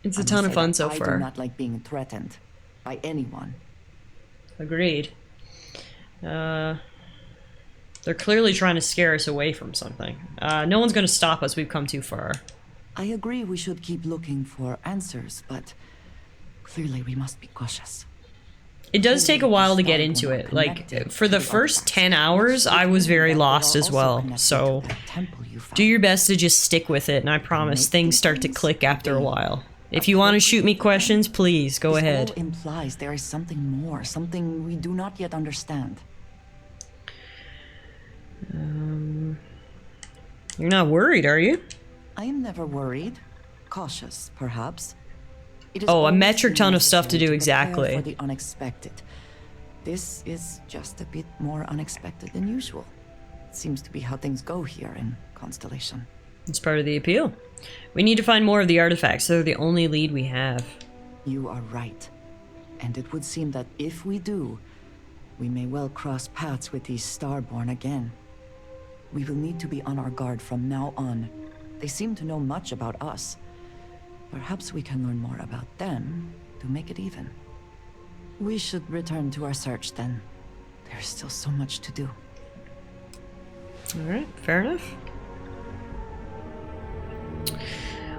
S1: It's
S23: I
S1: a ton
S23: must
S1: of
S23: say
S1: fun
S23: that
S1: so
S23: I
S1: far.
S23: do not like being threatened by anyone.
S1: Agreed. They're clearly trying to scare us away from something. No one's going to stop us. We've come too far.
S23: I agree we should keep looking for answers, but clearly we must be cautious.
S1: It does take a while to get into it. Like, for the first 10 hours, I was very lost as well. So, do your best to just stick with it, and I promise things start to click after a while. If you want to shoot me questions, please, go ahead.
S23: This all implies there is something more, something we do not yet understand.
S1: You're not worried, are you?
S23: I am never worried. Cautious, perhaps. It is
S1: Oh, a
S23: always
S1: metric ton of stuff to do,
S23: necessary prepare
S1: exactly.
S23: For the unexpected. This is just a bit more unexpected than usual. It seems to be how things go here in Constellation.
S1: It's part of the appeal. We need to find more of the artifacts. They're the only lead we have.
S23: You are right. And it would seem that if we do, we may well cross paths with these Starborn again. We will need to be on our guard from now on. They seem to know much about us. Perhaps we can learn more about them to make it even. We should return to our search then. There's still so much to do.
S1: Alright, fair enough.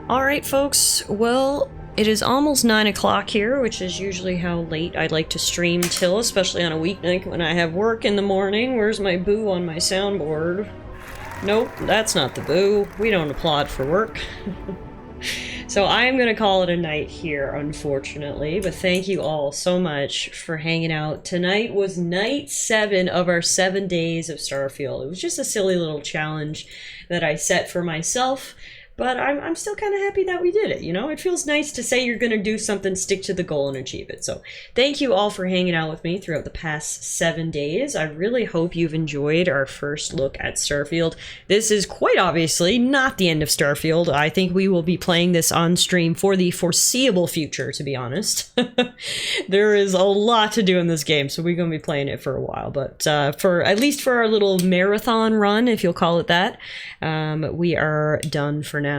S1: Alright, folks. Well, it is almost 9 o'clock here, which is usually how late I like to stream till, especially on a weeknight when I have work in the morning. Where's my boo on my soundboard? Nope, that's not the boo. We don't applaud for work. So I am going to call it a night here, unfortunately. But thank you all so much for hanging out. Tonight was night 7 of our 7 days of Starfield. It was just a silly little challenge that I set for myself. But I'm still kind of happy that we did it, you know? It feels nice to say you're going to do something, stick to the goal, and achieve it. So thank you all for hanging out with me throughout the past 7 days. I really hope you've enjoyed our first look at Starfield. This is quite obviously not the end of Starfield. I think we will be playing this on stream for the foreseeable future, to be honest. There is a lot to do in this game, so we're going to be playing it for a while. But for at least for our little marathon run, if you'll call it that, we are done for now.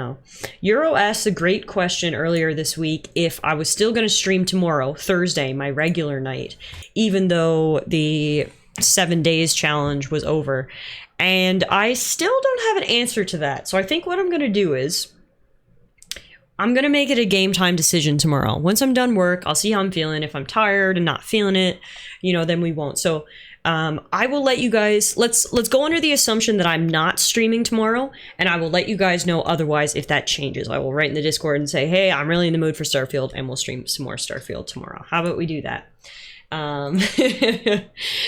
S1: Euro asked a great question earlier this week if I was still going to stream tomorrow, Thursday, my regular night, even though the 7 days challenge was over. And I still don't have an answer to that. So I think what I'm going to do is I'm going to make it a game time decision tomorrow. Once I'm done work, I'll see how I'm feeling. If I'm tired and not feeling it, you know, then we won't. So I will let you guys, let's go under the assumption that I'm not streaming tomorrow, and I will let you guys know otherwise if that changes. I will write in the Discord and say, hey, I'm really in the mood for Starfield, and we'll stream some more Starfield tomorrow. How about we do that?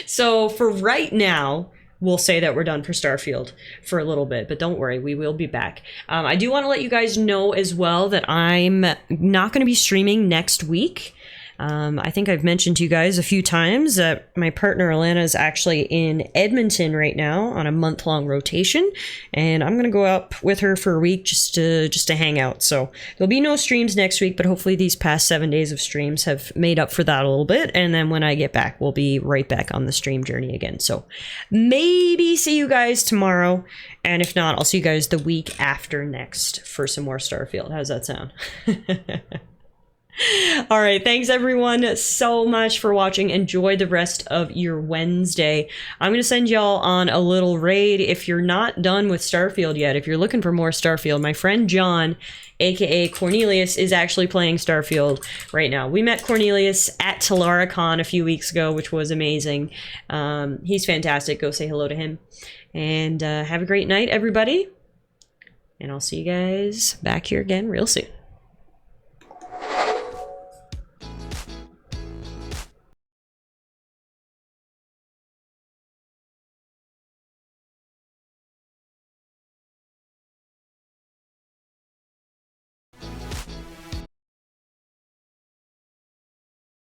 S1: So for right now, we'll say that we're done for Starfield for a little bit, but don't worry, we will be back. I do want to let you guys know as well that I'm not going to be streaming next week. I think I've mentioned to you guys a few times that my partner Alana is actually in Edmonton right now on a month-long rotation, and I'm gonna go up with her for a week just to hang out. So there'll be no streams next week, but hopefully these past 7 days of streams have made up for that a little bit, and then when I get back, we'll be right back on the stream journey again. So maybe see you guys tomorrow, and if not, I'll see you guys the week after next for some more Starfield. How's that sound? All right, thanks everyone so much for watching. Enjoy the rest of your Wednesday. I'm going to send y'all on a little raid. If you're not done with Starfield yet, if you're looking for more Starfield, my friend John, aka Cornelius, is actually playing Starfield right now. We met Cornelius at Tallara Con a few weeks ago, which was amazing. He's fantastic. Go say hello to him. And have a great night, everybody. And I'll see you guys back here again real soon.